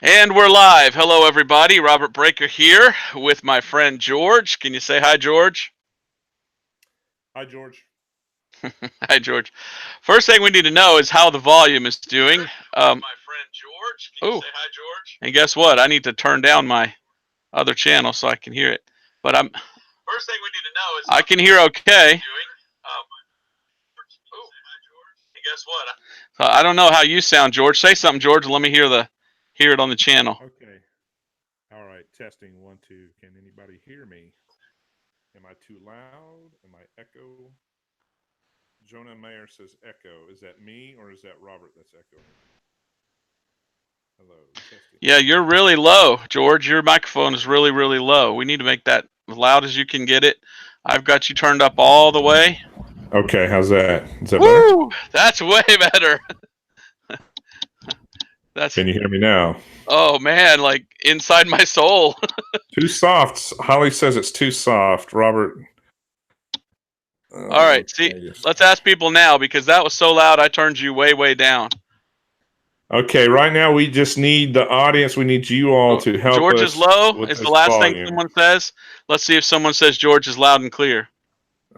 And we're live. Hello, everybody. Robert Breaker here with my friend George. Can you say hi, George? Hi, George. Hi, George. First thing we need to know is how the volume is doing. My friend George. Can you say hi, George? And guess what? I need to turn down my other channel so I can hear it. But First thing we need to know is I can hear okay. And guess what? So I don't know how you sound, George. Say something, George. And let me hear it on the channel. Okay. All right. Testing 1, 2. Can anybody hear me? Am I too loud? Am I echo? Jonah Mayer says echo. Is that me or is that Robert that's echoing? Hello. Testing. Yeah, you're really low, George. Your microphone is really, really low. We need to make that as loud as you can get it. I've got you turned up all the way. Okay. How's that? Is that better? Woo! That's way better. Can you hear me now? Oh man, like inside my soul. Too soft. Holly says it's too soft. Robert. All right, see, let's ask people now because that was so loud I turned you way, way down. Okay, right now we just need the audience. We need you all to help George us. is low with is the this last volume. thing someone says. Let's see if someone says George is loud and clear.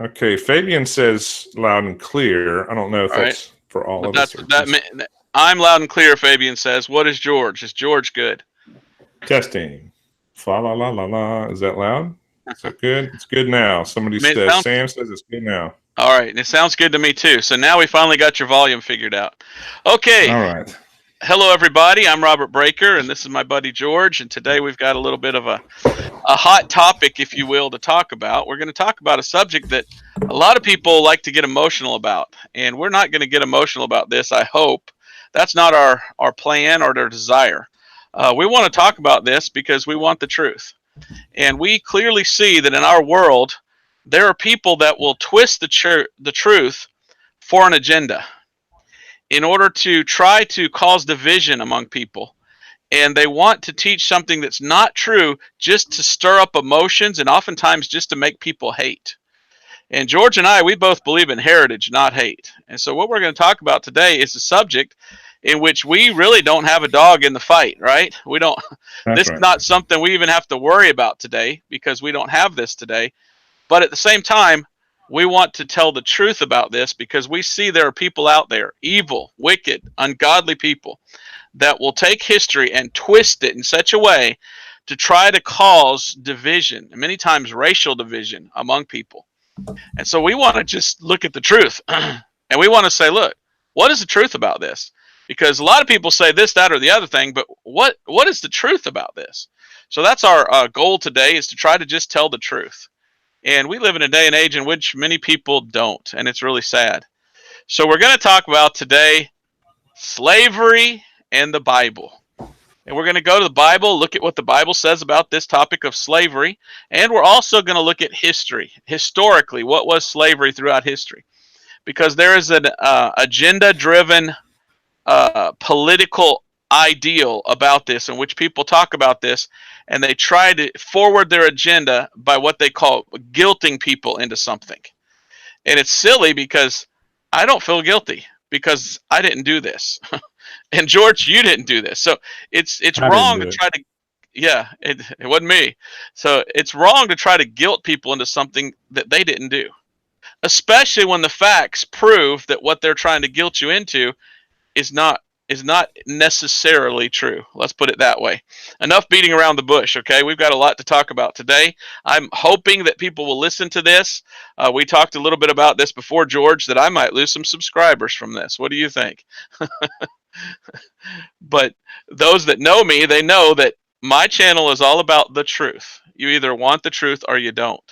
Okay, Fabian says loud and clear. I don't know if that's for all of us. I'm loud and clear, Fabian says. What is George? Is George good? Testing. Fa la la la la. Is that loud? Is that good? It's good now. Somebody says, Sam says it's good now. All right, it sounds good to me too. So now we finally got your volume figured out. Okay. All right. Hello, everybody. I'm Robert Breaker, and this is my buddy George. And today we've got a little bit of a hot topic, if you will, to talk about. We're going to talk about a subject that a lot of people like to get emotional about, and we're not going to get emotional about this. I hope that's not our plan or our desire. We want to talk about this because we want the truth, and we clearly see that in our world there are people that will twist the truth for an agenda in order to try to cause division among people. And they want to teach something that's not true just to stir up emotions and oftentimes just to make people hate. And George and I, we both believe in heritage, not hate. And so what we're going to talk about today is a subject in which we really don't have a dog in the fight, right? We don't. This is not something we even have to worry about today because we don't have this today. But at the same time, we want to tell the truth about this because we see there are people out there, evil, wicked, ungodly people, that will take history and twist it in such a way to try to cause division, and many times racial division among people. And so we want to just look at the truth and we want to say, look, what is the truth about this? Because a lot of people say this, that, or the other thing, but what is the truth about this? So that's our goal today, is to try to just tell the truth. And we live in a day and age in which many people don't, and it's really sad. So we're going to talk about today slavery and the Bible. And we're going to go to the Bible, look at what the Bible says about this topic of slavery, and we're also going to look at history. Historically, what was slavery throughout history? Because there is an agenda-driven political ideal about this in which people talk about this, and they try to forward their agenda by what they call guilting people into something. And it's silly because I don't feel guilty because I didn't do this. And George, you didn't do this. So it's wrong to try to, yeah, it wasn't me. So it's wrong to try to guilt people into something that they didn't do, especially when the facts prove that what they're trying to guilt you into is not necessarily true. Let's put it that way. Enough beating around the bush, okay? We've got a lot to talk about today. I'm hoping that people will listen to this. We talked a little bit about this before, George, that I might lose some subscribers from this. What do you think? But those that know me, they know that my channel is all about the truth. You either want the truth or you don't.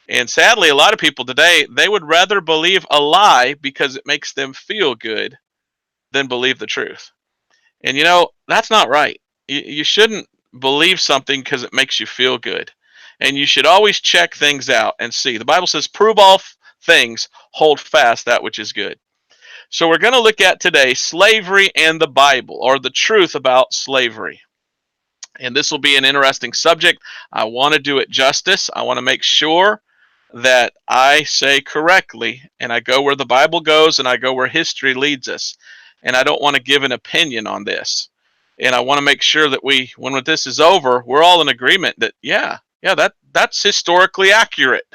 And sadly, a lot of people today, they would rather believe a lie because it makes them feel good than believe the truth. And you know, that's not right. You shouldn't believe something because it makes you feel good. And you should always check things out and see. The Bible says, prove all things, hold fast that which is good. So we're going to look at today slavery and the Bible, or the truth about slavery. And this will be an interesting subject. I want to do it justice. I want to make sure that I say correctly, and I go where the Bible goes, and I go where history leads us. And I don't want to give an opinion on this. And I want to make sure that when this is over, we're all in agreement that that's historically accurate,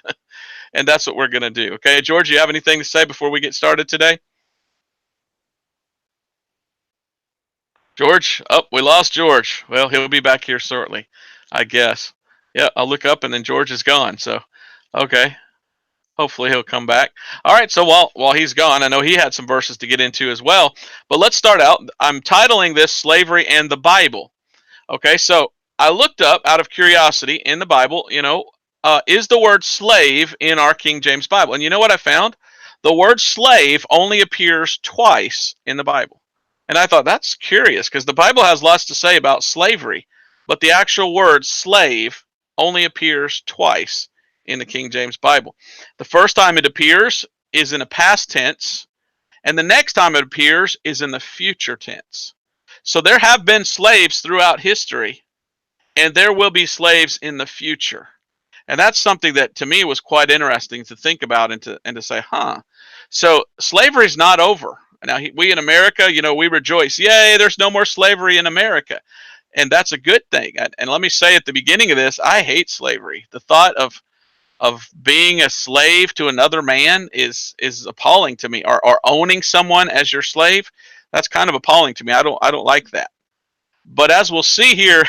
and that's what we're going to do. Okay, George, you have anything to say before we get started today? George, oh, we lost George. Well, he'll be back here shortly, I guess. Yeah, I'll look up and then George is gone. So, okay. Hopefully he'll come back. All right, so while he's gone, I know he had some verses to get into as well. But let's start out. I'm titling this Slavery and the Bible. Okay, so I looked up out of curiosity in the Bible, is the word slave in our King James Bible? And you know what I found? The word slave only appears twice in the Bible. And I thought that's curious because the Bible has lots to say about slavery, but the actual word slave only appears twice in the King James Bible. The first time it appears is in a past tense, and the next time it appears is in the future tense. So there have been slaves throughout history, and there will be slaves in the future. And that's something that to me was quite interesting to think about and to say, So slavery is not over. Now, we in America, we rejoice. Yay, there's no more slavery in America. And that's a good thing. And let me say at the beginning of this, I hate slavery. The thought of being a slave to another man is appalling to me. Or owning someone as your slave, that's kind of appalling to me. I don't like that. But as we'll see here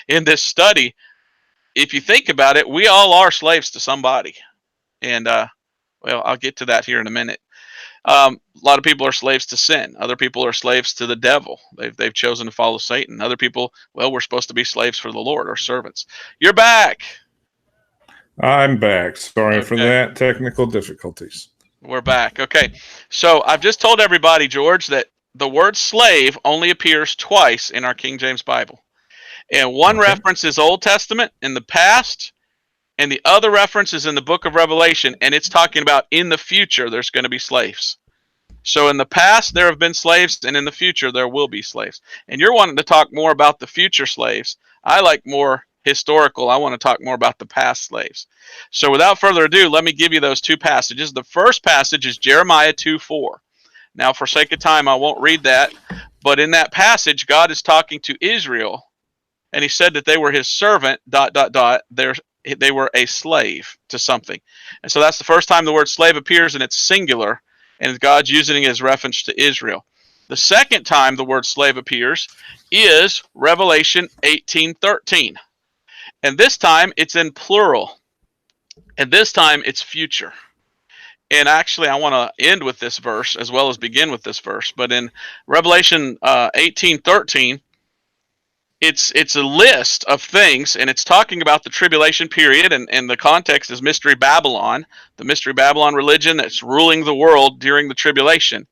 in this study, if you think about it, we all are slaves to somebody. And I'll get to that here in a minute. A lot of people are slaves to sin. Other people are slaves to the devil. They've chosen to follow Satan. Other people, we're supposed to be slaves for the Lord, or servants. You're back. I'm back. Sorry for Okay. that. Technical difficulties. We're back. Okay. So I've just told everybody, George, that the word slave only appears twice in our King James Bible. And one reference is Old Testament in the past, and the other reference is in the book of Revelation, and it's talking about in the future there's going to be slaves. So in the past there have been slaves, and in the future there will be slaves. And you're wanting to talk more about the future slaves. I like more historical. I want to talk more about the past slaves. So without further ado, let me give you those two passages. The first passage is Jeremiah 2:4. Now, for sake of time, I won't read that, but in that passage, God is talking to Israel, and he said that they were his servant, ... They were a slave to something. And so that's the first time the word slave appears, and it's singular, and God's using it as reference to Israel. The second time the word slave appears is Revelation 18:13. And this time it's in plural. And this time it's future. And actually, I want to end with this verse as well as begin with this verse. But in Revelation 18:13, it's a list of things, and it's talking about the tribulation period, and the context is Mystery Babylon, the Mystery Babylon religion that's ruling the world during the tribulation.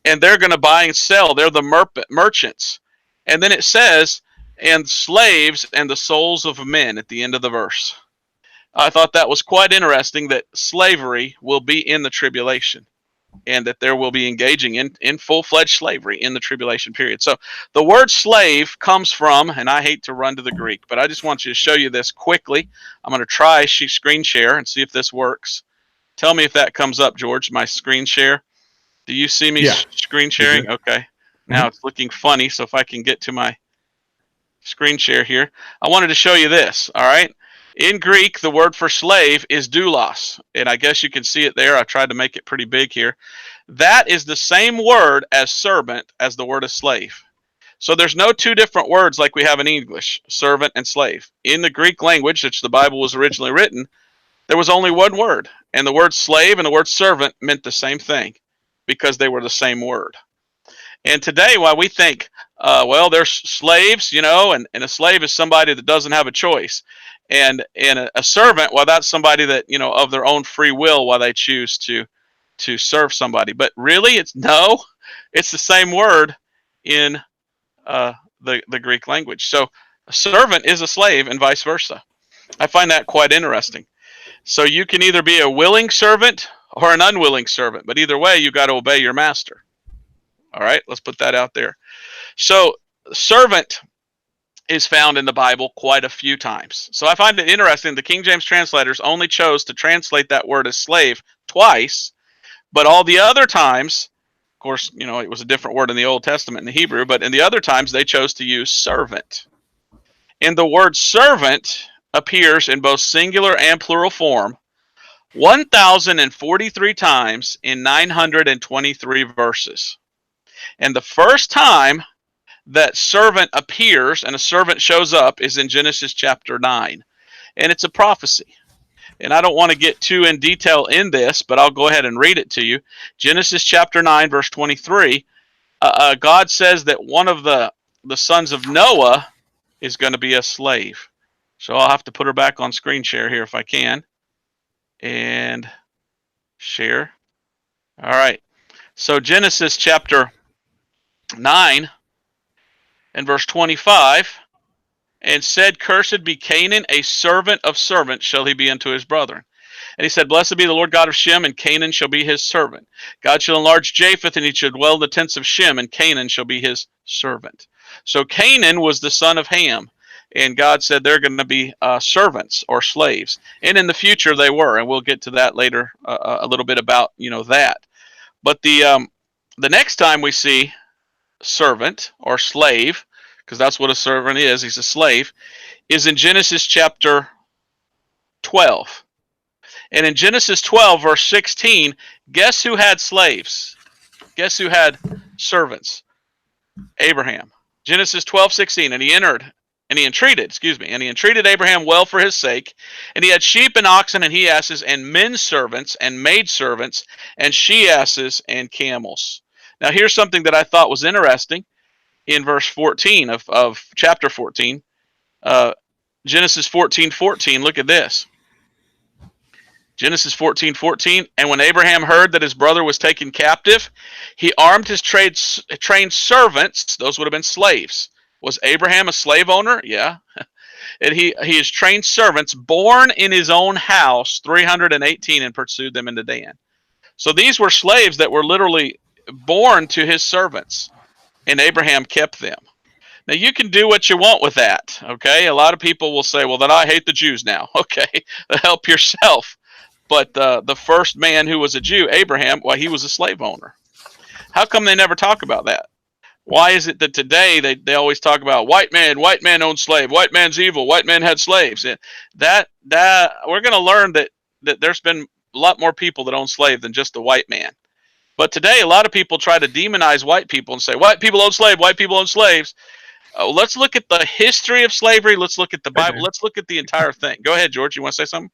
And they're going to buy and sell. They're the merchants. And then it says, and slaves and the souls of men at the end of the verse. I thought that was quite interesting that slavery will be in the tribulation, and that there will be engaging in full-fledged slavery in the tribulation period. So the word slave comes from, and I hate to run to the Greek, but I just want you to show you this quickly. I'm going to try screen share and see if this works. Tell me if that comes up, George, my screen share. Do you see me screen sharing? Okay. Now it's looking funny, so if I can get to my screen share here. I wanted to show you this, all right? In Greek, the word for slave is doulos, and I guess you can see it there. I tried to make it pretty big here. That is the same word as servant as the word of slave. So there's no two different words like we have in English, servant and slave. In the Greek language, which the Bible was originally written, there was only one word, and the word slave and the word servant meant the same thing because they were the same word. And today, while we think, there's slaves, and a slave is somebody that doesn't have a choice. And a servant, that's somebody that, of their own free will, while they choose to serve somebody. But really, it's the same word in the Greek language. So a servant is a slave and vice versa. I find that quite interesting. So you can either be a willing servant or an unwilling servant, but either way, you got to obey your master. All right, let's put that out there. So servant is found in the Bible quite a few times. So I find it interesting. The King James translators only chose to translate that word as slave twice, but all the other times course, it was a different word in the Old Testament in the Hebrew, but in the other times they chose to use servant. And the word servant appears in both singular and plural form 1,043 times in 923 verses. And the first time that servant appears and a servant shows up is in Genesis chapter 9. And it's a prophecy. And I don't want to get too in detail in this, but I'll go ahead and read it to you. Genesis chapter 9, verse 23, God says that one of the sons of Noah is going to be a slave. So I'll have to put her back on screen share here if I can. And share. All right. So Genesis chapter 9 and verse 25, and said, Cursed be Canaan, a servant of servants shall he be unto his brethren. And he said, Blessed be the Lord God of Shem, and Canaan shall be his servant. God shall enlarge Japheth, and he shall dwell in the tents of Shem, and Canaan shall be his servant. So Canaan was the son of Ham, and God said they're going to be servants or slaves. And in the future they were, and we'll get to that later, a little bit about that. But the next time we see servant or slave, because that's what a servant is, he's a slave, is in Genesis chapter 12. And in Genesis 12, verse 16, guess who had slaves? Guess who had servants? Abraham. Genesis 12:16, and he entreated Abraham well for his sake, and he had sheep and oxen and he asses and men servants and maid servants and she asses and camels. Now here's something that I thought was interesting in verse 14 of chapter 14, Genesis 14:14. Look at this. Genesis 14:14, and when Abraham heard that his brother was taken captive, he armed his trained servants. Those would have been slaves. Was Abraham a slave owner? Yeah. And he has trained servants born in his own house, 318, and pursued them into Dan. So these were slaves that were literally born to his servants, and Abraham kept them. Now you can do what you want with that, okay? A lot of people will say, well, then I hate the Jews now. Okay, help yourself. But the first man who was a Jew, Abraham, well, he was a slave owner. How come they never talk about that? Why is it that today they always talk about white man owned slave, white man's evil, white man had slaves? That we're going to learn that there's been a lot more people that own slaves than just the white man. But today a lot of people try to demonize white people and say white people own slaves, white people own slaves. Let's look at the history of slavery. Let's look at the Bible. Let's look at the entire thing. Go ahead, George. You want to say something?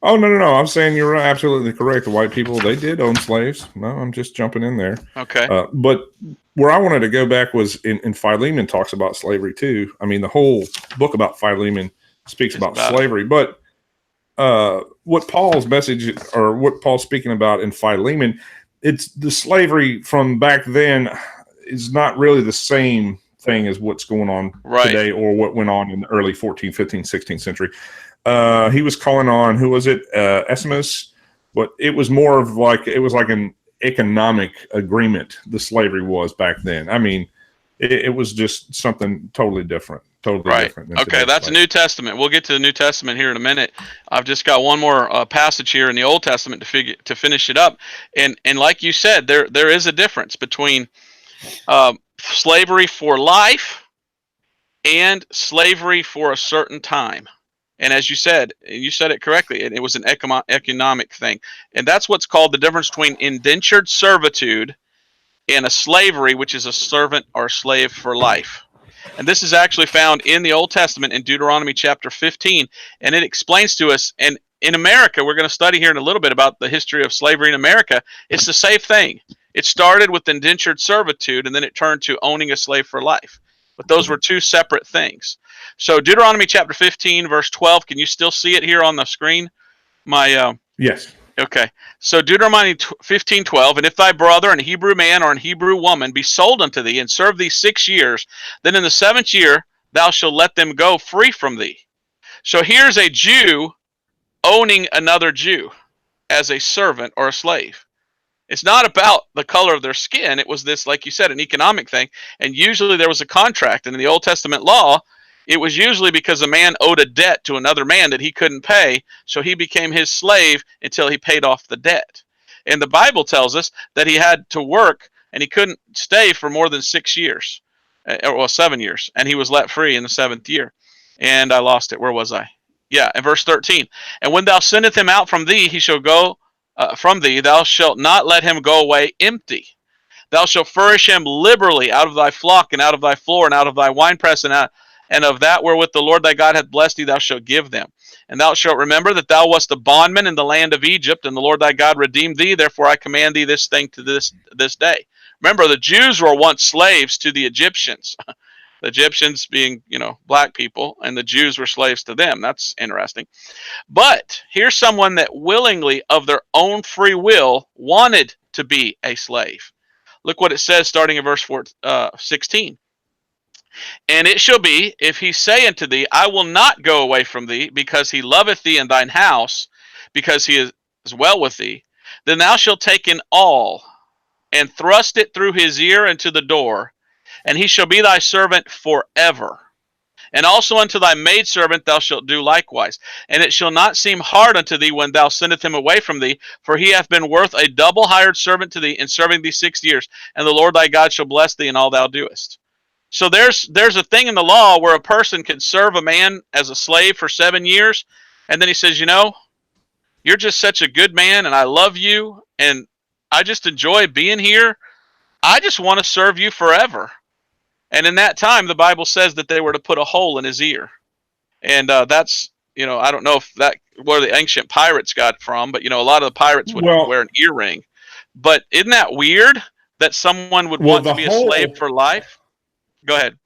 Oh, no. I'm saying you're absolutely correct. The white people, they did own slaves. No, I'm just jumping in there. Okay. But where I wanted to go back was in Philemon talks about slavery too. I mean, the whole book about Philemon speaks about slavery. But what Paul's message, or what Paul's speaking about in Philemon, it's the slavery from back then is not really the same thing as what's going on today, or what went on in the early 14th, 15th, 16th century. He was calling on, who was it? Essimus, but it was more of like an economic agreement. The slavery was back then. I mean, it was just something totally different. Different. Okay, that's the New Testament. We'll get to the New Testament here in a minute. I've just got one more passage here in the Old Testament to finish it up. And like you said, there is a difference between slavery for life and slavery for a certain time. And as you said it correctly, it was an economic thing. And that's what's called the difference between indentured servitude and a slavery, which is a servant or slave for life. And this is actually found in the Old Testament in Deuteronomy chapter 15. And it explains to us, and in America, we're going to study here in a little bit about the history of slavery in America. It's the same thing. It started with indentured servitude, and then it turned to owning a slave for life. But those were two separate things. So Deuteronomy chapter 15, verse 12, can you still see it here on the screen? Yes. Okay. So Deuteronomy 15:12, and if thy brother, an Hebrew man or an Hebrew woman, be sold unto thee, and serve thee 6 years, then in the 7th year thou shalt let them go free from thee. So here's a Jew owning another Jew as a servant or a slave. It's not about the color of their skin. It was this, like you said, an economic thing. And usually there was a contract. And in the Old Testament law, it was usually because a man owed a debt to another man that he couldn't pay. So he became his slave until he paid off the debt. And the Bible tells us that he had to work and he couldn't stay for more than 6 years, well, 7 years, and he was let free in the 7th year. And I lost it. Where was I? Yeah, in verse 13. And when thou sendest him out from thee, he shall go from thee. Thou shalt not let him go away empty. Thou shalt furnish him liberally out of thy flock and out of thy floor and out of thy winepress and of that wherewith the Lord thy God hath blessed thee, thou shalt give them. And thou shalt remember that thou wast a bondman in the land of Egypt, and the Lord thy God redeemed thee. Therefore I command thee this thing to this day. Remember, the Jews were once slaves to the Egyptians. The Egyptians being, black people, and the Jews were slaves to them. That's interesting. But here's someone that willingly, of their own free will, wanted to be a slave. Look what it says starting in verse 16. And it shall be, if he say unto thee, I will not go away from thee, because he loveth thee and thine house, because he is well with thee, then thou shalt take an awl, and thrust it through his ear into the door, and he shall be thy servant forever. And also unto thy maidservant thou shalt do likewise. And it shall not seem hard unto thee when thou sendest him away from thee, for he hath been worth a double hired servant to thee in serving thee 6 years, and the Lord thy God shall bless thee in all thou doest. So there's a thing in the law where a person can serve a man as a slave for 7 years, and then he says, you're just such a good man, and I love you, and I just enjoy being here. I just want to serve you forever. And in that time, the Bible says that they were to put a hole in his ear. And that's, I don't know if that where the ancient pirates got it from, but, a lot of the pirates would wear an earring. But isn't that weird that someone would want to be a slave for life? Go ahead.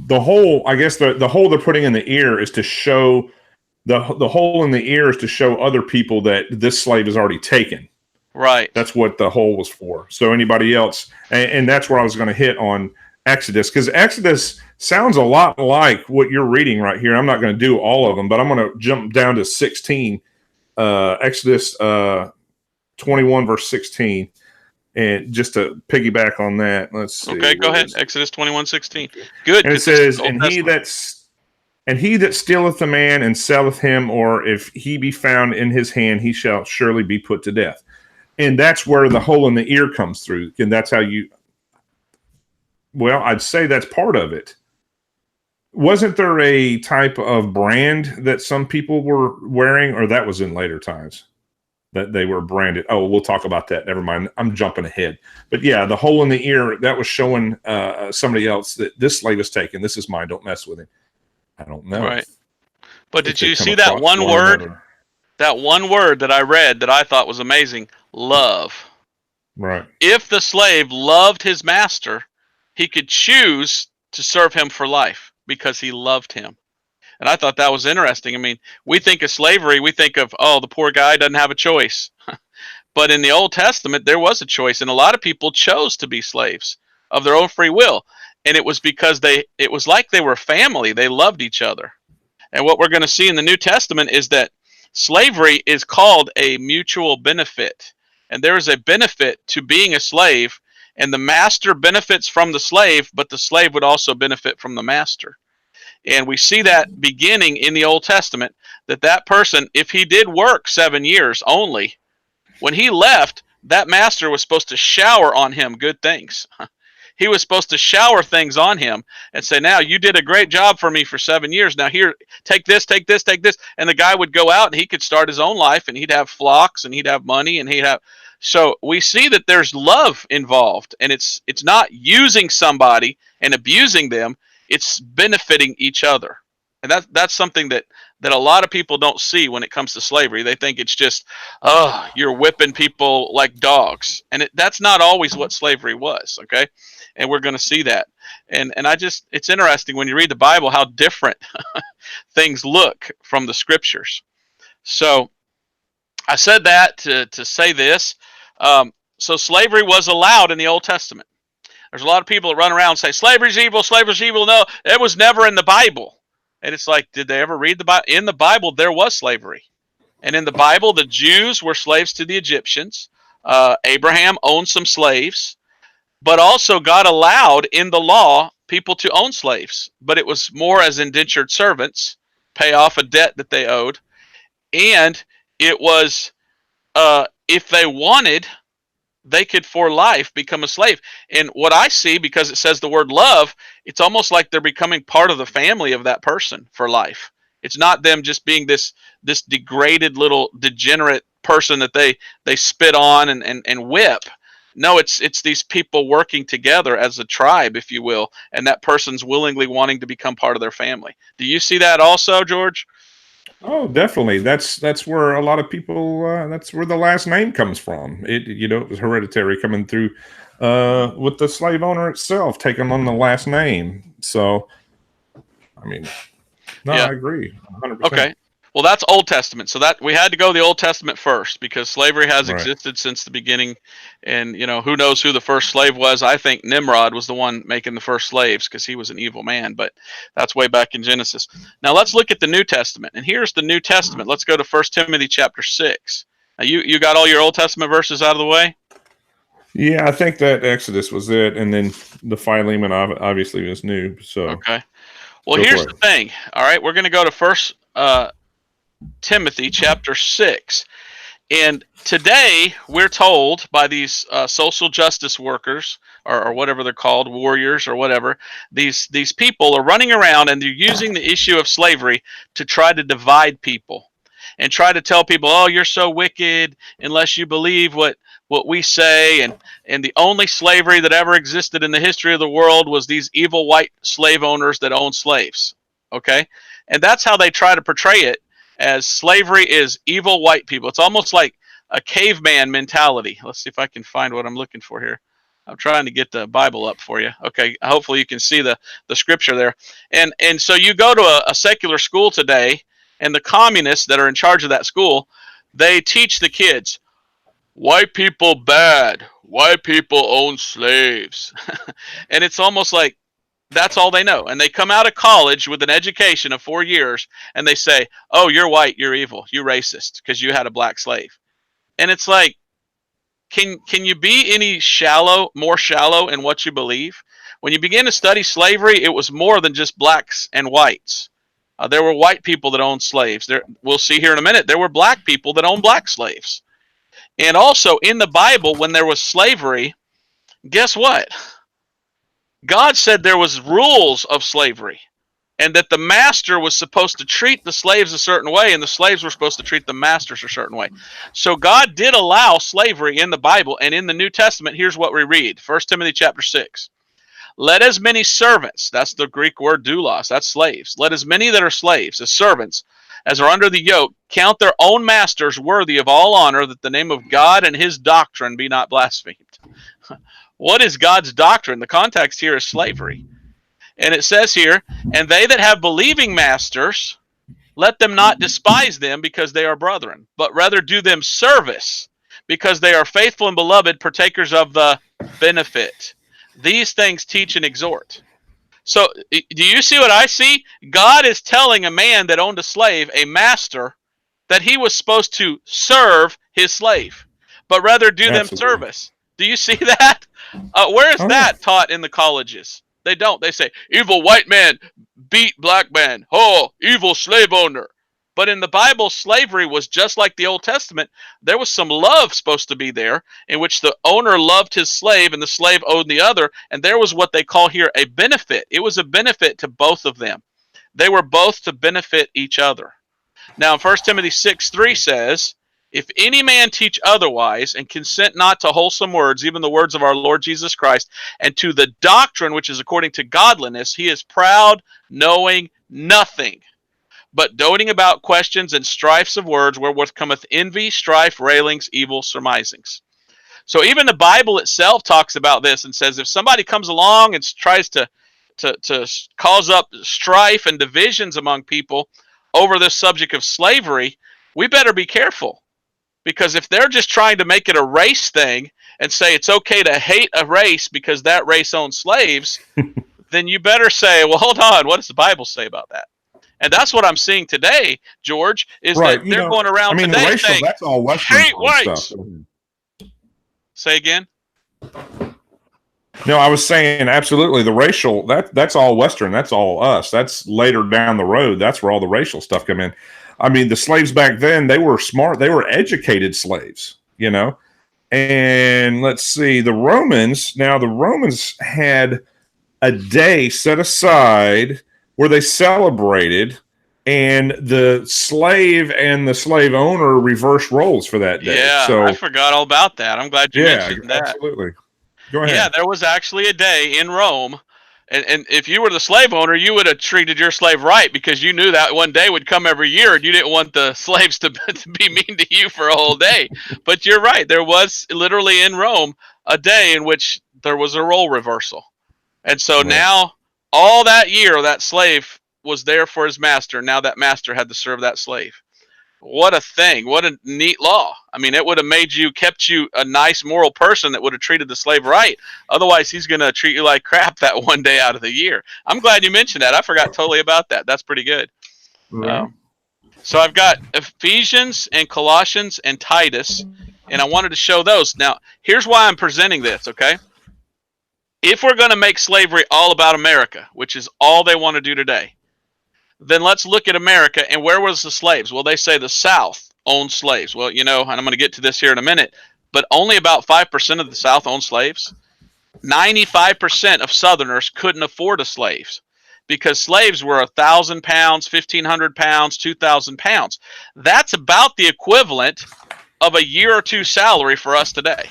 The hole, I guess the hole they're putting in the ear is to show, the hole in the ear is to show other people that this slave is already taken. Right. That's what the hole was for. So anybody else, and that's where I was going to hit on Exodus, because Exodus sounds a lot like what you're reading right here. I'm not going to do all of them, but I'm going to jump down to 16, Exodus 21, verse 16. And just to piggyback on that, let's see. Okay, go ahead. Exodus 21:16. Good. And it says, and he that stealeth a man and selleth him, or if he be found in his hand, he shall surely be put to death. And that's where the hole in the ear comes through. And that's how I'd say that's part of it. Wasn't there a type of brand that some people were wearing, or that was in later times that they were branded? Oh, we'll talk about that. Never mind. I'm jumping ahead. But yeah, the hole in the ear, that was showing somebody else that this slave is taken. This is mine. Don't mess with him. I don't know. Right. But did you see that one word? That one word that I read that I thought was amazing. Love. Right. If the slave loved his master, he could choose to serve him for life because he loved him. And I thought that was interesting. I mean, we think of slavery, we think of, the poor guy doesn't have a choice. But in the Old Testament, there was a choice, and a lot of people chose to be slaves of their own free will. And it was because it was like they were family. They loved each other. And what we're going to see in the New Testament is that slavery is called a mutual benefit. And there is a benefit to being a slave, and the master benefits from the slave, but the slave would also benefit from the master. And we see that beginning in the Old Testament, that person, if he did work 7 years only, when he left, that master was supposed to shower on him good things. He was supposed to shower things on him and say, now you did a great job for me for 7 years. Now here, take this, take this, take this. And the guy would go out and he could start his own life, and he'd have flocks and he'd have money and he'd have. So we see that there's love involved, and it's not using somebody and abusing them. It's benefiting each other. And that's something that a lot of people don't see when it comes to slavery. They think it's just, you're whipping people like dogs. And that's not always what slavery was, okay? And we're going to see that. And it's interesting when you read the Bible how different things look from the scriptures. So I said that to say this. So slavery was allowed in the Old Testament. There's a lot of people that run around and say, slavery's evil, slavery's evil. No, it was never in the Bible. And it's like, did they ever read the Bible? In the Bible, there was slavery. And in the Bible, the Jews were slaves to the Egyptians. Abraham owned some slaves. But also God allowed in the law people to own slaves. But it was more as indentured servants, pay off a debt that they owed. And it was if they wanted, they could for life become a slave. And what I see, because it says the word love, it's almost like they're becoming part of the family of that person for life. It's not them just being this degraded little degenerate person that they spit on and whip. No, it's these people working together as a tribe, if you will, and that person's willingly wanting to become part of their family. Do you see that also, George? Oh, definitely. That's where a lot of people. That's where the last name comes from. It was hereditary coming through with the slave owner itself taking on the last name. So, I mean, no, Yeah. I agree, 100%. Okay. Well, that's Old Testament. So that we had to go the Old Testament first because slavery has Right. existed since the beginning. And, who knows who the first slave was? I think Nimrod was the one making the first slaves because he was an evil man, but that's way back in Genesis. Now let's look at the New Testament. And here's the New Testament. Let's go to 1 Timothy chapter 6. Now you got all your Old Testament verses out of the way? Yeah, I think that Exodus was it, and then the Philemon obviously was new. So Okay. Well, go here's for the it. thing. All right, we're going to go to 1 Timothy chapter 6. And today we're told by these social justice workers or whatever they're called, warriors or whatever, these people are running around and they're using the issue of slavery to try to divide people and try to tell people, oh, you're so wicked unless you believe what we say. And the only slavery that ever existed in the history of the world was these evil white slave owners that own slaves. Okay? And that's how they try to portray it, as slavery is evil white people. It's almost like a caveman mentality. Let's see if I can find what I'm looking for here. I'm trying to get the Bible up for you. Okay, hopefully you can see the scripture there. And so you go to a secular school today, and the communists that are in charge of that school, they teach the kids, white people bad, white people own slaves. And it's almost like that's all they know. And they come out of college with an education of 4 years and they say, oh, you're white, you're evil, you're racist because you had a black slave. And it's like, can you be any more shallow in what you believe? When you begin to study slavery, it was more than just blacks and whites. There were white people that owned slaves. We'll see here in a minute, there were black people that owned black slaves. And also in the Bible, when there was slavery, guess what? God said there was rules of slavery, and that the master was supposed to treat the slaves a certain way, and the slaves were supposed to treat the masters a certain way. So God did allow slavery in the Bible, and in the New Testament, here's what we read. 1 Timothy chapter 6. Let as many servants, that's the Greek word doulos, that's slaves. Let as many that are slaves, as servants, as are under the yoke, count their own masters worthy of all honor, that the name of God and his doctrine be not blasphemed. What is God's doctrine? The context here is slavery. And it says here, and they that have believing masters, let them not despise them because they are brethren, but rather do them service because they are faithful and beloved, partakers of the benefit. These things teach and exhort. So do you see what I see? God is telling a man that owned a slave, a master, that he was supposed to serve his slave, but rather do them Absolutely. service. Do you see that? Where is Oh, that taught in the colleges? They don't. They say, evil white man beat black man. Oh, evil slave owner. But in the Bible, slavery was just like the Old Testament. There was some love supposed to be there, in which the owner loved his slave and the slave owed the other. And there was what they call here a benefit. It was a benefit to both of them. They were both to benefit each other. Now, 1 Timothy 6:3 says, if any man teach otherwise and consent not to wholesome words, even the words of our Lord Jesus Christ, and to the doctrine which is according to godliness, he is proud, knowing nothing, but doting about questions and strifes of words, wherewith cometh envy, strife, railings, evil surmisings. So even the Bible itself talks about this and says if somebody comes along and tries to cause up strife and divisions among people over this subject of slavery, we better be careful. Because if they're just trying to make it a race thing and say it's okay to hate a race because that race owns slaves, then you better say, well, hold on, what does the Bible say about that? And that's what I'm seeing today, George, is right. that they're going around the today racial, saying, that's all Western hate whites. stuff. Say again? No, I was saying absolutely the racial, that's all Western. That's all us. That's later down the road. That's where all the racial stuff come in. I mean, the slaves back then, they were smart. They were educated slaves. you know. And let's see, the Romans had a day set aside where they celebrated, and the slave and the slave owner reversed roles for that day. Yeah, I So, forgot all about that. I'm glad you yeah, mentioned that. absolutely. Go Yeah, ahead. there was actually a day in Rome, and if you were the slave owner, you would have treated your slave right because you knew that one day would come every year, and you didn't want the slaves to be mean to you for a whole day. But you're right, there was literally in Rome a day in which there was a role reversal. And so Right. now all that year that slave was there for his master. Now that master had to serve that slave. What a thing. What a neat law. I mean, it would have kept you a nice moral person that would have treated the slave right. Otherwise, he's going to treat you like crap that one day out of the year. I'm glad you mentioned that. I forgot totally about that. That's pretty good. Right. Um, so I've got Ephesians and Colossians and Titus, and I wanted to show those. Now, here's why I'm presenting this, okay? If we're going to make slavery all about America, which is all they want to do today, then let's look at America. And where was the slaves? Well, they say the South owned slaves. Well, and I'm going to get to this here in a minute, but only about 5% of the South owned slaves. 95% of Southerners couldn't afford a slave because slaves were 1,000 pounds, 1,500 pounds, 2,000 pounds. That's about the equivalent of a year or two salary for us today.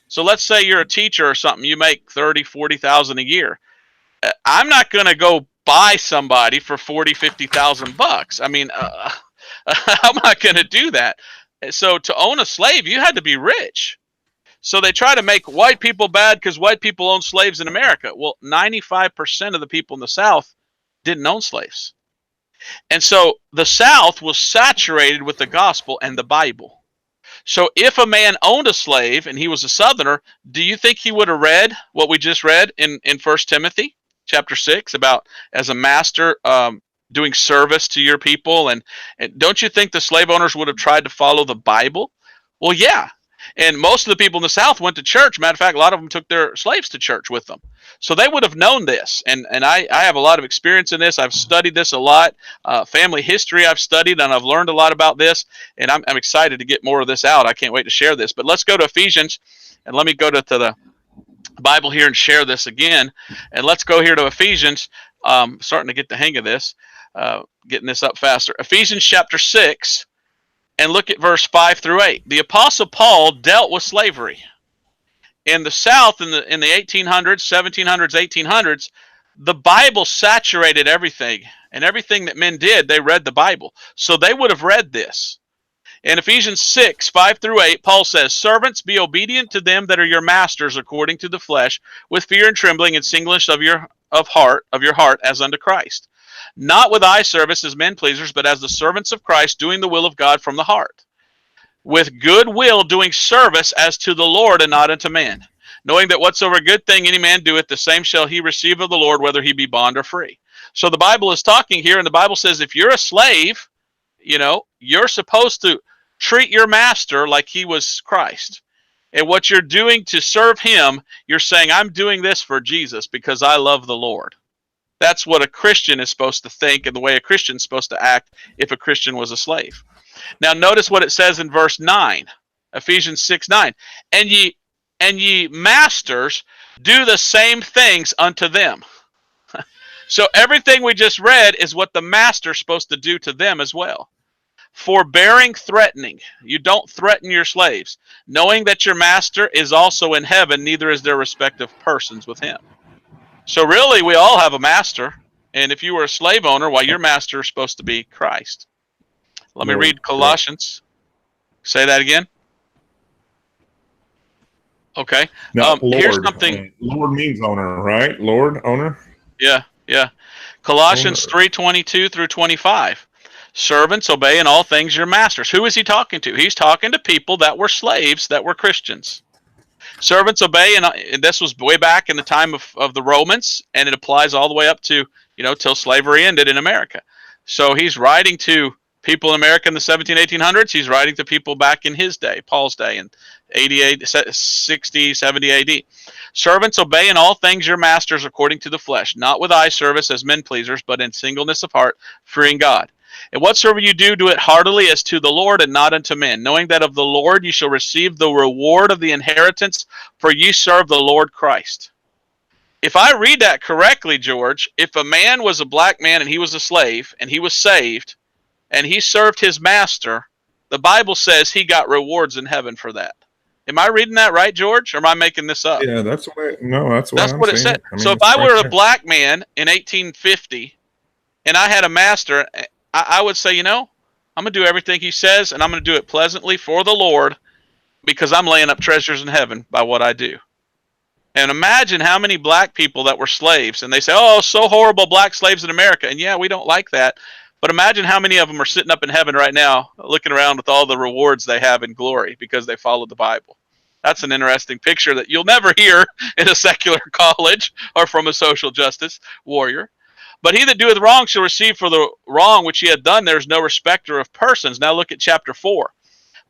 So let's say you're a teacher or something, you make 30, 40,000 a year. I'm not going to go buy somebody for 40, 50,000 bucks. I mean, I'm not going to do that. So to own a slave, you had to be rich. So they try to make white people bad because white people own slaves in America. Well, 95% of the people in the South didn't own slaves. And so the South was saturated with the gospel and the Bible. So if a man owned a slave and he was a Southerner, do you think he would have read what we just read in 1 Timothy chapter 6 about as a master doing service to your people? And don't you think the slave owners would have tried to follow the Bible? Well, yeah. And most of the people in the South went to church. Matter of fact, a lot of them took their slaves to church with them. So they would have known this. And I have a lot of experience in this. I've studied this a lot. Family history I've studied, and I've learned a lot about this. And I'm excited to get more of this out. I can't wait to share this. But let's go to Ephesians. And let me go to the Bible here and share this again. And let's go here to Ephesians. Starting to get the hang of this. Getting this up faster. Ephesians chapter 6. And look at verse 5 through 8. The Apostle Paul dealt with slavery. In the South, in the 1800s, 1700s, 1800s, the Bible saturated everything. And everything that men did, they read the Bible. So they would have read this. In Ephesians 6, 5 through 8, Paul says, "Servants, be obedient to them that are your masters according to the flesh, with fear and trembling and singleness of your heart as unto Christ. Not with eye service as men pleasers, but as the servants of Christ, doing the will of God from the heart. With good will doing service as to the Lord and not unto man. Knowing that whatsoever good thing any man doeth, the same shall he receive of the Lord, whether he be bond or free." So the Bible is talking here, and the Bible says if you're a slave, you're supposed to treat your master like he was Christ. And what you're doing to serve him, you're saying, I'm doing this for Jesus because I love the Lord. That's what a Christian is supposed to think and the way a Christian is supposed to act if a Christian was a slave. Now notice what it says in verse 9, Ephesians 6:9. And ye masters, do the same things unto them. So everything we just read is what the master is supposed to do to them as well. Forbearing threatening. You don't threaten your slaves. Knowing that your master is also in heaven, neither is there respect of persons with him. So really, we all have a master. And if you were a slave owner, well, your master is supposed to be Christ. Let me read Colossians. Say that again. Okay. Now, Here's Lord. something. Lord means owner, right? Lord, owner. Yeah. Colossians 3:22 through 25. Servants, obey in all things your masters. Who is he talking to? He's talking to people that were slaves, that were Christians. Servants, obey, and this was way back in the time of the Romans, and it applies all the way up to, till slavery ended in America. So he's writing to people in America in the 1800s. He's writing to people back in his day, Paul's day, in 88, 60, 70 AD. Servants, obey in all things your masters according to the flesh, not with eye service as men pleasers, but in singleness of heart, fearing God. And whatsoever you do, do it heartily as to the Lord and not unto men, knowing that of the Lord you shall receive the reward of the inheritance, for ye serve the Lord Christ. If I read that correctly, George, if a man was a black man and he was a slave and he was saved and he served his master, the Bible says he got rewards in heaven for that. Am I reading that right, George, or am I making this up? Yeah, that's what. No, that's what That's I'm what it saying. said. I mean, So if it's I right were a there. black man in 1850 and I had a master, I would say, I'm going to do everything he says, and I'm going to do it pleasantly for the Lord because I'm laying up treasures in heaven by what I do. And imagine how many black people that were slaves, and they say, oh, so horrible, black slaves in America. And yeah, we don't like that. But imagine how many of them are sitting up in heaven right now looking around with all the rewards they have in glory because they followed the Bible. That's an interesting picture that you'll never hear in a secular college or from a social justice warrior. But he that doeth wrong shall receive for the wrong which he hath done. There is no respecter of persons. Now look at chapter 4.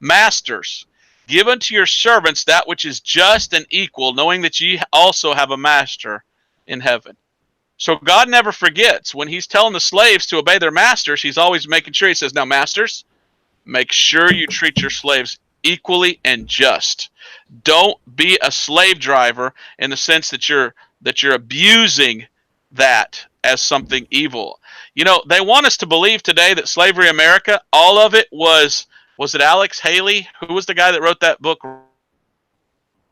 Masters, give unto your servants that which is just and equal, knowing that ye also have a master in heaven. So God never forgets. When he's telling the slaves to obey their masters, he's always making sure. He says, now, masters, make sure you treat your slaves equally and just. Don't be a slave driver in the sense that you're abusing that as something evil. They want us to believe today that slavery in America, all of it was it Alex Haley? Who was the guy that wrote that book?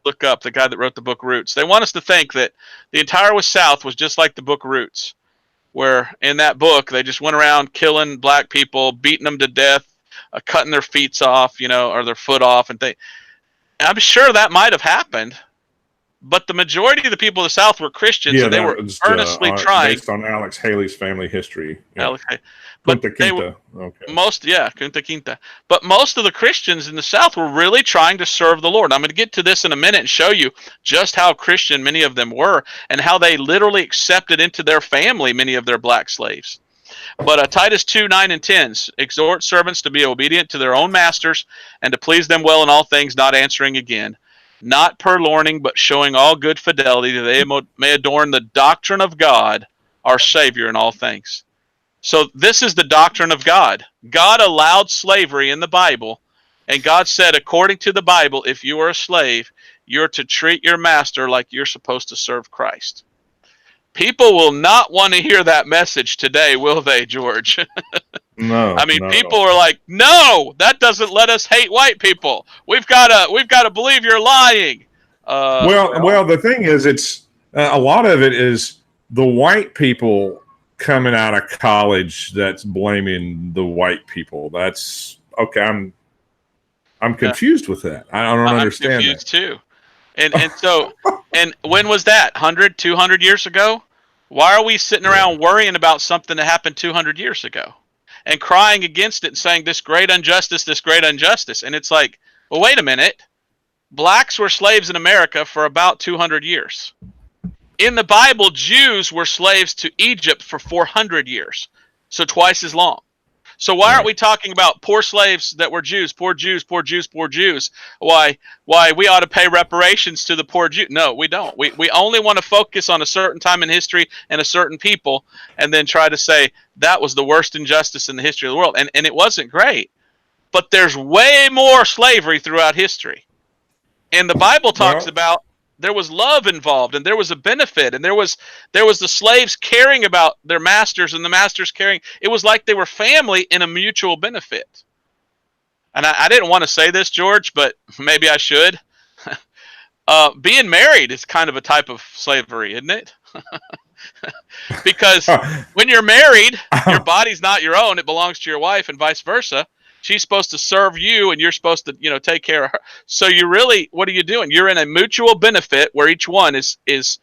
Look up the guy that wrote the book Roots. They want us to think that the entire South was just like the book Roots, where in that book they just went around killing black people, beating them to death, cutting their feet off, or their foot off, and I'm sure that might have happened, but the majority of the people of the South were Christians, Yeah, and they that were was earnestly trying. based on Alex Haley's family history. Yeah. Alex, but Kunta they were Kinte. Okay. Kunta Kinte. But most of the Christians in the South were really trying to serve the Lord. I'm going to get to this in a minute and show you just how Christian many of them were and how they literally accepted into their family many of their black slaves. But Titus 2, 9 and 10, exhort servants to be obedient to their own masters and to please them well in all things, not answering again, not purloining, but showing all good fidelity, that they may adorn the doctrine of God, our Savior, in all things. So this is the doctrine of God. God allowed slavery in the Bible, and God said, according to the Bible, if you are a slave, you're to treat your master like you're supposed to serve Christ. People will not want to hear that message today, will they, George? No. I mean, no. people are like, no, that doesn't let us hate white people. We've got to believe you're lying. Well, the thing is, it's a lot of it is the white people coming out of college that's blaming the white people. That's okay. I'm confused with that. I don't understand. I'm confused too. And so, and when was that? 100, 200 years ago? Why are we sitting around worrying about something that happened 200 years ago and crying against it and saying this great injustice, this great injustice? And it's like, well, wait a minute. Blacks were slaves in America for about 200 years. In the Bible, Jews were slaves to Egypt for 400 years, so twice as long. So why aren't we talking about poor slaves that were Jews, poor Jews, poor Jews, poor Jews? Why we ought to pay reparations to the poor Jew? No, we don't. We only want to focus on a certain time in history and a certain people, and then try to say that was the worst injustice in the history of the world. And it wasn't great. But there's way more slavery throughout history. And the Bible talks about there was love involved, and there was a benefit, and there was the slaves caring about their masters, and the masters caring. It was like they were family in a mutual benefit. And I didn't want to say this, George, but maybe I should. Being married is kind of a type of slavery, isn't it? Because when you're married, your body's not your own; it belongs to your wife, and vice versa. She's supposed to serve you, and you're supposed to, take care of her. So you really, what are you doing? You're in a mutual benefit where each one is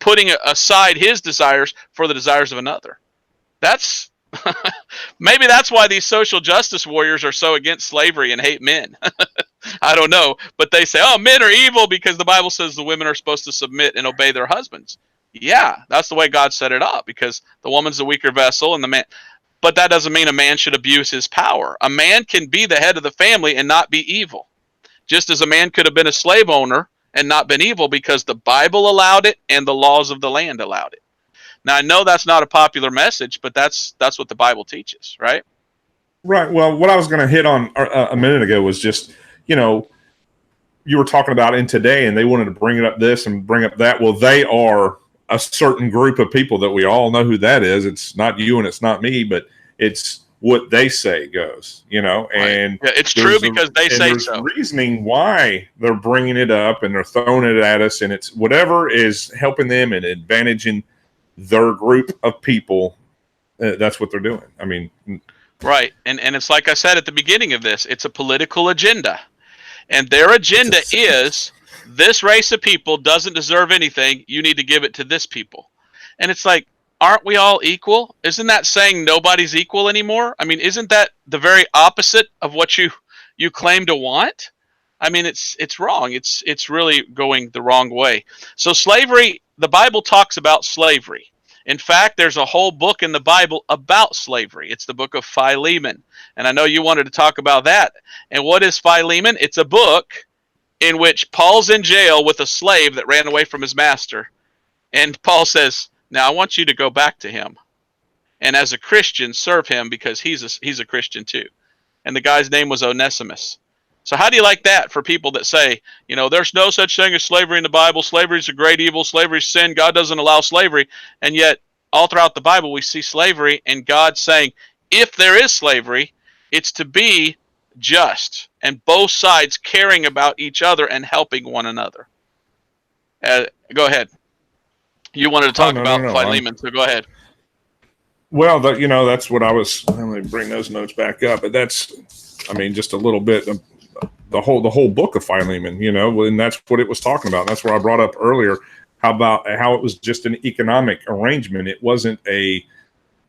putting aside his desires for the desires of another. That's maybe that's why these social justice warriors are so against slavery and hate men. I don't know, but they say, "Oh, men are evil because the Bible says the women are supposed to submit and obey their husbands." Yeah, that's the way God set it up, because the woman's the weaker vessel and the man. But that doesn't mean a man should abuse his power. A man can be the head of the family and not be evil. Just as a man could have been a slave owner and not been evil, because the Bible allowed it and the laws of the land allowed it. Now, I know that's not a popular message, but that's what the Bible teaches, right? Right. Well, what I was going to hit on a minute ago was just, you know, you were talking about in today, and they wanted to bring it up this and bring up that. Well, they are a certain group of people that we all know who that is. It's not you and it's not me, but it's what they say goes, you know, Right. and Yeah, it's true because they say there's so. reasoning why they're bringing it up and they're throwing it at us, and it's whatever is helping them and advantaging their group of people. That's what they're doing. I mean, Right. And it's like I said at the beginning of this, it's a political agenda. And their agenda is this race of people doesn't deserve anything. You need to give it to this people. And it's like, aren't we all equal? Isn't that saying nobody's equal anymore? I mean, isn't that the very opposite of what you claim to want? I mean, it's wrong. It's really going the wrong way. So slavery, the Bible talks about slavery. In fact, there's a whole book in the Bible about slavery. It's the book of Philemon. And I know you wanted to talk about that. And what is Philemon? It's a book in which Paul's in jail with a slave that ran away from his master. And Paul says, now I want you to go back to him. And as a Christian, serve him because he's a Christian too. And the guy's name was Onesimus. So how do you like that for people that say, you know, there's no such thing as slavery in the Bible. Slavery is a great evil. Slavery is sin. God doesn't allow slavery. And yet all throughout the Bible, we see slavery and God saying, if there is slavery, it's to be just and both sides caring about each other and helping one another. Go ahead. You wanted to talk about Philemon, so go ahead. Well, you know, that's what I was. Let me bring those notes back up. But that's, I mean, just a little bit of the whole book of Philemon, you know, and that's what it was talking about. And that's where I brought up earlier how it was just an economic arrangement. It wasn't a,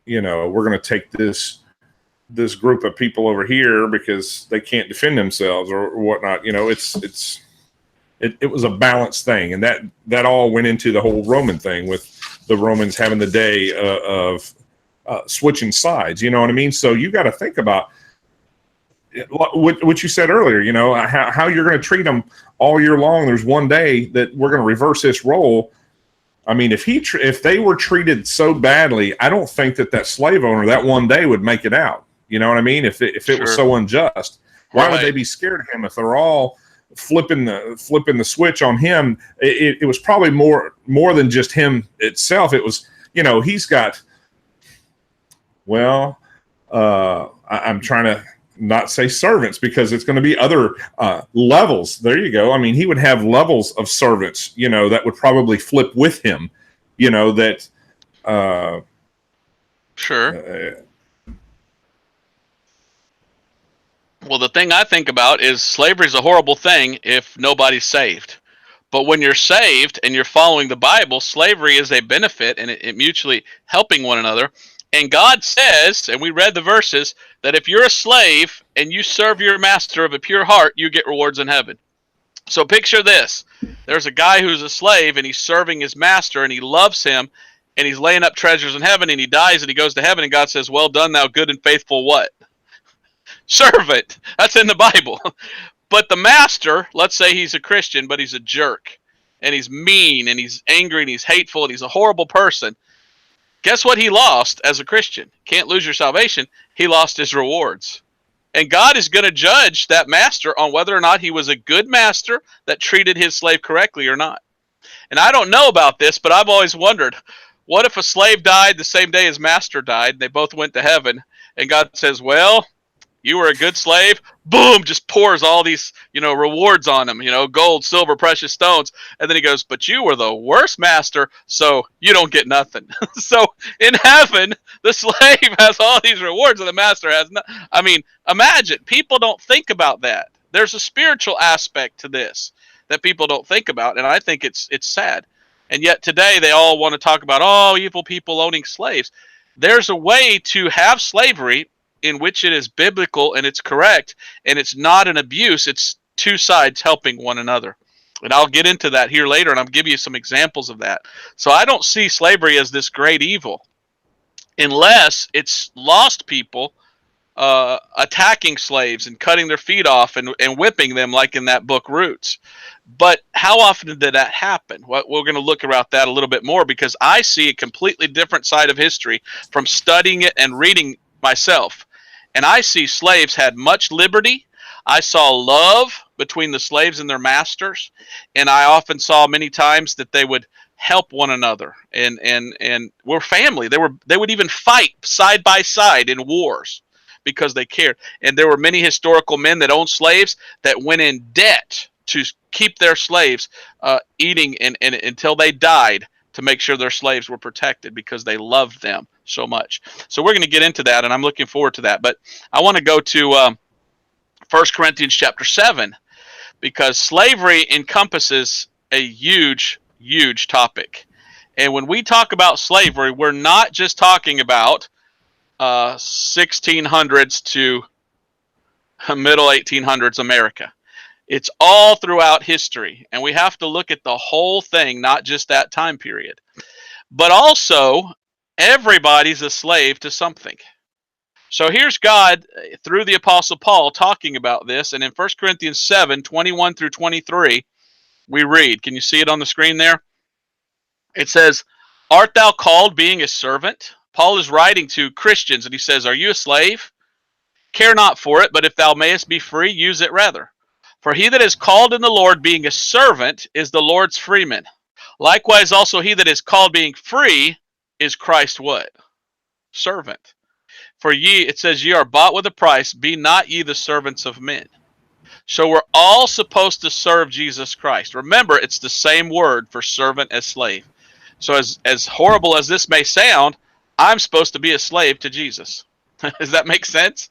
you know, we're going to take this group of people over here because they can't defend themselves or whatnot. You know, it was a balanced thing, and that all went into the whole Roman thing with the Romans having the day of switching sides. You know what I mean? So you got to think about what you said earlier. You know, how you're going to treat them all year long. There's one day that we're going to reverse this role. I mean, if they were treated so badly, I don't think that slave owner that one day would make it out. You know what I mean? If it was so unjust, why would they be scared of him if they're all flipping the switch on him? It was probably more than just him itself. It was, you know, he's got. Well, I'm trying to not say servants because it's going to be other levels. There you go. I mean, he would have levels of servants, you know, that would probably flip with him, you know, that. Sure. Well, the thing I think about is slavery is a horrible thing if nobody's saved. But when you're saved and you're following the Bible, slavery is a benefit and it mutually helping one another. And God says, and we read the verses, that if you're a slave and you serve your master of a pure heart, you get rewards in heaven. So picture this. There's a guy who's a slave and he's serving his master and he loves him and he's laying up treasures in heaven and he dies and he goes to heaven and God says, well done, thou good and faithful what? Servant. That's in the Bible. But the master, let's say he's a Christian, but he's a jerk and he's mean and he's angry and he's hateful and he's a horrible person. Guess what he lost as a Christian? Can't lose your salvation. He lost his rewards. And God is going to judge that master on whether or not he was a good master that treated his slave correctly or not. And I don't know about this, but I've always wondered, what if a slave died the same day his master died? They both went to heaven. And God says, well, you were a good slave. Boom, just pours all these, you know, rewards on him, you know, gold, silver, precious stones. And then he goes, but you were the worst master, so you don't get nothing. So in heaven, the slave has all these rewards and the master has not. I mean, imagine, people don't think about that. There's a spiritual aspect to this that people don't think about, and I think it's sad. And yet today they all want to talk about, oh, evil people owning slaves. There's a way to have slavery in which it is biblical and it's correct and it's not an abuse. It's two sides helping one another. And I'll get into that here later and I'll give you some examples of that. So I don't see slavery as this great evil unless it's lost people attacking slaves and cutting their feet off and whipping them like in that book Roots. But how often did that happen? Well, we're going to look about that a little bit more because I see a completely different side of history from studying it and reading myself. And I see slaves had much liberty. I saw love between the slaves and their masters, and I often saw many times that they would help one another and were family. They would even fight side by side in wars because they cared. And there were many historical men that owned slaves that went in debt to keep their slaves eating and until they died, to make sure their slaves were protected because they loved them so much. So we're going to get into that, and I'm looking forward to that. But I want to go to 1 Corinthians chapter 7, because slavery encompasses a huge, huge topic. And when we talk about slavery, we're not just talking about 1600s to middle 1800s America. It's all throughout history, and we have to look at the whole thing, not just that time period. But also, everybody's a slave to something. So here's God through the Apostle Paul talking about this, and in 1 Corinthians 7, 21 through 23, we read. Can you see it on the screen there? It says, "Art thou called being a servant?" Paul is writing to Christians, and he says, "Are you a slave? Care not for it, but if thou mayest be free, use it rather. For he that is called in the Lord being a servant is the Lord's freeman. Likewise also he that is called being free is Christ what? Servant. For ye," it says, "ye are bought with a price, be not ye the servants of men." So we're all supposed to serve Jesus Christ. Remember, it's the same word for servant as slave. So as horrible as this may sound, I'm supposed to be a slave to Jesus. Does that make sense?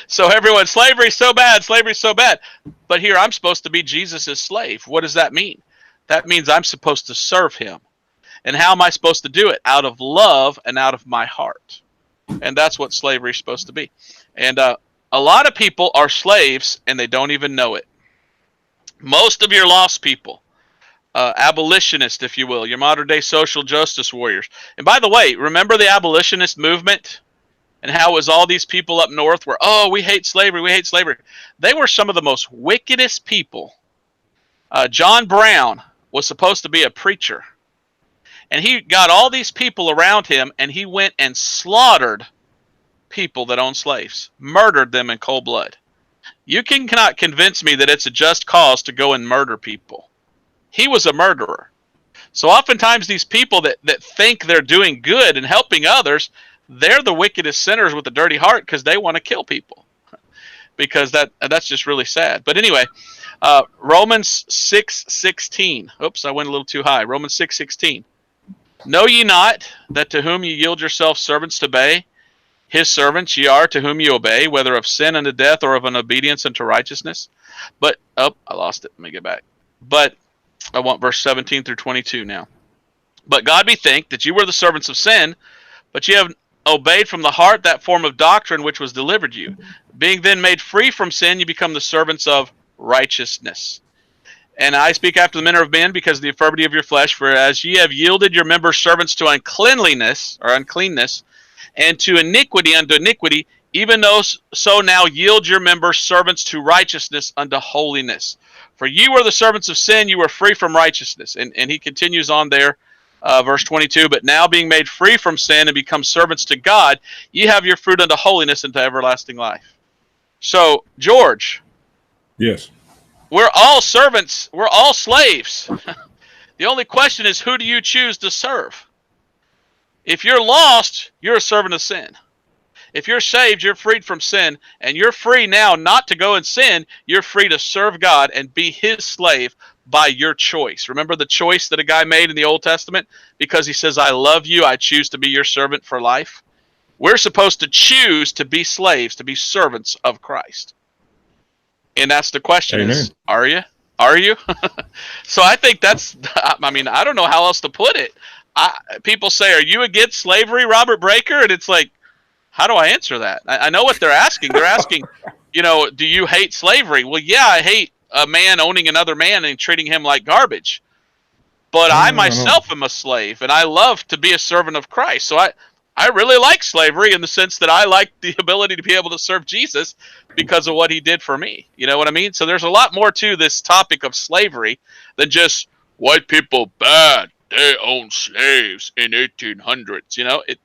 So everyone, slavery's so bad, slavery's so bad. But here I'm supposed to be Jesus' slave. What does that mean? That means I'm supposed to serve him. And how am I supposed to do it? Out of love and out of my heart. And that's what slavery is supposed to be. And a lot of people are slaves and they don't even know it. Most of your lost people, abolitionists, if you will, your modern day social justice warriors. And by the way, remember the abolitionist movement and how it was all these people up north were, oh, we hate slavery, we hate slavery. They were some of the most wickedest people. John Brown was supposed to be a preacher. And he got all these people around him, and he went and slaughtered people that owned slaves, murdered them in cold blood. You cannot convince me that it's a just cause to go and murder people. He was a murderer. So oftentimes these people that think they're doing good and helping others, they're the wickedest sinners with a dirty heart because they want to kill people. Because that's just really sad. But anyway, Romans 6:16. Oops, I went a little too high. Romans 6:16. "Know ye not that to whom ye yield yourselves servants to obey, his servants ye are to whom ye obey, whether of sin unto death or of an obedience unto righteousness?" But, oh, I lost it. Let me get back. But I want verse 17 through 22 now. "But God be thanked that you were the servants of sin, but ye have obeyed from the heart that form of doctrine which was delivered you. Being then made free from sin, you become the servants of righteousness. And I speak after the manner of men because of the infirmity of your flesh. For as ye have yielded your members servants to uncleanliness, and to iniquity unto iniquity, even those so now yield your members servants to righteousness unto holiness. For ye were the servants of sin, you were free from righteousness." And he continues on there, verse 22, "But now being made free from sin and become servants to God, ye have your fruit unto holiness and to everlasting life." So, George. Yes. We're all servants. We're all slaves. The only question is, who do you choose to serve? If you're lost, you're a servant of sin. If you're saved, you're freed from sin, and you're free now not to go and sin. You're free to serve God and be his slave by your choice. Remember the choice that a guy made in the Old Testament? Because he says, "I love you, I choose to be your servant for life." We're supposed to choose to be slaves, to be servants of Christ. And that's the question. Amen. Is, are you? Are you? So I think that's, I mean, I don't know how else to put it. People say, "Are you against slavery, Robert Breaker?" And it's like, how do I answer that? I know what they're asking. They're asking, do you hate slavery? Well, yeah, I hate a man owning another man and treating him like garbage. But I myself am a slave, and I love to be a servant of Christ. So I really like slavery in the sense that I like the ability to be able to serve Jesus because of what he did for me. You know what I mean? So there's a lot more to this topic of slavery than just white people bad. They own slaves in 1800s.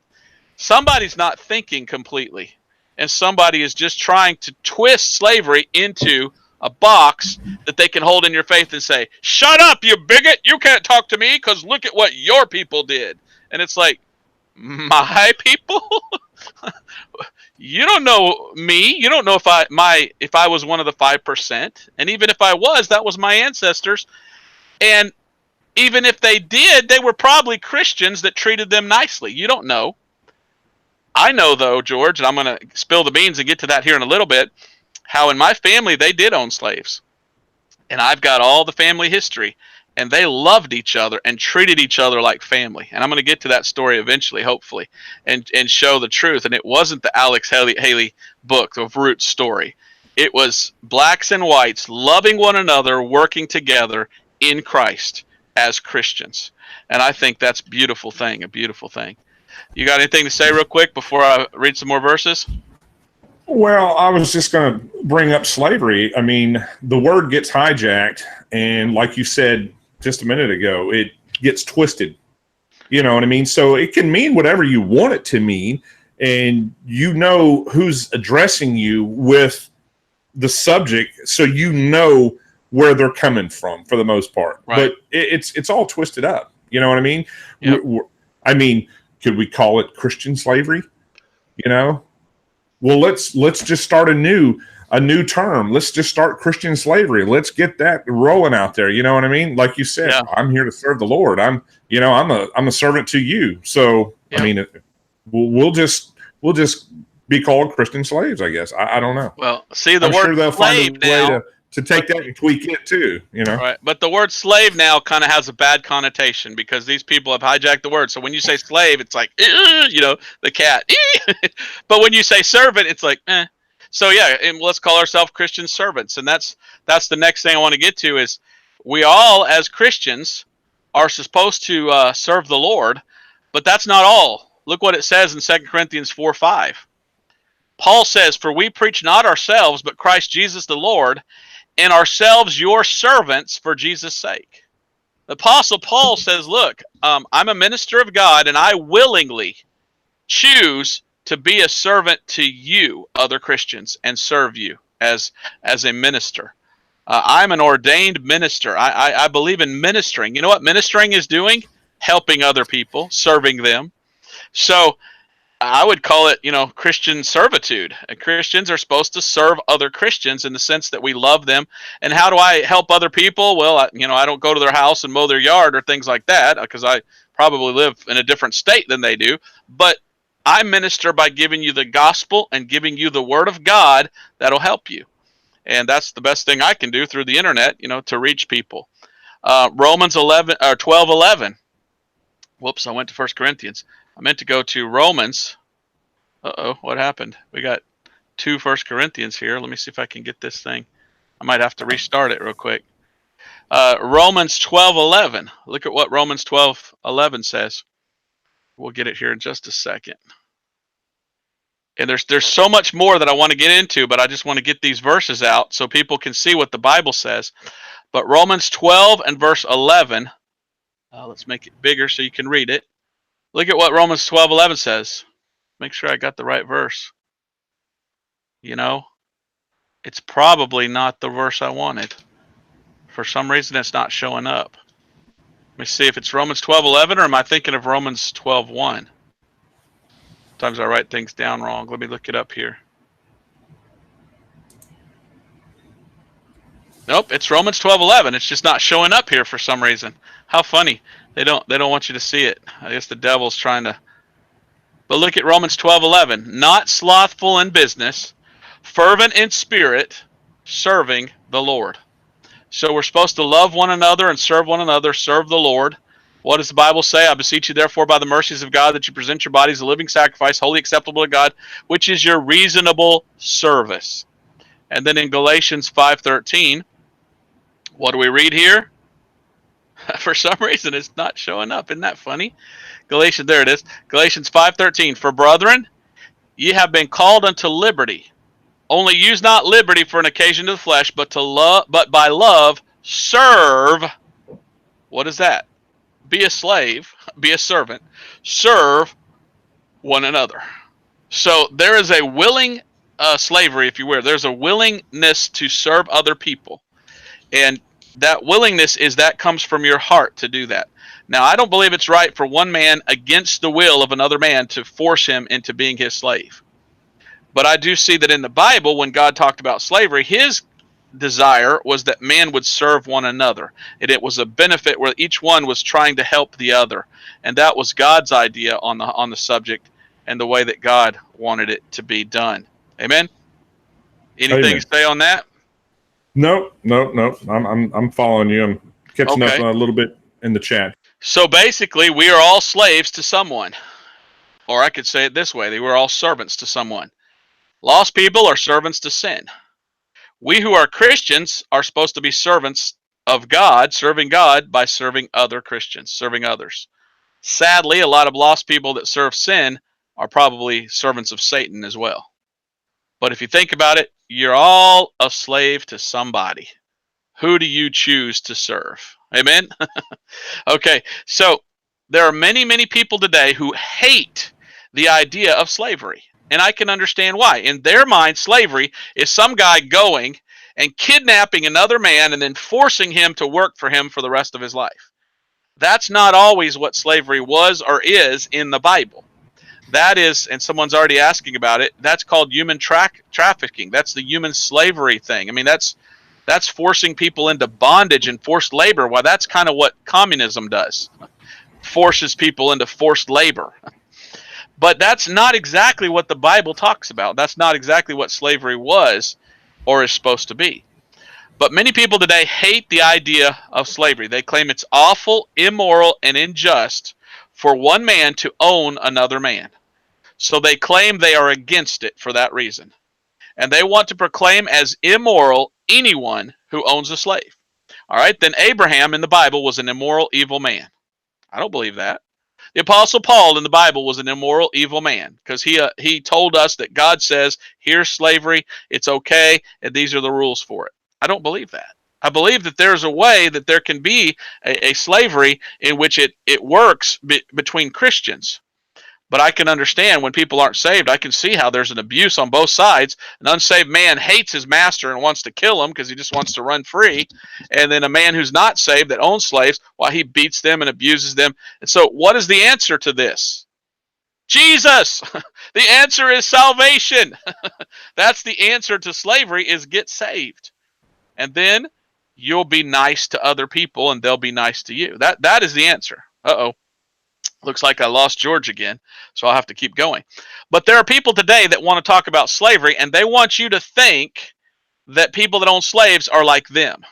Somebody's not thinking completely. and somebody is just trying to twist slavery into a box that they can hold in your faith and say, shut up, you bigot, you can't talk to me because look at what your people did. And it's like, my people? You don't know me. You don't know if I was one of the 5%. And even if I was, that was my ancestors. And even if they did, they were probably Christians that treated them nicely. You don't know. I know, though, George, and I'm going to spill the beans and get to that here in a little bit, how in my family they did own slaves. And I've got all the family history. And they loved each other and treated each other like family. And I'm going to get to that story eventually, hopefully, and show the truth. And it wasn't the Alex Haley book of Root's story. It was blacks and whites loving one another, working together in Christ as Christians. And I think that's a beautiful thing. You got anything to say real quick before I read some more verses? Well, I was just going to bring up slavery. I mean, the word gets hijacked, and like you said just a minute ago, it gets twisted. You know what I mean? So it can mean whatever you want it to mean, and you know who's addressing you with the subject, so you know where they're coming from for the most part. Right. But it's all twisted up. You know what I mean? Yep. I mean, could we call it Christian slavery? You know? Well, let's just start a new term. Let's just start Christian slavery. Let's get that rolling out there. You know what I mean? Like you said, yeah. I'm here to serve the Lord. I'm a servant to you. So yeah. I mean, we'll just be called Christian slaves, I guess. I don't know. Well, see, I'm word sure they'll slave find a way now to take that and tweak it too. You know, right? But the word slave now kind of has a bad connotation because these people have hijacked the word. So when you say slave, it's like, you know, the cat. But when you say servant, it's like, eh. So yeah, and let's call ourselves Christian servants. And that's the next thing I want to get to is we all as Christians are supposed to serve the Lord, but that's not all. Look what it says in 2 Corinthians 4:5. Paul says, "For we preach not ourselves, but Christ Jesus the Lord, and ourselves your servants for Jesus' sake." The Apostle Paul says, look, I'm a minister of God, and I willingly choose to be a servant to you, other Christians, and serve you as a minister. I'm an ordained minister. I believe in ministering. You know what ministering is doing? Helping other people, serving them. So I would call it, Christian servitude. Christians are supposed to serve other Christians in the sense that we love them. And how do I help other people? Well, I don't go to their house and mow their yard or things like that because I probably live in a different state than they do. But I minister by giving you the gospel and giving you the word of God that'll help you. And that's the best thing I can do through the internet, to reach people. Romans 12:11. Whoops, I went to 1 Corinthians. I meant to go to Romans. What happened? We got 2 1 Corinthians here. Let me see if I can get this thing. I might have to restart it real quick. Romans 12:11. Look at what Romans 12:11 says. We'll get it here in just a second. And there's so much more that I want to get into, but I just want to get these verses out so people can see what the Bible says. But Romans 12 and verse 11. Let's make it bigger so you can read it. Look at what Romans 12:11 says. Make sure I got the right verse. It's probably not the verse I wanted. For some reason, it's not showing up. Let me see if it's Romans 12:11 or am I thinking of Romans 12:1? Sometimes I write things down wrong. Let me look it up here. Nope, it's Romans 12:11. It's just not showing up here for some reason. How funny. They don't want you to see it. I guess the devil's trying to. But look at Romans 12:11. Not slothful in business, fervent in spirit, serving the Lord. So we're supposed to love one another and serve one another, serve the Lord. What does the Bible say? I beseech you therefore by the mercies of God that you present your bodies a living sacrifice, wholly acceptable to God, which is your reasonable service. And then in Galatians 5:13, what do we read here? For some reason, it's not showing up. Isn't that funny? There it is. Galatians 5:13. For brethren, ye have been called unto liberty. Only use not liberty for an occasion to the flesh, but by love serve. What is that? Be a slave, be a servant, serve one another. So there is a willing slavery, if you will. There's a willingness to serve other people, and that willingness that comes from your heart to do that. Now, I don't believe it's right for one man against the will of another man to force him into being his slave. But I do see that in the Bible, when God talked about slavery, his desire was that man would serve one another, and it was a benefit where each one was trying to help the other, and that was God's idea on the subject and the way that God wanted it to be done. Amen. Anything Amen. to say on that? No. I'm following you. I'm catching up Okay. a little bit in the chat. So basically, we are all slaves to someone, or I could say it this way: they were all servants to someone. Lost people are servants to sin. We who are Christians are supposed to be servants of God, serving God by serving other Christians, serving others. Sadly, a lot of lost people that serve sin are probably servants of Satan as well. But if you think about it, you're all a slave to somebody. Who do you choose to serve? Amen? Okay, so there are many, many people today who hate the idea of slavery. And I can understand why. In their mind, slavery is some guy going and kidnapping another man and then forcing him to work for him for the rest of his life. That's not always what slavery was or is in the Bible. That is, and someone's already asking about it, that's called human trafficking. That's the human slavery thing. I mean, that's forcing people into bondage and forced labor. Well, that's kind of what communism does. Forces people into forced labor. But that's not exactly what the Bible talks about. That's not exactly what slavery was or is supposed to be. But many people today hate the idea of slavery. They claim it's awful, immoral, and unjust for one man to own another man. So they claim they are against it for that reason. And they want to proclaim as immoral anyone who owns a slave. All right, then Abraham in the Bible was an immoral, evil man. I don't believe that. The Apostle Paul in the Bible was an immoral, evil man because he told us that God says, here's slavery, it's okay, and these are the rules for it. I don't believe that. I believe that there's a way that there can be a slavery in which it works between Christians. But I can understand when people aren't saved, I can see how there's an abuse on both sides. An unsaved man hates his master and wants to kill him because he just wants to run free. And then a man who's not saved that owns slaves, well, he beats them and abuses them. And so what is the answer to this? Jesus! The answer is salvation. That's the answer to slavery, is get saved. And then you'll be nice to other people and they'll be nice to you. That is the answer. Uh-oh. Looks like I lost George again, so I'll have to keep going. But there are people today that want to talk about slavery, and they want you to think that people that own slaves are like them.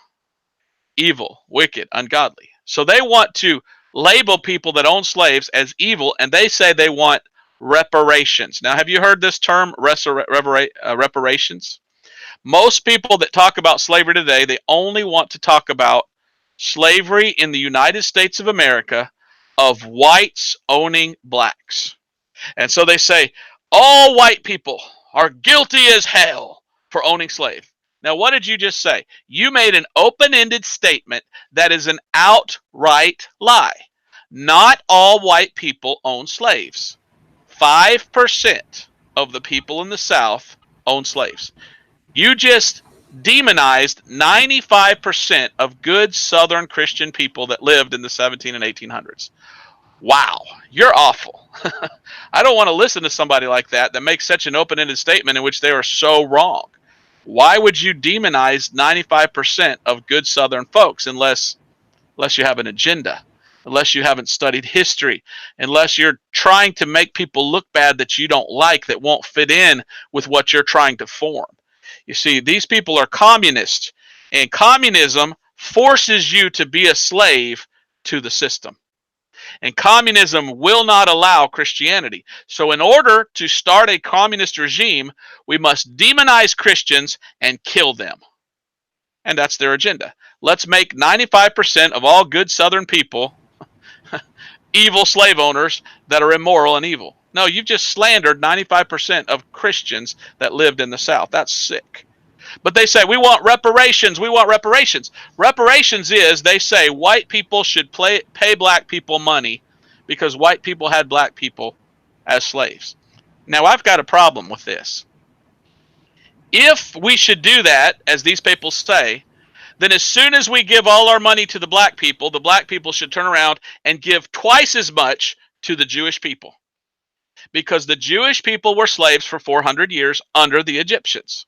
Evil, wicked, ungodly. So they want to label people that own slaves as evil, and they say they want reparations. Now, have you heard this term, reparations? Most people that talk about slavery today, they only want to talk about slavery in the United States of America of whites owning blacks. And so they say all white people are guilty as hell for owning slaves. Now, what did you just say? You made an open-ended statement that is an outright lie. Not all white people own slaves. 5% of the people in the South own slaves. You just demonized 95% of good Southern Christian people that lived in the 17 and 1800s. Wow, you're awful. I don't want to listen to somebody like that makes such an open-ended statement in which they are so wrong. Why would you demonize 95% of good Southern folks unless you have an agenda, unless you haven't studied history, unless you're trying to make people look bad that you don't like, that won't fit in with what you're trying to form? You see, these people are communists, and communism forces you to be a slave to the system. And communism will not allow Christianity. So in order to start a communist regime, we must demonize Christians and kill them. And that's their agenda. Let's make 95% of all good Southern people evil slave owners that are immoral and evil. No, you've just slandered 95% of Christians that lived in the South. That's sick. But they say, we want reparations. We want reparations. Reparations is, they say, white people should pay black people money because white people had black people as slaves. Now, I've got a problem with this. If we should do that, as these people say, then as soon as we give all our money to the black people should turn around and give twice as much to the Jewish people. Because the Jewish people were slaves for 400 years under the Egyptians.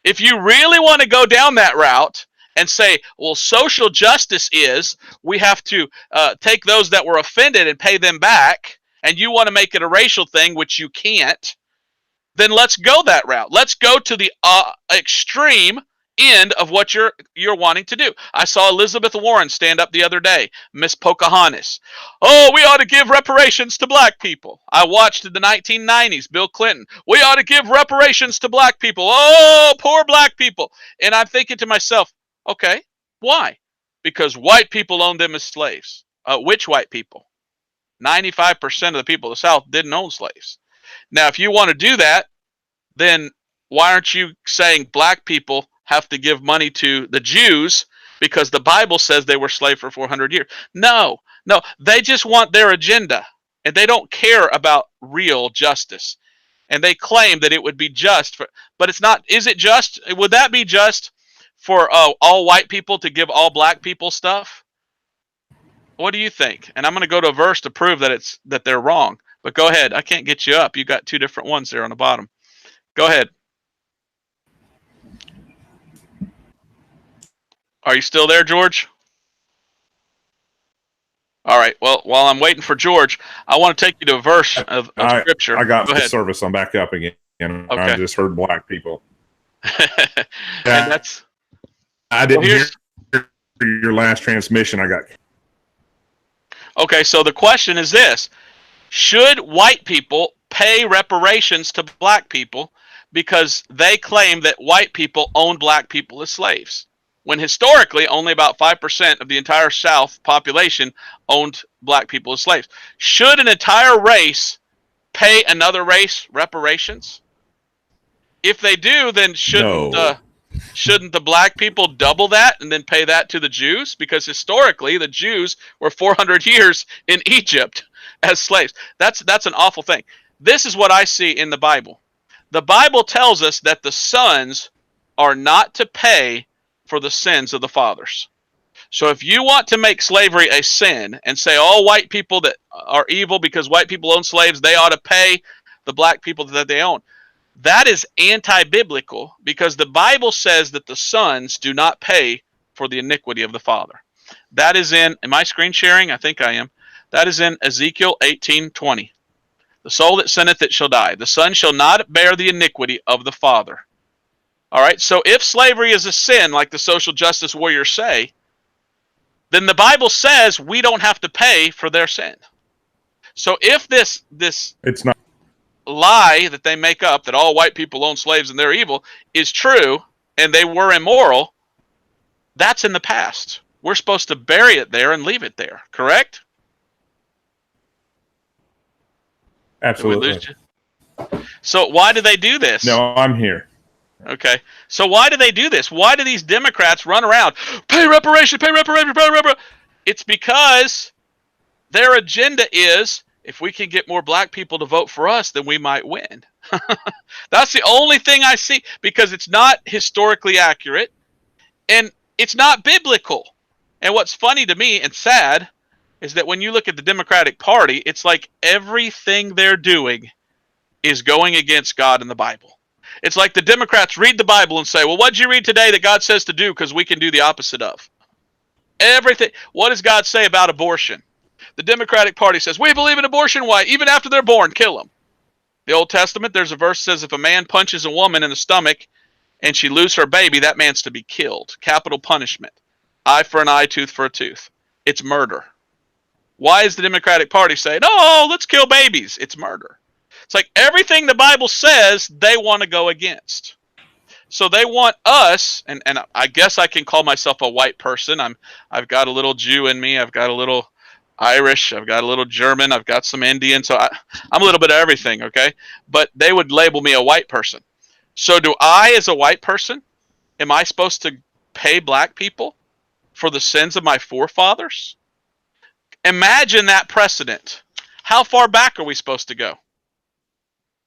If you really want to go down that route and say, well, social justice is we have to take those that were offended and pay them back, and you want to make it a racial thing, which you can't, then let's go that route. Let's go to the extreme end of what you're wanting to do. I saw Elizabeth Warren stand up the other day, Miss Pocahontas. Oh, we ought to give reparations to black people. I watched in the 1990s, Bill Clinton. We ought to give reparations to black people. Oh, poor black people. And I'm thinking to myself, okay, why? Because white people owned them as slaves. Which white people? 95% of the people of the South didn't own slaves. Now, if you want to do that, then why aren't you saying black people have to give money to the Jews because the Bible says they were slaves for 400 years? No, they just want their agenda, and they don't care about real justice. And they claim that it would be just, but it's not. Is it just? Would that be just for all white people to give all black people stuff? What do you think? And I'm going to go to a verse to prove that they're wrong. But go ahead. I can't get you up. You got two different ones there on the bottom. Go ahead. Are you still there, George? All right. Well, while I'm waiting for George, I want to take you to a verse of Scripture. I got the service. I'm back up again. Okay. I just heard black people. And that's. I didn't hear your last transmission. I got. Okay, so the question is this: should white people pay reparations to black people because they claim that white people owned black people as slaves, when historically only about 5% of the entire South population owned black people as slaves? Should an entire race pay another race reparations? If they do, then shouldn't the black people double that and then pay that to the Jews? Because historically, the Jews were 400 years in Egypt as slaves. That's an awful thing. This is what I see in the Bible. The Bible tells us that the sons are not to pay for the sins of the fathers. So if you want to make slavery a sin and say all white people that are evil because white people own slaves, they ought to pay the black people that they own, that is anti-biblical, because the Bible says that the sons do not pay for the iniquity of the father. That is in, am I screen sharing? I think I am. That is in Ezekiel 18:20. The soul that sinneth, it shall die. The son shall not bear the iniquity of the father. All right, so if slavery is a sin, like the social justice warriors say, then the Bible says we don't have to pay for their sin. So if this it's not lie that they make up that all white people own slaves and they're evil is true and they were immoral, that's in the past. We're supposed to bury it there and leave it there, correct? Absolutely. So why do they do this? No, I'm here. Okay. So why do they do this? Why do these Democrats run around, pay reparation, pay reparation, pay reparation? It's because their agenda is, if we can get more black people to vote for us, then we might win. That's the only thing I see, because it's not historically accurate and it's not biblical. And what's funny to me and sad is that when you look at the Democratic Party, it's like everything they're doing is going against God and the Bible. It's like the Democrats read the Bible and say, well, what did you read today that God says to do? Because we can do the opposite of. Everything. What does God say about abortion? The Democratic Party says, we believe in abortion. Why? Even after they're born, kill them. The Old Testament, there's a verse that says if a man punches a woman in the stomach and she loses her baby, that man's to be killed. Capital punishment. Eye for an eye, tooth for a tooth. It's murder. Why is the Democratic Party saying, oh, let's kill babies? It's murder. It's like everything the Bible says they want to go against. So they want us, and I guess I can call myself a white person. I've got a little Jew in me. I've got a little Irish. I've got a little German. I've got some Indian. So I'm a little bit of everything, okay? But they would label me a white person. So do I, as a white person, am I supposed to pay black people for the sins of my forefathers? Imagine that precedent. How far back are we supposed to go?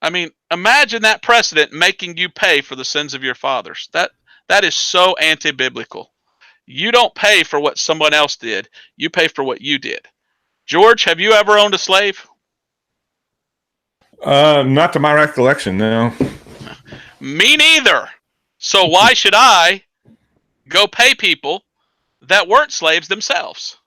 I mean, imagine that precedent making you pay for the sins of your fathers. That is so anti-biblical. You don't pay for what someone else did. You pay for what you did. George, have you ever owned a slave? Not to my recollection, no. Me neither. So why should I go pay people that weren't slaves themselves?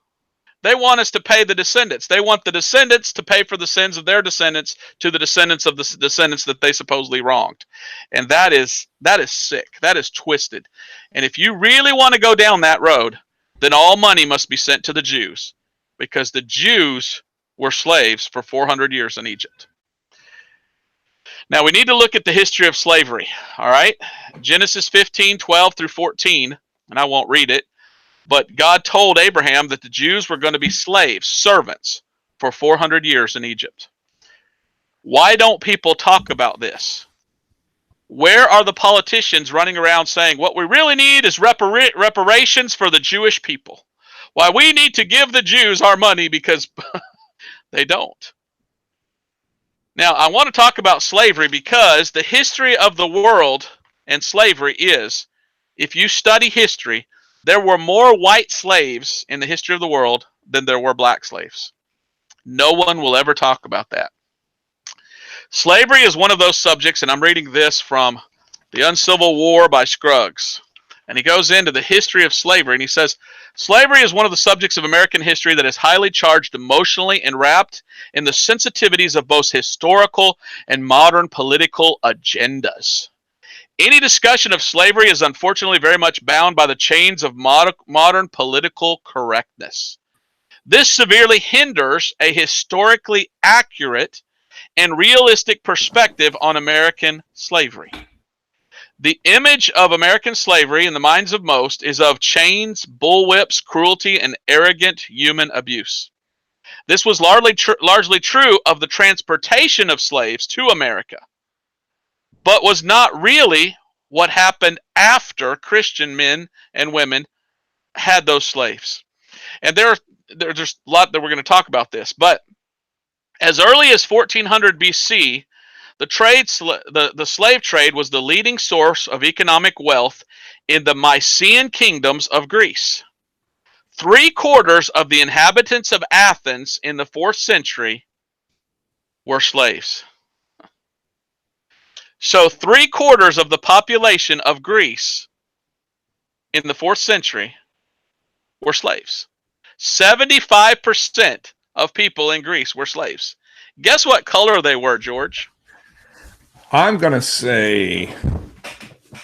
They want us to pay the descendants. They want the descendants to pay for the sins of their descendants to the descendants of the descendants that they supposedly wronged. And that is sick. That is twisted. And if you really want to go down that road, then all money must be sent to the Jews, because the Jews were slaves for 400 years in Egypt. Now we need to look at the history of slavery. All right? Genesis 15:12 through 14, and I won't read it. But God told Abraham that the Jews were going to be slaves, servants, for 400 years in Egypt. Why don't people talk about this? Where are the politicians running around saying, what we really need is reparations for the Jewish people? Why, we need to give the Jews our money, because they don't. Now, I want to talk about slavery because the history of the world and slavery is, if you study history, there were more white slaves in the history of the world than there were black slaves. No one will ever talk about that. Slavery is one of those subjects, and I'm reading this from The Uncivil War by Scruggs. And he goes into the history of slavery, and he says, slavery is one of the subjects of American history that is highly charged emotionally and wrapped in the sensitivities of both historical and modern political agendas. Any discussion of slavery is unfortunately very much bound by the chains of modern political correctness. This severely hinders a historically accurate and realistic perspective on American slavery. The image of American slavery in the minds of most is of chains, bullwhips, cruelty, and arrogant human abuse. This was largely true of the transportation of slaves to America, but was not really what happened after Christian men and women had those slaves. And there's a lot that we're going to talk about this, but as early as 1400 BC, the slave trade was the leading source of economic wealth in the Mycenaean kingdoms of Greece. 3/4 of the inhabitants of Athens in the 4th century were slaves. So 3/4 of the population of Greece in the 4th century were slaves. 75% of people in Greece were slaves. Guess what color they were, George? I'm going to say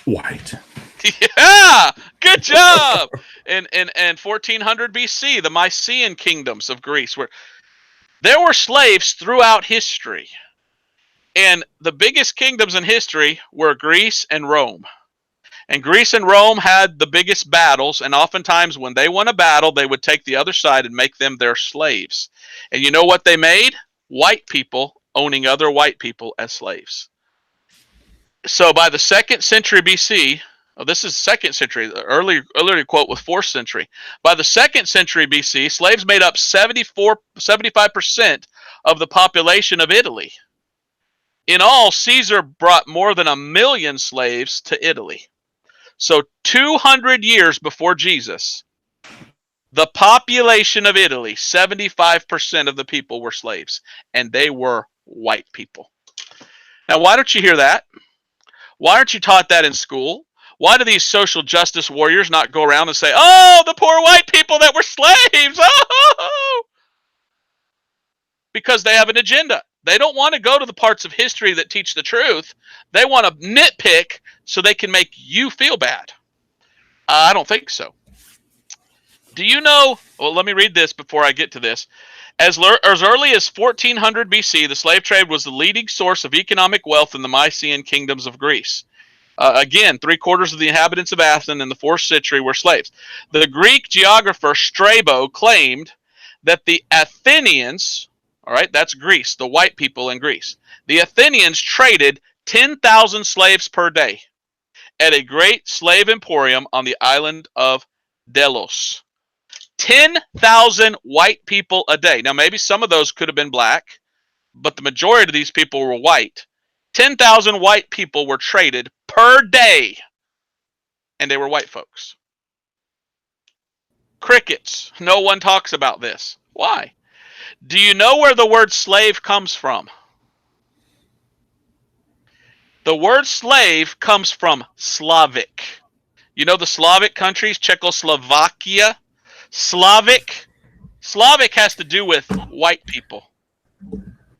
white. Yeah, good job. In 1400 BC, the Mycenaean kingdoms of Greece, there were slaves throughout history. And the biggest kingdoms in history were Greece and Rome. And Greece and Rome had the biggest battles, and oftentimes when they won a battle, they would take the other side and make them their slaves. And you know what they made? White people owning other white people as slaves. So by the 2nd century BC, this is 2nd century, the earlier quote was 4th century. By the 2nd century BC, slaves made up 75% of the population of Italy. In all, Caesar brought more than 1 million slaves to Italy. So 200 years before Jesus, the population of Italy, 75% of the people were slaves, and they were white people. Now, why don't you hear that? Why aren't you taught that in school? Why do these social justice warriors not go around and say, oh, the poor white people that were slaves, oh! Because they have an agenda. They don't want to go to the parts of history that teach the truth. They want to nitpick so they can make you feel bad. I don't think so. Do you know, well, let me read this before I get to this. As early as 1400 BC, the slave trade was the leading source of economic wealth in the Mycenaean kingdoms of Greece. Again, 3/4 of the inhabitants of Athens in the 4th century were slaves. The Greek geographer Strabo claimed that the Athenians, all right, that's Greece, the white people in Greece, the Athenians traded 10,000 slaves per day at a great slave emporium on the island of Delos. 10,000 white people a day. Now, maybe some of those could have been black, but the majority of these people were white. 10,000 white people were traded per day, and they were white folks. Crickets. No one talks about this. Why? Do you know where the word slave comes from? The word slave comes from Slavic. You know the Slavic countries, Czechoslovakia? Slavic has to do with white people.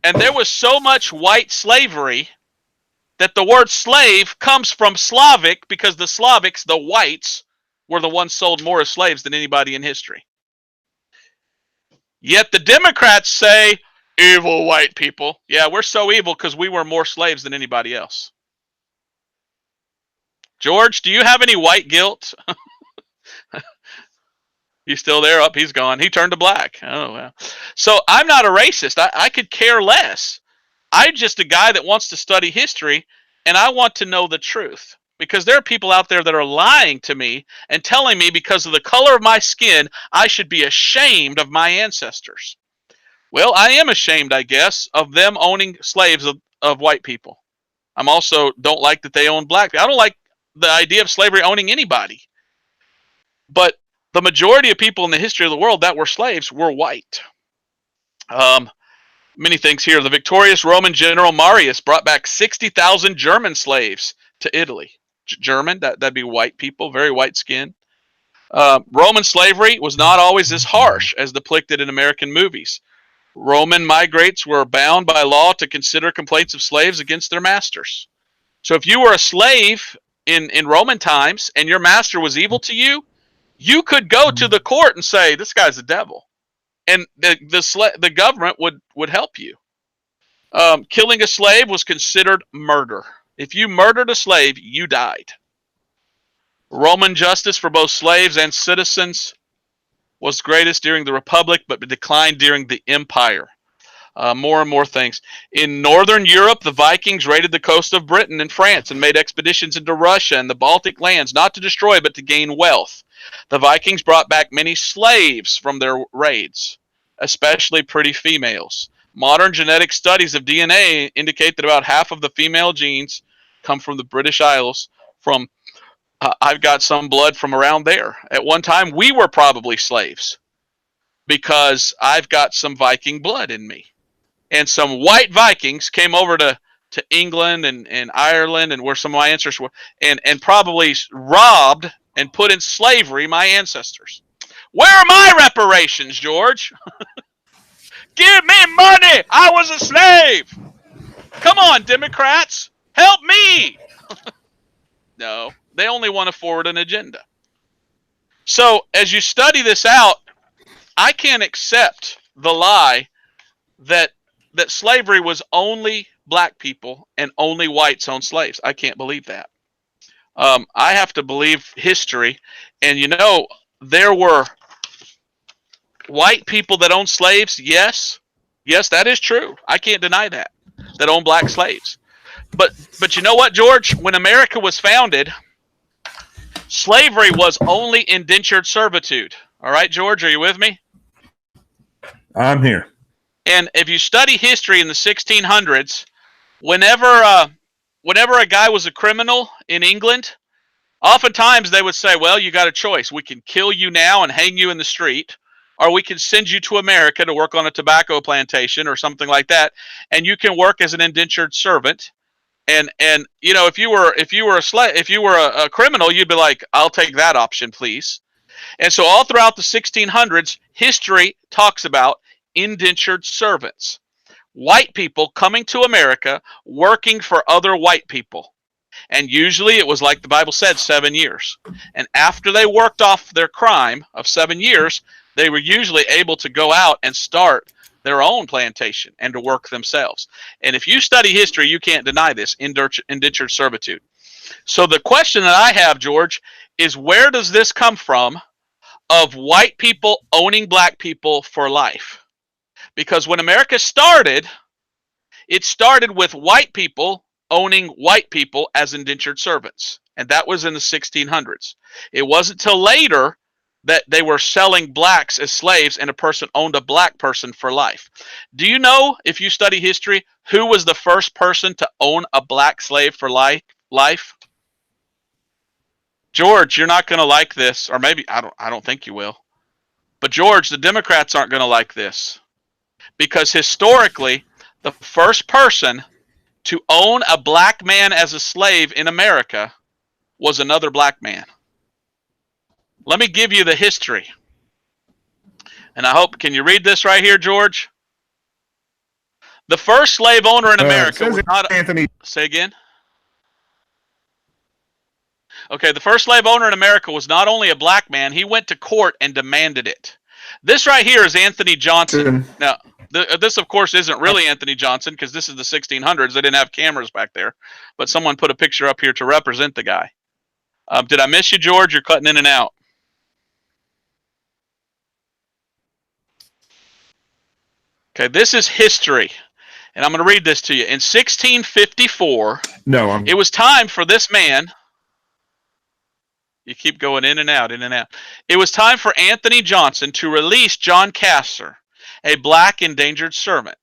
And there was so much white slavery that the word slave comes from Slavic, because the Slavics, the whites, were the ones sold more as slaves than anybody in history. Yet the Democrats say, evil white people. Yeah, we're so evil because we were more slaves than anybody else. George, do you have any white guilt? He's still there? Up, he's gone. He turned to black. Oh, well. So I'm not a racist. I could care less. I'm just a guy that wants to study history, and I want to know the truth. Because there are people out there that are lying to me and telling me because of the color of my skin, I should be ashamed of my ancestors. Well, I am ashamed, I guess, of them owning slaves of white people. I'm also don't like that they own black people. I don't like the idea of slavery owning anybody. But the majority of people in the history of the world that were slaves were white. Many things here. The victorious Roman general Marius brought back 60,000 German slaves to Italy. German, that'd be white people, very white skin. Roman slavery was not always as harsh as depicted in American movies. Roman migrants were bound by law to consider complaints of slaves against their masters. So if you were a slave in Roman times and your master was evil to you, you could go to the court and say, this guy's a devil. And the government would help you. Killing a slave was considered murder. If you murdered a slave, you died. Roman justice for both slaves and citizens was greatest during the Republic, but declined during the Empire. More and more things. In Northern Europe, the Vikings raided the coast of Britain and France and made expeditions into Russia and the Baltic lands, not to destroy, but to gain wealth. The Vikings brought back many slaves from their raids, especially pretty females. Modern genetic studies of DNA indicate that about half of the female genes come from the British Isles. I've got some blood from around there. At one time, we were probably slaves because I've got some Viking blood in me. And some white Vikings came over to England and Ireland and where some of my ancestors were, and probably robbed and put in slavery my ancestors. Where are my reparations, George? Give me money! I was a slave! Come on, Democrats! Help me! No, they only want to forward an agenda. So, as you study this out, I can't accept the lie that slavery was only black people and only whites owned slaves. I can't believe that. I have to believe history. And there were white people that owned slaves. Yes, that is true. I can't deny that owned black slaves. But you know what, George? When America was founded, slavery was only indentured servitude. All right, George, are you with me? I'm here. And if you study history in the 1600s, whenever a guy was a criminal in England, oftentimes they would say, well, you got a choice. We can kill you now and hang you in the street, or we can send you to America to work on a tobacco plantation or something like that, and you can work as an indentured servant. And if you were a criminal, you'd be like, I'll take that option, please. And so all throughout the 1600s, history talks about indentured servants, white people coming to America working for other white people. And usually it was, like the Bible said, 7 years. And after they worked off their crime of 7 years, they were usually able to go out and start their own plantation and to work themselves. And if you study history, you can't deny this indentured servitude. So the question that I have, George, is where does this come from of white people owning black people for life? Because when America started, it started with white people owning white people as indentured servants. And that was in the 1600s. It wasn't till later that they were selling blacks as slaves, and a person owned a black person for life. Do you know, if you study history, who was the first person to own a black slave for life? George, you're not going to like this, or maybe I don't think you will. But George, the Democrats aren't going to like this, because historically, the first person to own a black man as a slave in America was another black man. Let me give you the history. And I hope, can you read this right here, George? The first slave owner in America was not Anthony. Say again. Okay, the first slave owner in America was not only a black man, he went to court and demanded it. This right here is Anthony Johnson. Now, this, of course, isn't really Anthony Johnson, because this is the 1600s. They didn't have cameras back there. But someone put a picture up here to represent the guy. Did I miss you, George? You're cutting in and out. Okay, this is history. And I'm going to read this to you. In 1654, it was time for this man. You keep going in and out, in and out. It was time for Anthony Johnson to release John Casser, a black endangered servant.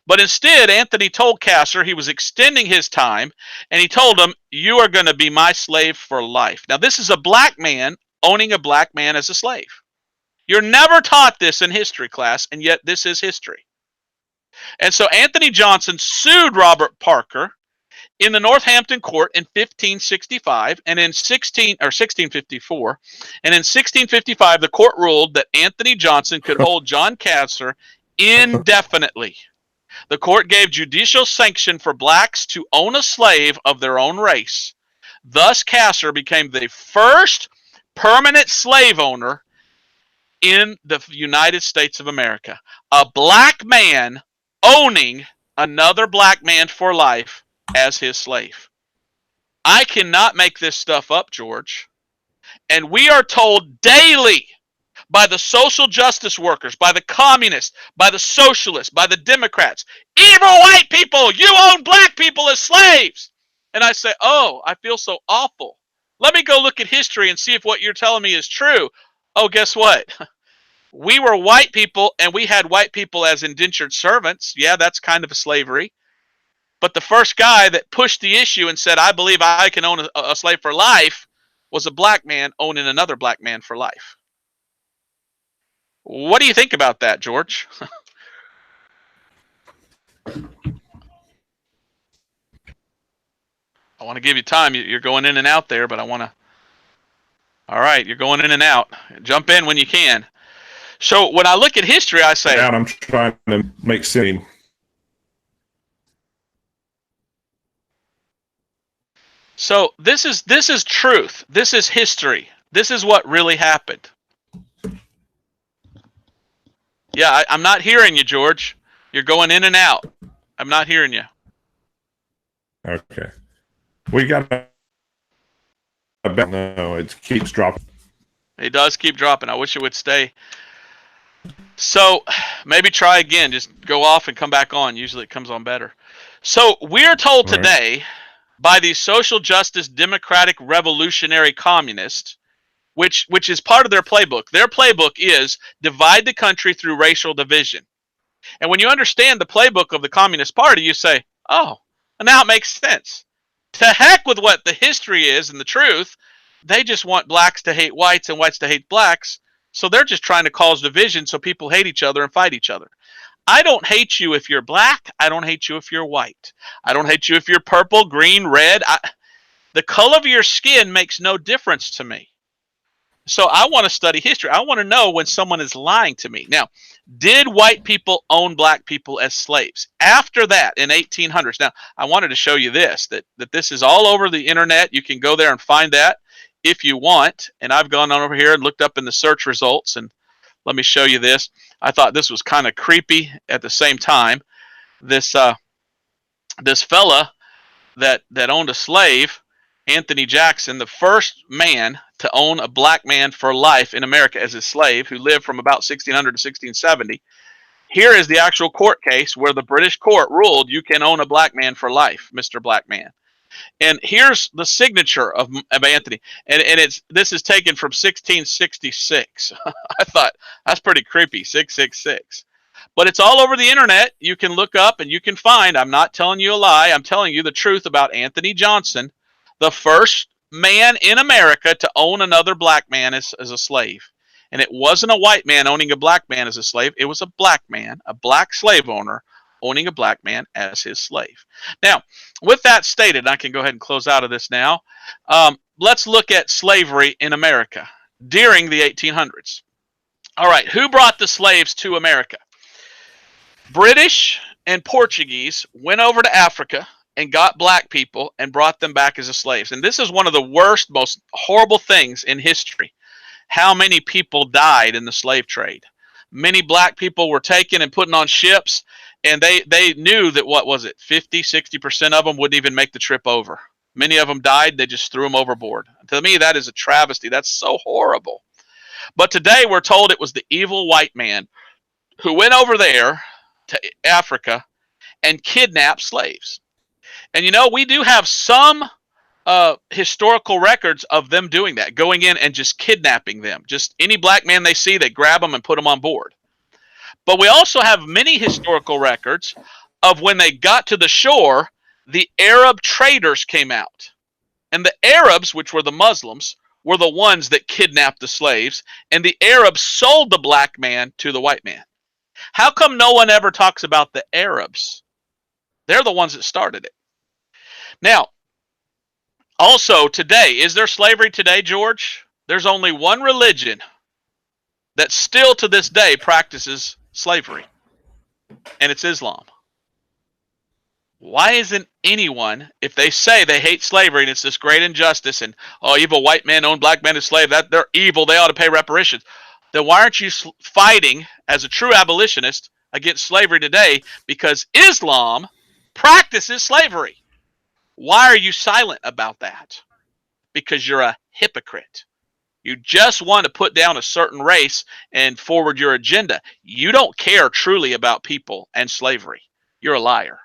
But instead, Anthony told Casser he was extending his time, and he told him, "You are going to be my slave for life." Now, this is a black man owning a black man as a slave. You're never taught this in history class, and yet this is history. And so Anthony Johnson sued Robert Parker in the Northampton court in 1565 and in 1654. And in 1655, the court ruled that Anthony Johnson could hold John Casser indefinitely. The court gave judicial sanction for blacks to own a slave of their own race. Thus, Casser became the first permanent slave owner in the United States of America. A black man owning another black man for life as his slave. I cannot make this stuff up, George. And we are told daily by the social justice workers, by the communists, by the socialists, by the Democrats, evil white people, you own black people as slaves. And I say, oh, I feel so awful. Let me go look at history and see if what you're telling me is true. Oh, guess what? We were white people, and we had white people as indentured servants. Yeah, that's kind of a slavery. But the first guy that pushed the issue and said, I believe I can own a slave for life, was a black man owning another black man for life. What do you think about that, George? I want to give you time. You're going in and out there, but I want to... All right, you're going in and out. Jump in when you can. So when I look at history, I say... I'm trying to make sense. So this is truth. This is history. This is what really happened. Yeah, I'm not hearing you, George. You're going in and out. I'm not hearing you. Okay. We got no, it keeps dropping. It does keep dropping. I wish it would stay. So maybe try again. Just go off and come back on. Usually it comes on better. So we're told today by these social justice, democratic, revolutionary communists, which is part of their playbook. Their playbook is divide the country through racial division. And when you understand the playbook of the Communist Party, you say, oh, now it makes sense. To heck with what the history is and the truth. They just want blacks to hate whites and whites to hate blacks. So they're just trying to cause division so people hate each other and fight each other. I don't hate you if you're black. I don't hate you if you're white. I don't hate you if you're purple, green, red. The color of your skin makes no difference to me. So I want to study history. I want to know when someone is lying to me. Now, did white people own black people as slaves? After that, in 1800s. Now, I wanted to show you this, that this is all over the internet. You can go there and find that if you want. And I've gone on over here and looked up in the search results, and let me show you this. I thought this was kind of creepy at the same time. This fella that owned a slave, Anthony Jackson, the first man to own a black man for life in America as his slave, who lived from about 1600 to 1670. Here is the actual court case where the British court ruled you can own a black man for life, Mr. Black Man. And here's the signature of Anthony, and this is taken from 1666. I thought that's pretty creepy, 666. But it's all over the internet. You can look up and you can find. I'm not telling you a lie. I'm telling you the truth about Anthony Johnson, the first man in America to own another black man as a slave. And it wasn't a white man owning a black man as a slave. It was a black man, a black slave owner, owning a black man as his slave. Now, with that stated, I can go ahead and close out of this now. Let's look at slavery in America during the 1800s. All right, who brought the slaves to America? British and Portuguese went over to Africa and got black people and brought them back as slaves. And this is one of the worst, most horrible things in history. How many people died in the slave trade? Many black people were taken and put on ships, and they knew that, what was it, 50, 60% of them wouldn't even make the trip over. Many of them died. They just threw them overboard. To me, that is a travesty. That's so horrible. But today we're told it was the evil white man who went over there to Africa and kidnapped slaves. And we do have some historical records of them doing that, going in and just kidnapping them. Just any black man they see, they grab them and put them on board. But we also have many historical records of when they got to the shore, the Arab traders came out. And the Arabs, which were the Muslims, were the ones that kidnapped the slaves, and the Arabs sold the black man to the white man. How come no one ever talks about the Arabs? They're the ones that started it. Now, also today, is there slavery today, George? There's only one religion that still to this day practices slavery, and it's Islam. Why isn't anyone, if they say they hate slavery and it's this great injustice and, evil white men own black men as slaves, that they're evil, they ought to pay reparations, then why aren't you fighting as a true abolitionist against slavery today? Because Islam practices slavery. Why are you silent about that? Because you're a hypocrite. You just want to put down a certain race and forward your agenda. You don't care truly about people and slavery. You're a liar.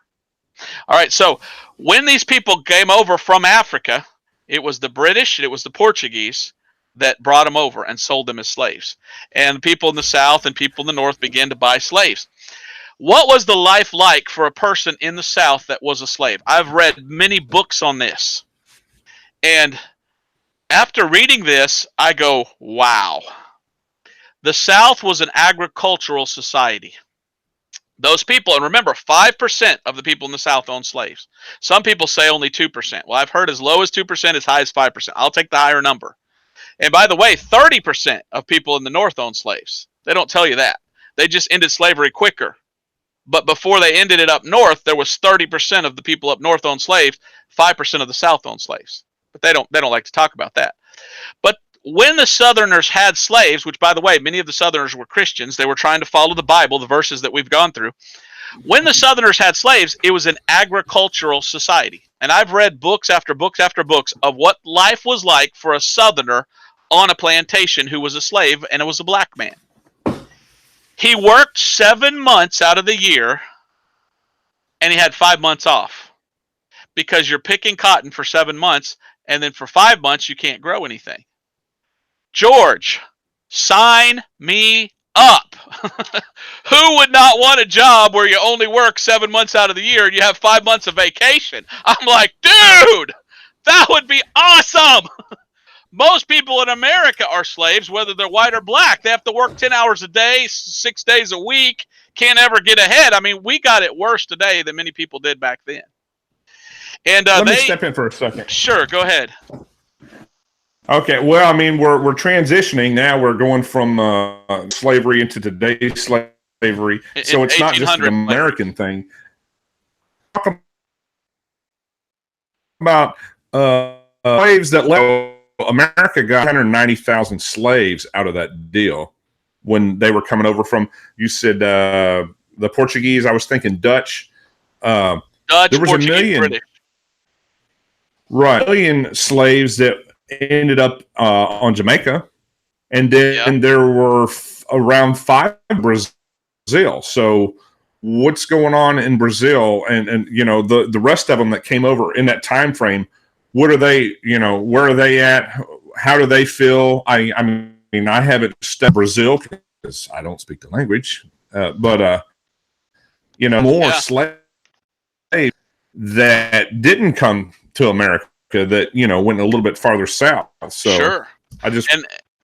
All right, so when these people came over from Africa, it was the British and it was the Portuguese that brought them over and sold them as slaves. And people in the South and people in the North began to buy slaves. What was the life like for a person in the South that was a slave? I've read many books on this. And after reading this, I go, wow. The South was an agricultural society. Those people, and remember, 5% of the people in the South own slaves. Some people say only 2%. Well, I've heard as low as 2%, as high as 5%. I'll take the higher number. And by the way, 30% of people in the North own slaves. They don't tell you that. They just ended slavery quicker. But before they ended it up north, there was 30% of the people up north owned slaves, 5% of the South owned slaves. But they don't like to talk about that. But when the Southerners had slaves, which by the way, many of the Southerners were Christians, they were trying to follow the Bible, the verses that we've gone through. When the Southerners had slaves, it was an agricultural society. And I've read books after books after books of what life was like for a Southerner on a plantation who was a slave, and it was a black man. He worked 7 months out of the year, and he had 5 months off. Because you're picking cotton for 7 months, and then for 5 months, you can't grow anything. George, sign me up. Who would not want a job where you only work 7 months out of the year and you have 5 months of vacation? I'm like, dude, that would be awesome. Most people in America are slaves, whether they're white or black. They have to work 10 hours a day, 6 days a week, can't ever get ahead. I mean, we got it worse today than many people did back then. And let me step in for a second. Sure, go ahead. Okay, well, I mean, we're transitioning now. We're going from slavery into today's slavery, so it's not just an American thing. Talk about slaves that left. America got 190,000 slaves out of that deal when they were coming over from. You said the Portuguese. I was thinking Dutch. Dutch, there was Portuguese, 1 million, British. Right? 1 million slaves that ended up on Jamaica, and then there were around 5 in Brazil. So what's going on in Brazil, and you know, the rest of them that came over in that time frame. What are they? You know, where are they at? How do they feel? I mean, I haven't studied Brazil because I don't speak the language, but you know, more Yeah, slaves that didn't come to America, that, you know, went a little bit farther south. So sure. I just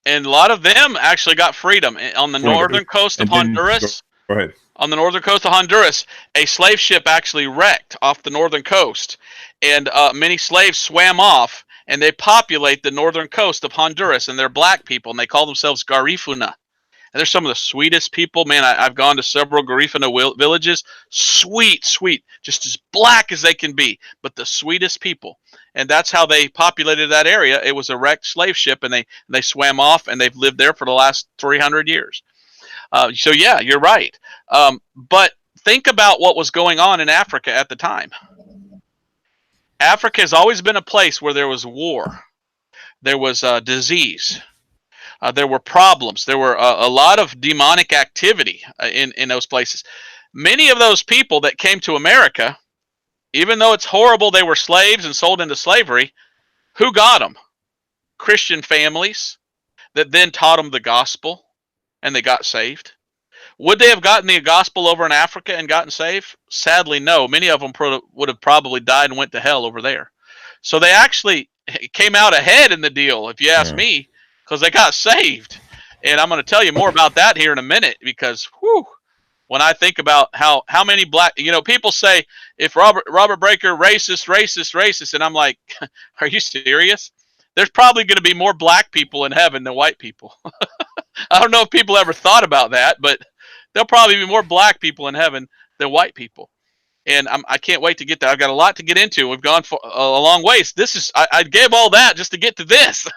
And a lot of them actually got freedom on the northern coast of and then Honduras. go ahead. On the northern coast of Honduras, a slave ship actually wrecked off the northern coast, and many slaves swam off, and they populate the northern coast of Honduras, and they're black people, and they call themselves Garifuna. And they're some of the sweetest people. Man, I've gone to several Garifuna villages. Sweet, sweet, just as black as they can be, but the sweetest people. And that's how they populated that area. It was a wrecked slave ship, and they swam off, and they've lived there for the last 300 years. So yeah, you're right. But think about what was going on in Africa at the time. Africa has always been a place where there was war, there was disease, there were problems, there were a lot of demonic activity in those places. Many of those people that came to America, even though it's horrible, they were slaves and sold into slavery. Who got them? Christian families that then taught them the gospel, and they got saved. Would they have gotten the gospel over in Africa and gotten saved? Sadly, no. Many of them would have probably died and went to hell over there. So they actually came out ahead in the deal, if you ask me, because they got saved. And I'm going to tell you more about that here in a minute, because whew, when I think about how many black, you know, people say, if Robert Breaker, racist, and I'm like, are you serious? There's probably going to be more black people in heaven than white people. I don't know if people ever thought about that, but there'll probably be more black people in heaven than white people. And I can't wait to get there. I've got a lot to get into. We've gone for a long ways. This is I gave all that just to get to this.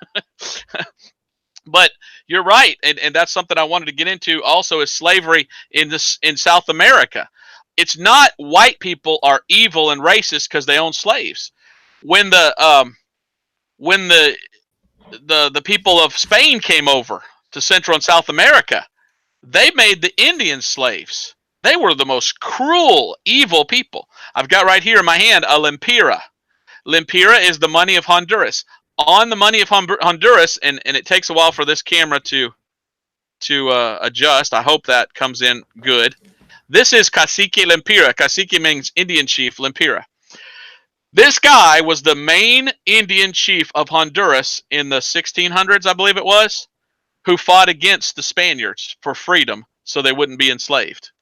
But you're right, and that's something I wanted to get into also, is slavery in South America. It's not white people are evil and racist because they own slaves. When the people of Spain came over to Central and South America, they made the Indians slaves. They were the most cruel, evil people. I've got right here in my hand a lempira. Lempira is the money of Honduras. On the money of Honduras, and it takes a while for this camera to adjust. I hope that comes in good. This is Cacique Lempira. Cacique means Indian chief, Lempira. This guy was the main Indian chief of Honduras in the 1600s, I believe it was, who fought against the Spaniards for freedom so they wouldn't be enslaved.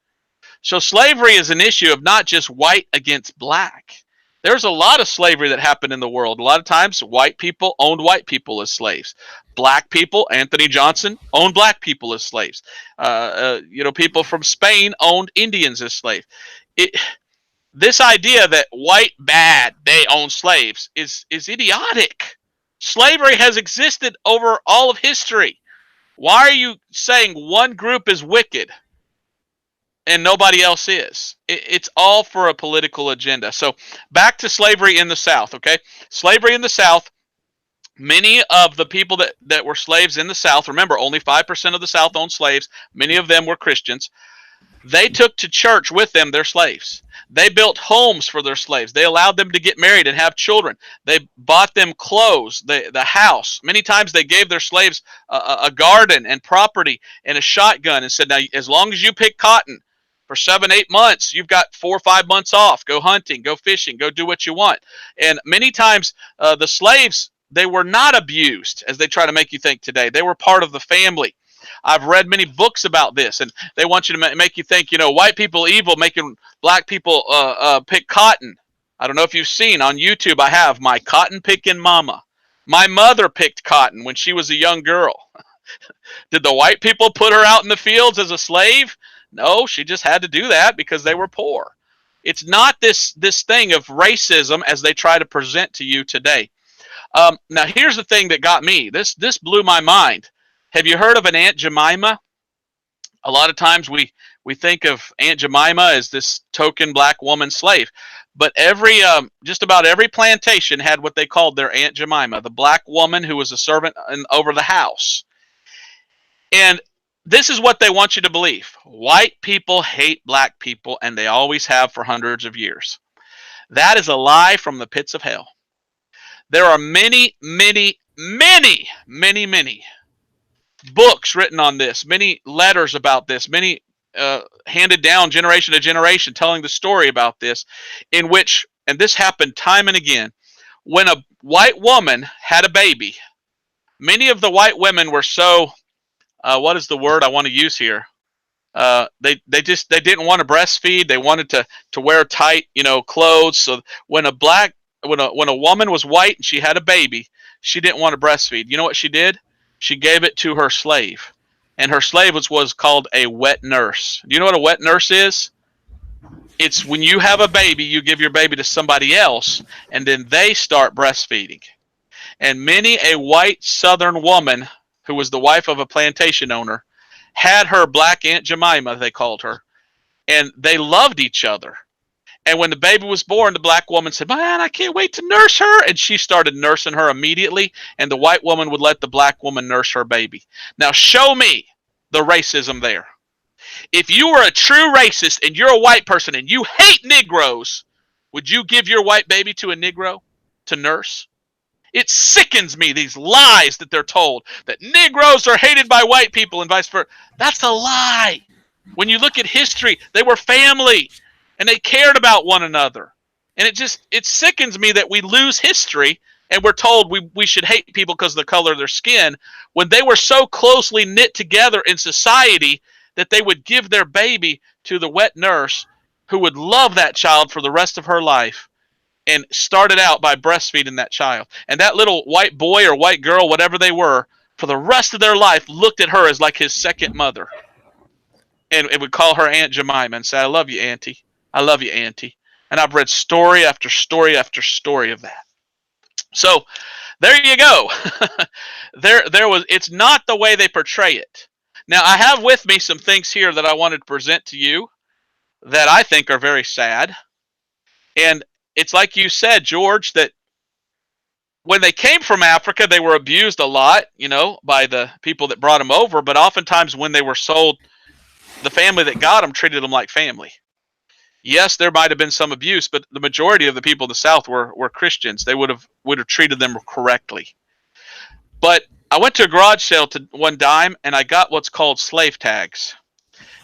So slavery is an issue of not just white against black. There's a lot of slavery that happened in the world. A lot of times white people owned white people as slaves. Black people, Anthony Johnson, owned black people as slaves. You know, people from Spain owned Indians as slaves. This idea that white bad, they own slaves is idiotic. Slavery has existed over all of history. Why are you saying one group is wicked and nobody else is? It's all for a political agenda. So back to slavery in the South, okay? Slavery in the South, many of the people that were slaves in the South, remember, only 5% of the South owned slaves. Many of them were Christians. They took to church with them their slaves. They built homes for their slaves. They allowed them to get married and have children. They bought them clothes, the house. Many times they gave their slaves a garden and property and a shotgun and said, now, as long as you pick cotton for 7-8 months, you've got 4 or 5 months off. Go hunting, go fishing, go do what you want. And many times the slaves, they were not abused as they try to make you think today. They were part of the family. I've read many books about this, and they want you to make you think, you know, white people evil, making black people pick cotton. I don't know if you've seen on YouTube, I have My Cotton Picking Mama. My mother picked cotton when she was a young girl. Did the white people put her out in the fields as a slave? No, she just had to do that because they were poor. It's not this thing of racism as they try to present to you today. Now, here's the thing that got me. This blew my mind. Have you heard of an Aunt Jemima? A lot of times we think of Aunt Jemima as this token black woman slave, but just about every plantation had what they called their Aunt Jemima, the black woman who was a servant over the house. And this is what they want you to believe. White people hate black people, and they always have for hundreds of years. That is a lie from the pits of hell. There are many, many, many, many, many books written on this, many letters about this, many handed down generation to generation telling the story about this, in which, and this happened time and again, when a white woman had a baby, many of the white women were so, what is the word I want to use here? They didn't want to breastfeed. They wanted to wear tight, clothes. So when a woman was white and she had a baby, she didn't want to breastfeed. You know what she did? She gave it to her slave, and her slave was called a wet nurse. Do you know what a wet nurse is? It's when you have a baby, you give your baby to somebody else, and then they start breastfeeding. And many a white Southern woman who was the wife of a plantation owner had her black Aunt Jemima, they called her, and they loved each other. And when the baby was born, the black woman said, "Man, I can't wait to nurse her." And she started nursing her immediately, and the white woman would let the black woman nurse her baby. Now, show me the racism there. If you were a true racist and you're a white person and you hate Negroes, would you give your white baby to a Negro to nurse? It sickens me, these lies that they're told, that Negroes are hated by white people and vice versa. That's a lie. When you look at history, they were family, and they cared about one another. And it sickens me that we lose history and we're told we should hate people because of the color of their skin, when they were so closely knit together in society that they would give their baby to the wet nurse who would love that child for the rest of her life, and started out by breastfeeding that child. And that little white boy or white girl, whatever they were, for the rest of their life looked at her as like his second mother. And it would call her Aunt Jemima and say, "I love you, Auntie. I love you, Auntie." And I've read story after story after story of that. So there you go. It's not the way they portray it. Now, I have with me some things here that I wanted to present to you that I think are very sad. And it's like you said, George, that when they came from Africa, they were abused a lot, by the people that brought them over. But oftentimes when they were sold, the family that got them treated them like family. Yes, there might have been some abuse, but the majority of the people in the South were Christians. They would have treated them correctly. But I went to a garage sale one time, and I got what's called slave tags.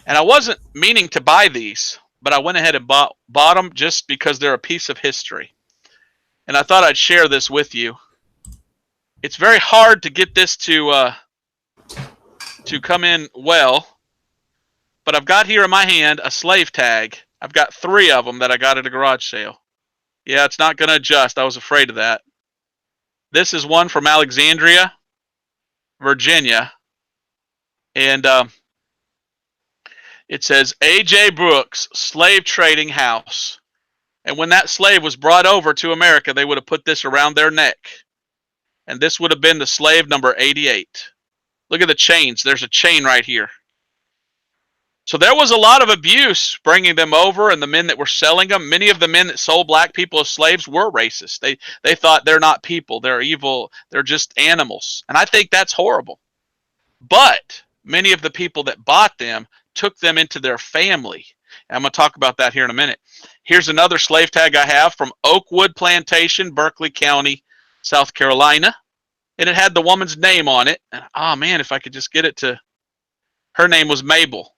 And I wasn't meaning to buy these, but I went ahead and bought them just because they're a piece of history. And I thought I'd share this with you. It's very hard to get this to come in well, but I've got here in my hand a slave tag. I've got 3 of them that I got at a garage sale. Yeah, it's not going to adjust. I was afraid of that. This is one from Alexandria, Virginia. And it says A.J. Brooks, slave trading house. And when that slave was brought over to America, they would have put this around their neck. And this would have been the slave number 88. Look at the chains. There's a chain right here. So there was a lot of abuse bringing them over, and the men that were selling them, many of the men that sold black people as slaves were racist. They thought they're not people, they're evil, they're just animals. And I think that's horrible. But many of the people that bought them took them into their family. And I'm going to talk about that here in a minute. Here's another slave tag I have from Oakwood Plantation, Berkeley County, South Carolina. And it had the woman's name on it. And oh man, if I could just get it to, her name was Mabel.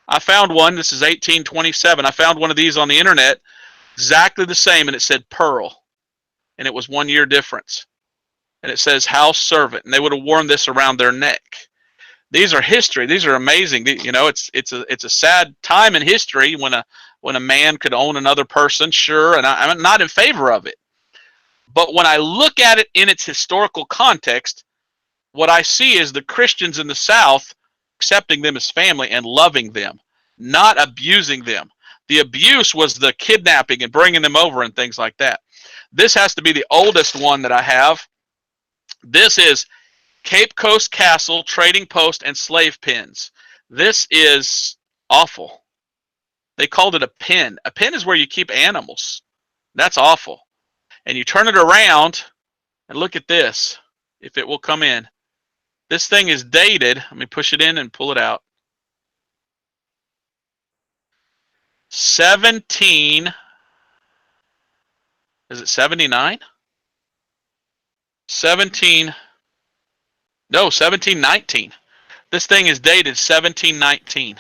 I found one, this is 1827. I found one of these on the internet, exactly the same, and it said Pearl. And it was 1 year difference. And it says house servant, and they would have worn this around their neck. These are history. These are amazing. It's a sad time in history when a man could own another person, sure, and I'm not in favor of it. But when I look at it in its historical context, what I see is the Christians in the South accepting them as family and loving them, not abusing them. The abuse was the kidnapping and bringing them over and things like that. This has to be the oldest one that I have. This is Cape Coast Castle, Trading Post, and Slave Pens. This is awful. They called it a pen. A pen is where you keep animals. That's awful. And you turn it around and look at this, if it will come in. This thing is dated. Let me push it in and pull it out. 17. Is it 79? 17. No, 1719. This thing is dated 1719.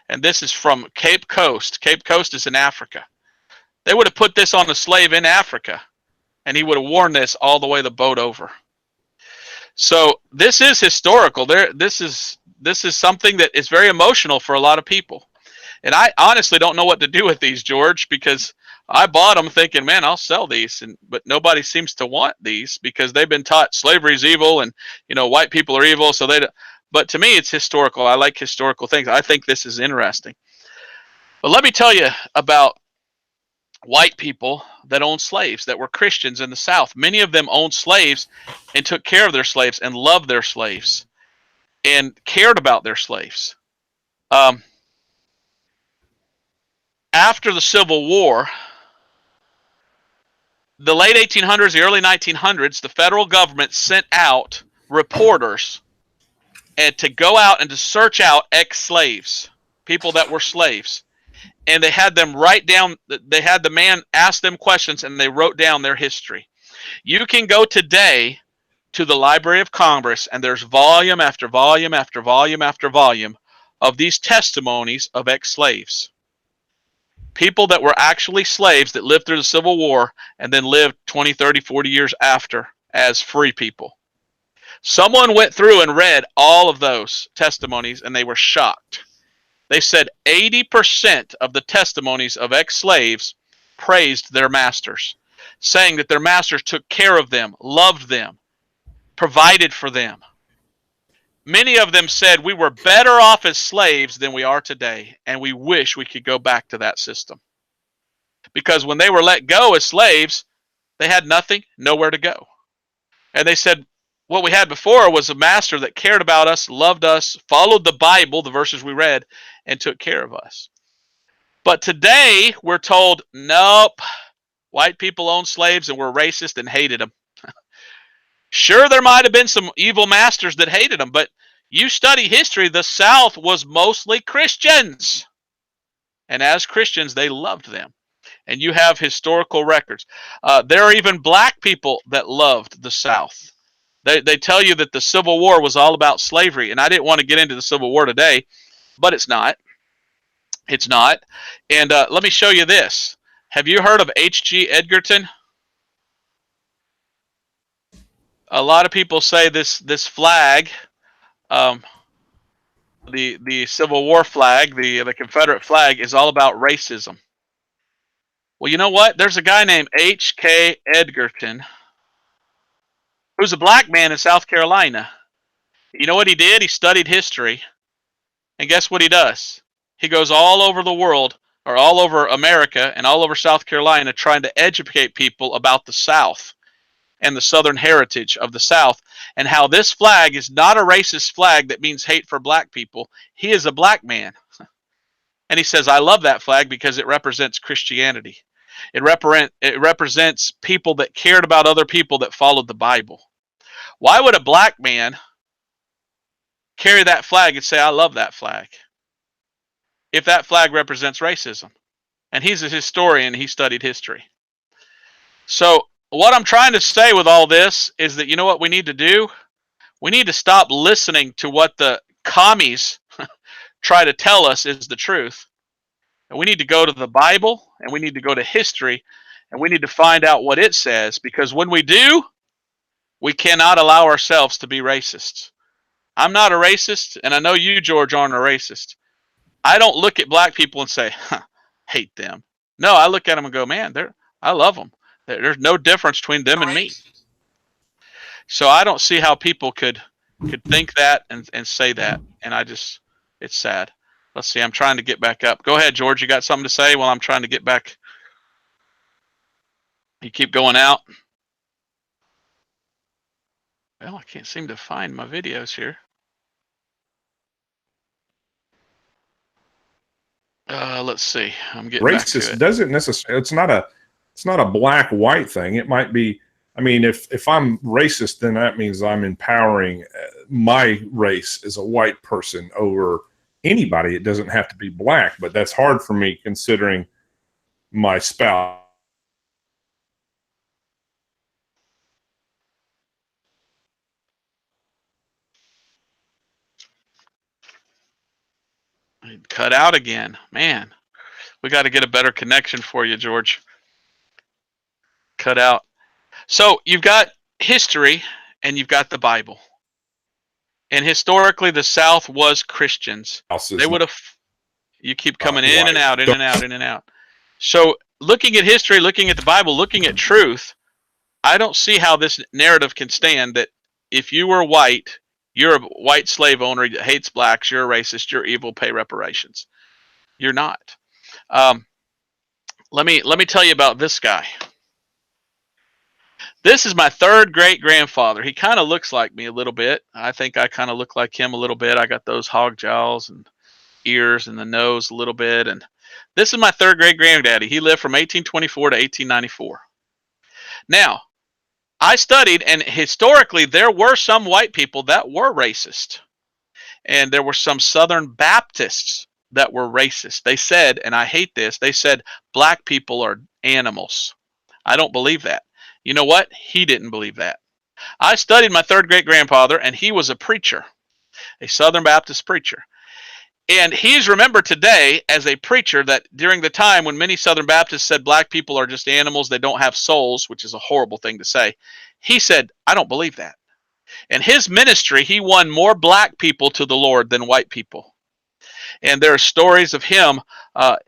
And this is from Cape Coast. Cape Coast is in Africa. They would have put this on a slave in Africa, and he would have worn this all the way the boat over. So this is historical. This is something that is very emotional for a lot of people. And I honestly don't know what to do with these, George, because I bought them thinking, man, I'll sell these, but nobody seems to want these because they've been taught slavery is evil and white people are evil. So but to me, it's historical. I like historical things. I think this is interesting. But let me tell you about white people that owned slaves, that were Christians in the South. Many of them owned slaves and took care of their slaves and loved their slaves and cared about their slaves. After the Civil War, the late 1800s, the early 1900s, the federal government sent out reporters and to go out and to search out ex-slaves, people that were slaves. And they had them write down, they had the man ask them questions, and they wrote down their history. You can go today to the Library of Congress, and there's volume after volume after volume after volume of these testimonies of ex-slaves. People that were actually slaves that lived through the Civil War and then lived 20, 30, 40 years after as free people. Someone went through and read all of those testimonies, and they were shocked. They said 80% of the testimonies of ex-slaves praised their masters, saying that their masters took care of them, loved them, provided for them. Many of them said we were better off as slaves than we are today, and we wish we could go back to that system. Because when they were let go as slaves, they had nothing, nowhere to go. And they said what we had before was a master that cared about us, loved us, followed the Bible, the verses we read, and took care of us. But today, we're told, nope, white people owned slaves and were racist and hated them. Sure, there might have been some evil masters that hated them, but you study history, the South was mostly Christians. And as Christians, they loved them. And you have historical records. There are even black people that loved the South. They tell you that the Civil War was all about slavery. And I didn't want to get into the Civil War today, but it's not. It's not. And let me show you this. Have you heard of H.G. Edgerton? A lot of people say this flag, the Civil War flag, the Confederate flag, is all about racism. Well, you know what? There's a guy named H.K. Edgerton who's a black man in South Carolina. You know what he did? He studied history. And guess what he does? He goes all over the world, or all over America and all over South Carolina, trying to educate people about the South and the Southern heritage of the South, and how this flag is not a racist flag that means hate for black people. He is a black man. And he says, I love that flag because it represents Christianity. It represents people that cared about other people, that followed the Bible. Why would a black man carry that flag and say, I love that flag, if that flag represents racism? And he's a historian. He studied history. So what I'm trying to say with all this is that, you know what we need to do? We need to stop listening to what the commies try to tell us is the truth. And we need to go to the Bible, and we need to go to history, and we need to find out what it says, because when we do, we cannot allow ourselves to be racists. I'm not a racist, and I know you, George, aren't a racist. I don't look at black people and say, hate them. No, I look at them and go, man, I love them. There's no difference between them and me. So I don't see how people could think that and say that. And it's sad. Let's see, I'm trying to get back up. Go ahead, George. You got something to say while I'm trying to get back? You keep going out. Well, I can't seem to find my videos here. Let's see. I'm getting racist back to it. doesn't necessarily. It's not a black white thing. It might be I mean, if I'm racist, then that means I'm empowering my race as a white person over anybody. It doesn't have to be black, but that's hard for me considering my spouse. Cut out again. Man, we got to get a better connection for you, George. Cut out. So you've got history and you've got the Bible. And historically, the South was Christians. They would have. You keep coming in and out, in and out, in and out. So looking at history, looking at the Bible, looking at truth, I don't see how this narrative can stand that if you were white, you're a white slave owner that hates blacks, you're a racist, you're evil, pay reparations. You're not. Let me tell you about this guy. This is my third great grandfather. He kind of looks like me a little bit. I think I kind of look like him a little bit. I got those hog jowls and ears and the nose a little bit. And this is my third great granddaddy. He lived from 1824 to 1894. Now, I studied, and historically, there were some white people that were racist. And there were some Southern Baptists that were racist. They said, and I hate this, they said black people are animals. I don't believe that. You know what? He didn't believe that. I studied my third great grandfather, and he was a preacher, a Southern Baptist preacher. And he's remembered today as a preacher that during the time when many Southern Baptists said black people are just animals, they don't have souls, which is a horrible thing to say, he said, I don't believe that. In his ministry, he won more black people to the Lord than white people. And there are stories of him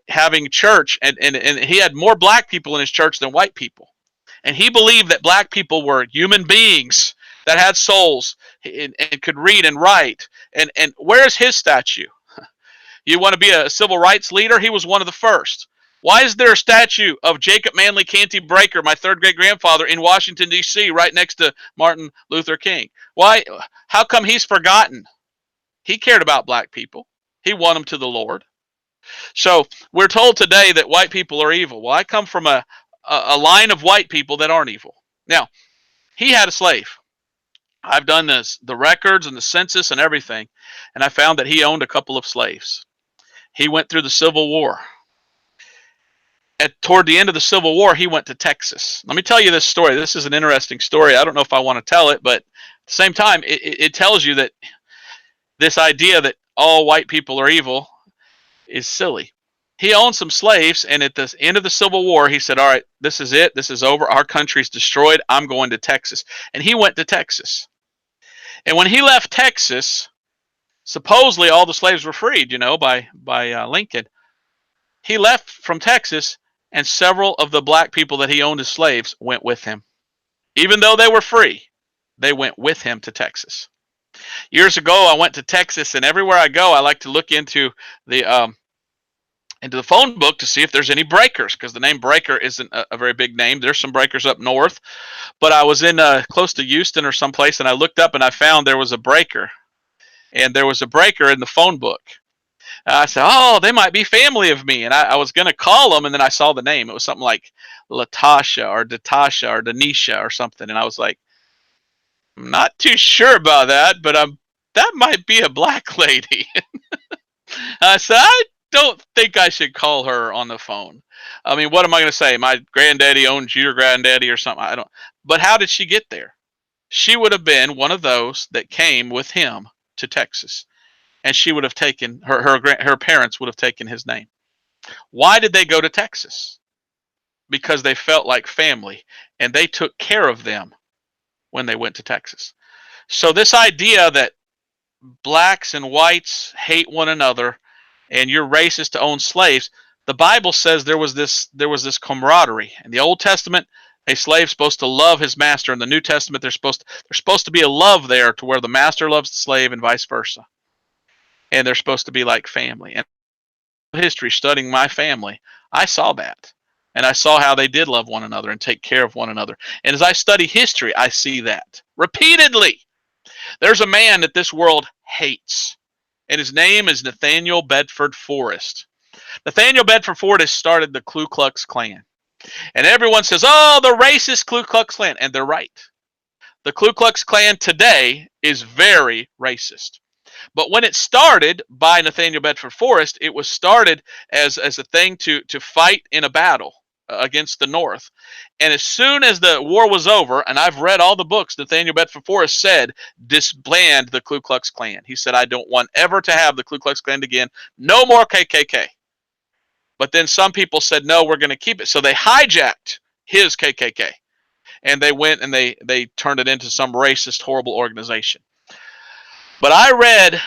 having church, and he had more black people in his church than white people. And he believed that black people were human beings that had souls and could read and write. And where's his statue? You want to be a civil rights leader? He was one of the first. Why is there a statue of Jacob Manley Canty Breaker, my third great grandfather, in Washington, D.C., right next to Martin Luther King? Why? How come he's forgotten? He cared about black people. He won them to the Lord. So we're told today that white people are evil. Well, I come from a line of white people that aren't evil. Now, he had a slave. I've done the records and the census and everything, and I found that he owned a couple of slaves. He went through the Civil War. Toward the end of the Civil War, he went to Texas. Let me tell you this story. This is an interesting story. I don't know if I want to tell it, but at the same time, it tells you that this idea that all white people are evil is silly. He owned some slaves, and at the end of the Civil War, he said, all right, this is it. This is over. Our country's destroyed. I'm going to Texas. And he went to Texas. And when he left Texas, supposedly all the slaves were freed, by Lincoln. He left from Texas, and several of the black people that he owned as slaves went with him. Even though they were free, they went with him to Texas. Years ago, I went to Texas, and everywhere I go, I like to look into the phone book to see if there's any breakers, because the name Breaker isn't a very big name. There's some breakers up north, but I was in close to Houston or someplace, and I looked up and I found there was a breaker, and there was a breaker in the phone book. I said, oh, they might be family of me, and I was going to call them, and then I saw the name. It was something like Latasha or Datasha or Denisha or something, and I was like, I'm not too sure about that, but that might be a black lady. I said, I don't think I should call her on the phone. I mean, what am I going to say? My granddaddy owns your granddaddy or something? I don't. But how did she get there? She would have been one of those that came with him to Texas, and she would have taken her parents would have taken his name. Why did they go to Texas? Because they felt like family, and they took care of them when they went to Texas. So this idea that blacks and whites hate one another and you're racist to own slaves, the Bible says there was this camaraderie. In the Old Testament, a slave's supposed to love his master. In the New Testament, there's supposed to be a love there to where the master loves the slave and vice versa. And they're supposed to be like family. And history, studying my family, I saw that. And I saw how they did love one another and take care of one another. And as I study history, I see that repeatedly. There's a man that this world hates, and his name is Nathaniel Bedford Forrest. Nathaniel Bedford Forrest started the Ku Klux Klan. And everyone says, oh, the racist Ku Klux Klan. And they're right. The Ku Klux Klan today is very racist. But when it started by Nathaniel Bedford Forrest, it was started as a thing to fight in a battle against the North. And as soon as the war was over, and I've read all the books, Nathaniel Bedford Forrest said, disband the Ku Klux Klan. He said, I don't want ever to have the Ku Klux Klan again. No more KKK. But then some people said, no, we're going to keep it. So they hijacked his KKK. And they went and they turned it into some racist, horrible organization. But I read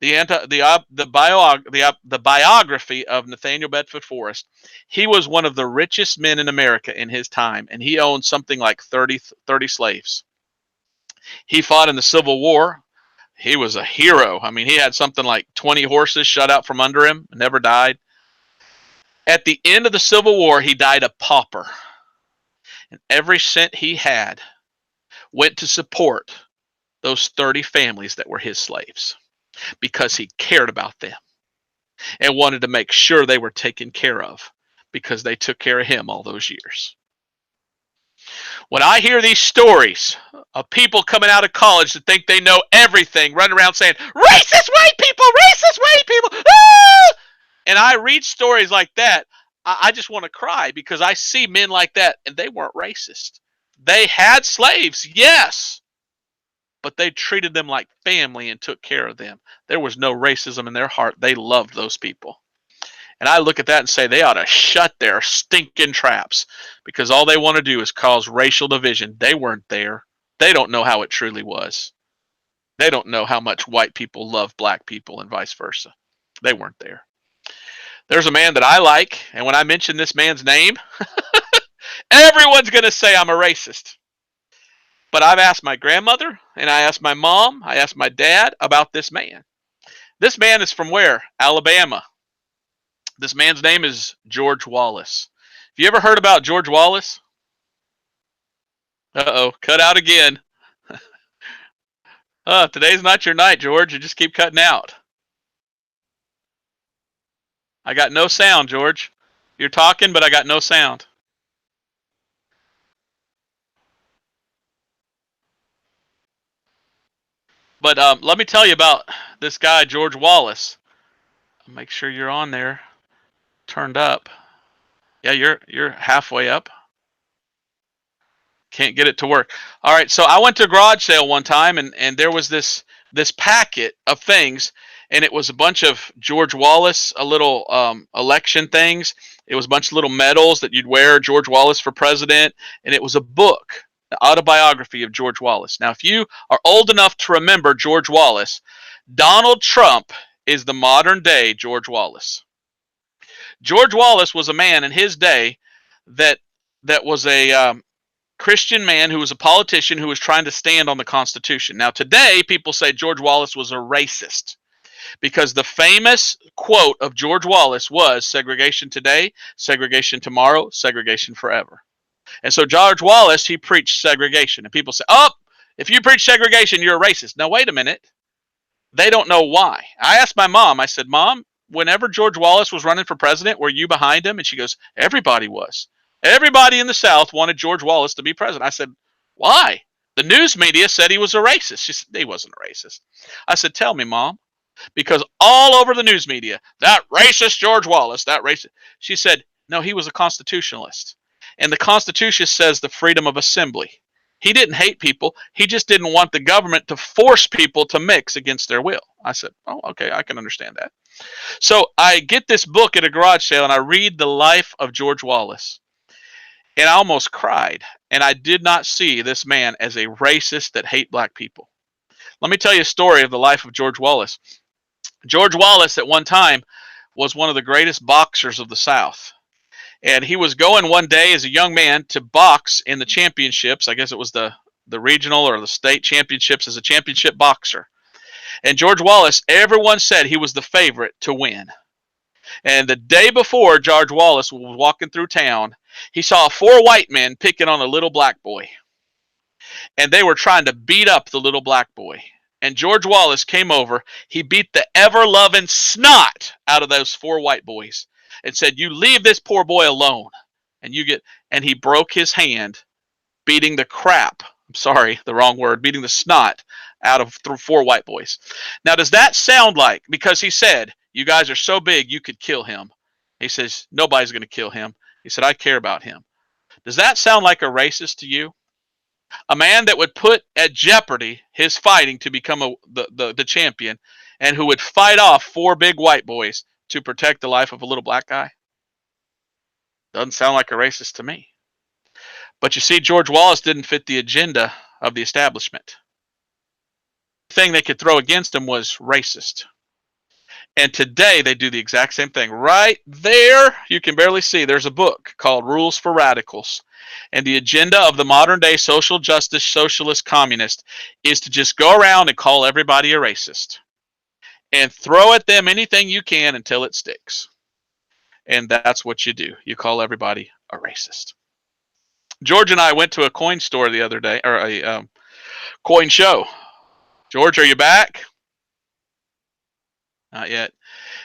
the biography of Nathaniel Bedford Forrest. He was one of the richest men in America in his time, and he owned something like 30 slaves. He fought in the Civil War. He was a hero. I mean, he had something like 20 horses shut out from under him, never died. At the end of the Civil War, he died a pauper. And every cent he had went to support those 30 families that were his slaves because he cared about them and wanted to make sure they were taken care of because they took care of him all those years. When I hear these stories of people coming out of college that think they know everything, running around saying, racist white people, ah! And I read stories like that, I just want to cry because I see men like that and they weren't racist. They had slaves, yes, but they treated them like family and took care of them. There was no racism in their heart. They loved those people. And I look at that and say they ought to shut their stinking traps because all they want to do is cause racial division. They weren't there. They don't know how it truly was. They don't know how much white people love black people and vice versa. They weren't there. There's a man that I like, and when I mention this man's name, everyone's going to say I'm a racist. But I've asked my grandmother, and I asked my mom, I asked my dad about this man. This man is from where? Alabama. This man's name is George Wallace. Have you ever heard about George Wallace? Uh-oh, cut out again. Today's not your night, George. You just keep cutting out. I got no sound, George. You're talking, but I got no sound. But let me tell you about this guy, George Wallace. Make sure you're on there, turned up. Yeah, you're halfway up. Can't get it to work. All right, so I went to a garage sale one time, and there was this packet of things, and it was a bunch of George Wallace, a little election things. It was a bunch of little medals that you'd wear, George Wallace for president, and it was a book, the autobiography of George Wallace. Now, if you are old enough to remember George Wallace, Donald Trump is the modern day George Wallace. George Wallace was a man in his day that was a Christian man who was a politician who was trying to stand on the Constitution. Now, today, people say George Wallace was a racist because the famous quote of George Wallace was segregation today, segregation tomorrow, segregation forever. And so George Wallace, he preached segregation. And people say, oh, if you preach segregation, you're a racist. Now, wait a minute. They don't know why. I asked my mom, I said, Mom, whenever George Wallace was running for president, were you behind him? And she goes, everybody was. Everybody in the South wanted George Wallace to be president. I said, why? The news media said he was a racist. She said, he wasn't a racist. I said, tell me, Mom. Because all over the news media, that racist George Wallace, that racist. She said, no, he was a constitutionalist. And the Constitution says the freedom of assembly. He didn't hate people. He just didn't want the government to force people to mix against their will. I said, oh, okay, I can understand that. So I get this book at a garage sale, and I read the life of George Wallace. And I almost cried. And I did not see this man as a racist that hate black people. Let me tell you a story of the life of George Wallace. George Wallace at one time was one of the greatest boxers of the South. And he was going one day as a young man to box in the championships. I guess it was the regional or the state championships as a championship boxer. And George Wallace, everyone said he was the favorite to win. And the day before George Wallace was walking through town, he saw 4 white men picking on a little black boy. And they were trying to beat up the little black boy. And George Wallace came over. He beat the ever-loving snot out of those 4 white boys and said, you leave this poor boy alone. and he broke his hand beating the crap. I'm sorry, the wrong word. Beating the snot out of 4 white boys. Now, does that sound like, because he said, you guys are so big you could kill him. He says, nobody's going to kill him. He said, I care about him. Does that sound like a racist to you? A man that would put at jeopardy his fighting to become the champion, and who would fight off 4 big white boys to protect the life of a little black guy? Doesn't sound like a racist to me. But you see, George Wallace didn't fit the agenda of the establishment. The thing they could throw against him was racist. And today they do the exact same thing. Right there, you can barely see, there's a book called Rules for Radicals. And the agenda of the modern day social justice, socialist, communist is to just go around and call everybody a racist. And throw at them anything you can until it sticks. And that's what you do. You call everybody a racist. George and I went to a coin store the other day, or a coin show. George, are you back? Not yet.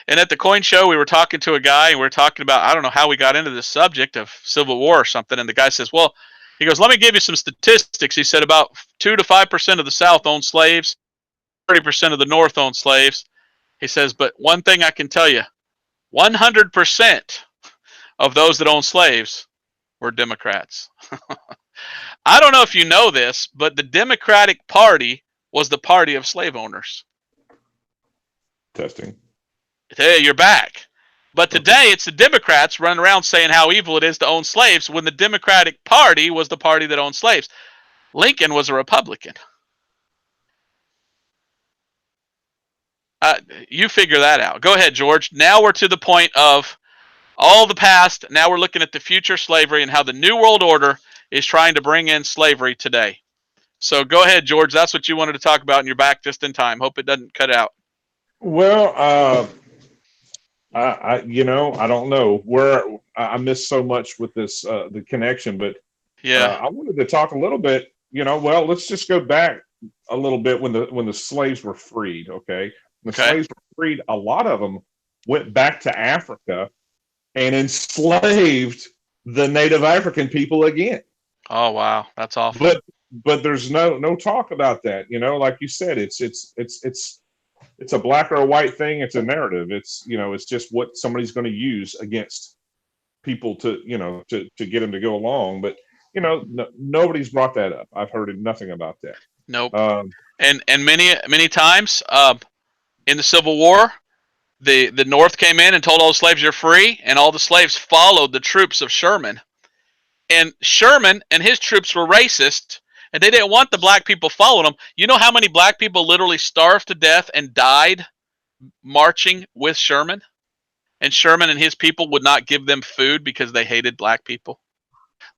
And at the coin show, we were talking to a guy, and we were talking about, I don't know how we got into this subject of Civil War or something. And the guy says, well, he goes, let me give you some statistics. He said about 2 to 5% of the South owned slaves, 30% of the North owned slaves. He says, but one thing I can tell you, 100% of those that own slaves were Democrats. I don't know if you know this, but the Democratic Party was the party of slave owners. Testing. Hey, you're back. But today it's the Democrats running around saying how evil it is to own slaves when the Democratic Party was the party that owned slaves. Lincoln was a Republican. You figure that out. Go ahead, George. Now we're to the point of all the past. Now we're looking at the future slavery and how the New World Order is trying to bring in slavery today. So go ahead, George. That's what you wanted to talk about, and you're back just in time. Hope it doesn't cut out. Well, I don't know where I missed so much with this the connection, but yeah, I wanted to talk a little bit. Well, let's just go back a little bit when the slaves were freed. Okay, when the slaves were freed, a lot of them went back to Africa and enslaved the native African people again. Oh wow, that's awful. But there's no talk about that. Like you said, it's a black or a white thing. It's a narrative. It's just what somebody's going to use against people to get them to go along. But nobody's brought that up. I've heard nothing about that. Nope. And many times in the Civil War, the North came in and told all the slaves you're free, and all the slaves followed the troops of Sherman. And Sherman and his troops were racist, and they didn't want the black people following them. You know how many black people literally starved to death and died marching with Sherman? And Sherman and his people would not give them food because they hated black people.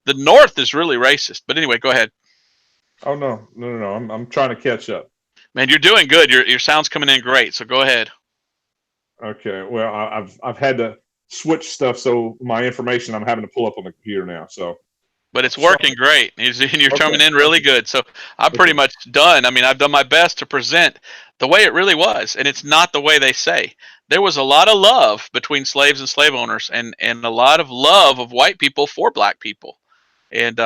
The North is really racist. But anyway, go ahead. Oh no! I'm trying to catch up. Man, you're doing good. Your sound's coming in great. So go ahead. Okay. Well, I've had to switch stuff, so my information I'm having to pull up on the computer now. So, but it's working great, and you're coming in really good. So I'm pretty much done. I mean, I've done my best to present the way it really was, and it's not the way they say. There was a lot of love between slaves and slave owners, and a lot of love of white people for black people, and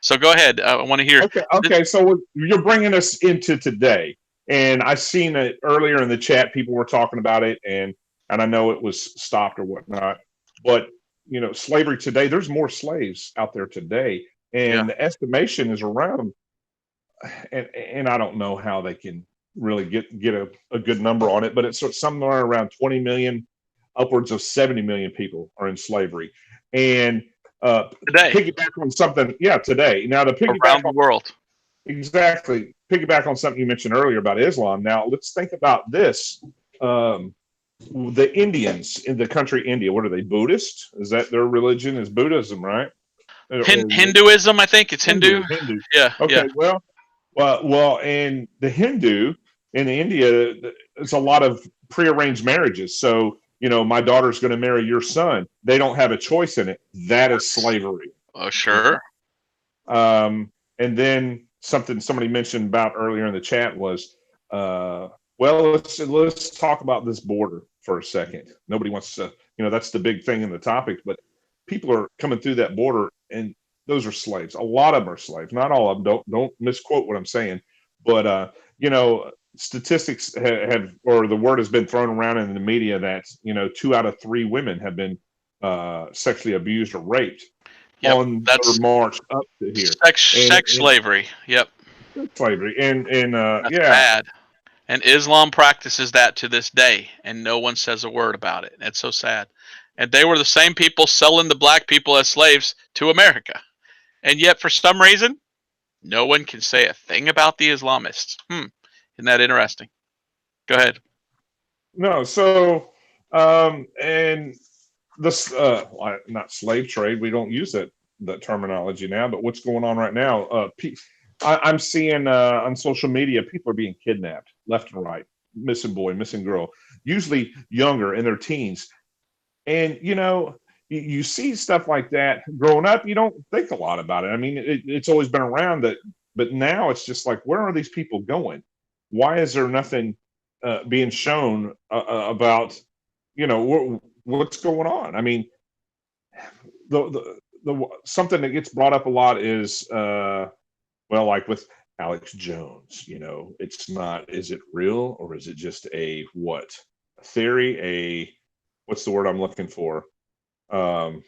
So go ahead. I want to hear. Okay. So you're bringing us into today, and I seen it earlier in the chat. People were talking about it, and I know it was stopped or whatnot. But slavery today. There's more slaves out there today, and the estimation is around. And I don't know how they can really get a good number on it, but it's somewhere around 20 million, upwards of 70 million people are in slavery, and today. Piggyback on something, today. Now to piggyback around the world, exactly. Piggyback on something you mentioned earlier about Islam. Now let's think about this: the Indians in the country India. What are they? Buddhist? Is that their religion? Is Buddhism, right? Hinduism, I think it's Hindu. Yeah. Okay. Yeah. Well, and the Hindu in India, there's a lot of prearranged marriages. So my daughter's going to marry your son. They don't have a choice in it. That is slavery. Oh, sure. And then somebody mentioned about earlier in the chat was, let's talk about this border for a second. Nobody wants to, that's the big thing in the topic, but people are coming through that border, and those are slaves. A lot of them are slaves. Not all of them. Don't misquote what I'm saying. But statistics have, or the word has been thrown around in the media that 2 out of 3 women have been sexually abused or raped on their That's march up to here. sex slavery. Yep. Slavery and That's bad. And Islam practices that to this day, and no one says a word about it. It's so sad. And they were the same people selling the black people as slaves to America. And yet, for some reason, no one can say a thing about the Islamists. Isn't that interesting? Go ahead. No, so and this not slave trade. We don't use that terminology now. But what's going on right now? I'm seeing on social media people are being kidnapped left and right, missing boy, missing girl, usually younger in their teens. And you see stuff like that growing up. You don't think a lot about it. I mean, it's always been around that, but now it's just like, where are these people going? Why is there nothing being shown about what's going on? I mean, the something that gets brought up a lot is like with Alex Jones. It's not, is it real or is it just a theory? What's the word I'm looking for? I'm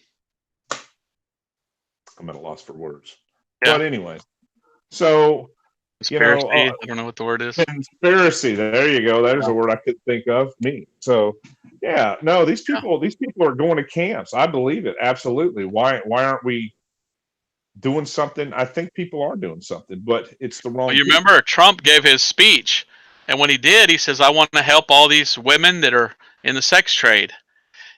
at a loss for words. Yeah. But anyway, so conspiracy. I don't know what the word is. Conspiracy. There you go. That is a word I could think of. Me. So yeah, no, these people are going to camps. I believe it. Absolutely. Why aren't we doing something? I think people are doing something, but it's the wrong. Well, you remember Trump gave his speech, and when he did, he says, "I want to help all these women that are in the sex trade."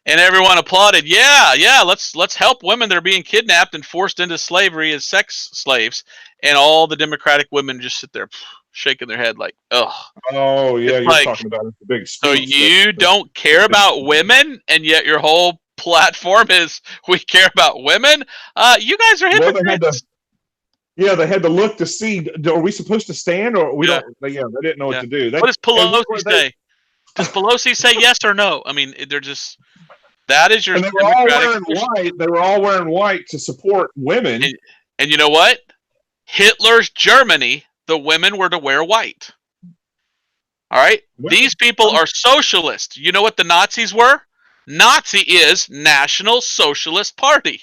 And everyone applauded. Yeah, let's help women that are being kidnapped and forced into slavery as sex slaves. And all the Democratic women just sit there shaking their head like, ugh. Oh, yeah, you're talking about the big speech. So you don't care about women, and yet your whole platform is we care about women? You guys are hypocrites. They had to look to see, are we supposed to stand or we don't? They didn't know what to do. What does Pelosi say? Does Pelosi say yes or no? I mean, they're just... That is your. And they were all wearing white. They were all wearing white to support women. And you know what? Hitler's Germany, the women were to wear white. All right? These people are socialist. You know what the Nazis were? Nazi is National Socialist Party.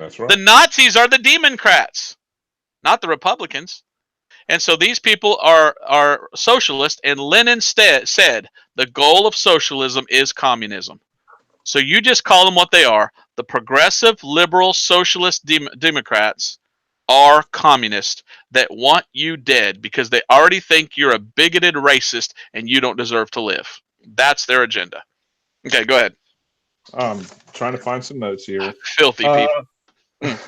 That's right. The Nazis are the Democrats, not the Republicans. And so these people are socialist, and Lenin said the goal of socialism is communism. So you just call them what they are. The progressive, liberal, socialist Democrats are communists that want you dead because they already think you're a bigoted racist and you don't deserve to live. That's their agenda. Okay, go ahead. I'm trying to find some notes here. Filthy people.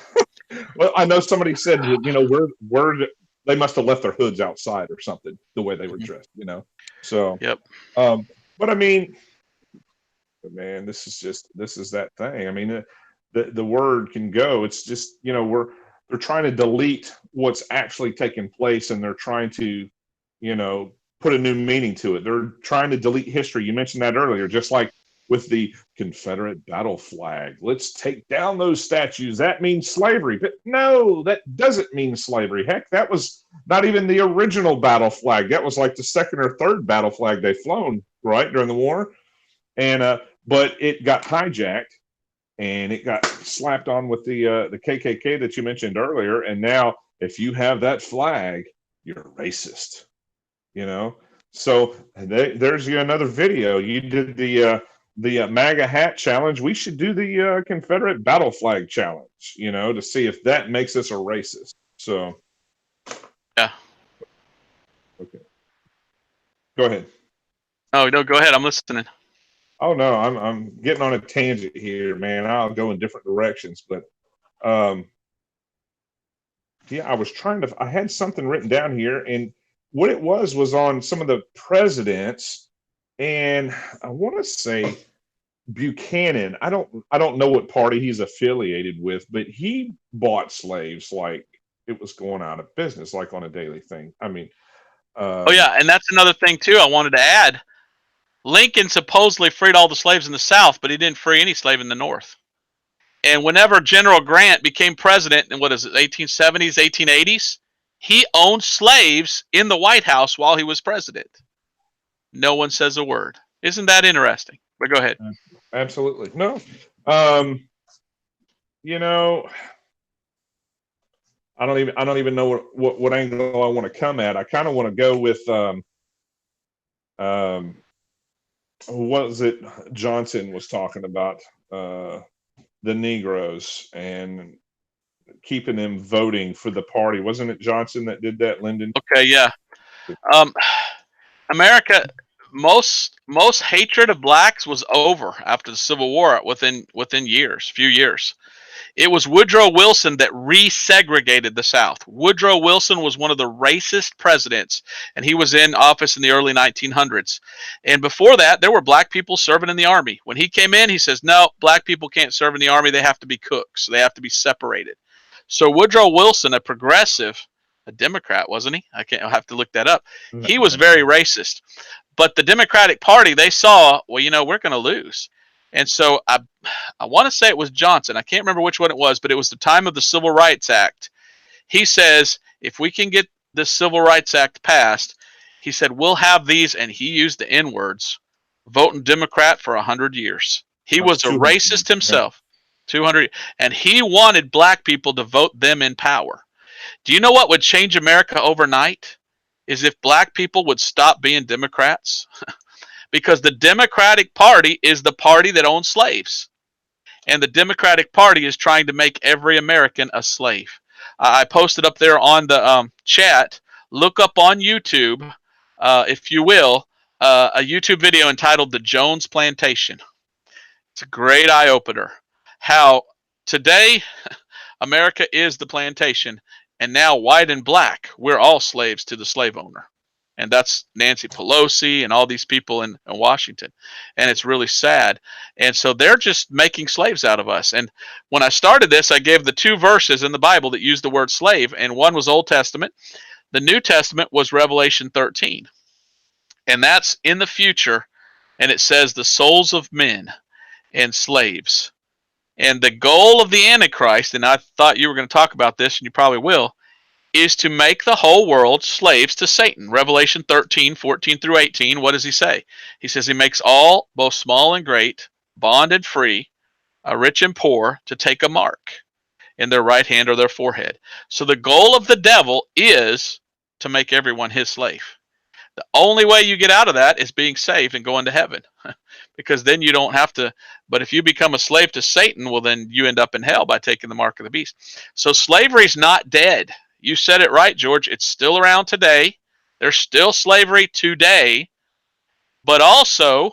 Well, I know somebody said, they must have left their hoods outside or something, the way they were dressed, So, yep. But I mean... But man, this is that thing. I mean, the word can go. It's just, they're trying to delete what's actually taking place, and they're trying to, put a new meaning to it. They're trying to delete history. You mentioned that earlier, just like with the Confederate battle flag. Let's take down those statues. That means slavery. But no, that doesn't mean slavery. Heck, that was not even the original battle flag. That was like the second or third battle flag they flown, right, during the war. And but it got hijacked and it got slapped on with the KKK that you mentioned earlier. And now, if you have that flag, you're racist. So there's another video. You did the MAGA hat challenge. We should do the Confederate battle flag challenge. To see if that makes us a racist. So yeah. Okay. Go ahead. Oh no, go ahead. I'm listening. Oh no, I'm getting on a tangent here, man. I'll go in different directions, but I had something written down here, and what it was on some of the presidents, and I want to say Buchanan. I don't know what party he's affiliated with, but he bought slaves like it was going out of business, like on a daily thing. I mean, oh yeah, and that's another thing too. I wanted to add. Lincoln supposedly freed all the slaves in the South, but he didn't free any slave in the North. And whenever General Grant became president in what is it, 1870s, 1880s, he owned slaves in the White House while he was president. No one says a word. Isn't that interesting? But go ahead. Absolutely. No. Um, you know, I don't even know what angle I want to come at. I kind of want to go with what was it Johnson was talking about, the Negroes and keeping them voting for the party. Wasn't it Johnson that did that, Lyndon? Okay, yeah. America, most hatred of blacks was over after the Civil War within few years. It was Woodrow Wilson that resegregated the South. Woodrow Wilson was one of the racist presidents, and he was in office in the early 1900s. And before that, there were black people serving in the Army. When he came in, he says, no, black people can't serve in the Army. They have to be cooks. They have to be separated. So Woodrow Wilson, a progressive, a Democrat, wasn't he? I'll have to look that up. He was very racist. But the Democratic Party, they saw, well, we're going to lose. And so I want to say it was Johnson. I can't remember which one it was, but it was the time of the Civil Rights Act. He says, if we can get the Civil Rights Act passed, he said, we'll have these, and he used the N words, voting Democrat for 100 years. He was a racist himself, 200, and he wanted black people to vote them in power. Do you know what would change America overnight? Is if black people would stop being Democrats. Because the Democratic Party is the party that owns slaves. And the Democratic Party is trying to make every American a slave. I posted up there on the chat. Look up on YouTube, if you will, a YouTube video entitled The Jones Plantation. It's a great eye-opener. How today America is the plantation, and now white and black, we're all slaves to the slave owner. And that's Nancy Pelosi and all these people in Washington. And it's really sad. And so they're just making slaves out of us. And when I started this, I gave the two verses in the Bible that used the word slave. And one was Old Testament. The New Testament was Revelation 13. And that's in the future. And it says the souls of men and slaves. And the goal of the Antichrist, and I thought you were going to talk about this, and you probably will, is to make the whole world slaves to Satan. Revelation 13, 14 through 18, what does he say? He says he makes all, both small and great, bond and free, rich and poor, to take a mark in their right hand or their forehead. So the goal of the devil is to make everyone his slave. The only way you get out of that is being saved and going to heaven. Because then you don't have to, but if you become a slave to Satan, well, then you end up in hell by taking the mark of the beast. So slavery is not dead. You said it right, George. It's still around today. There's still slavery today, but also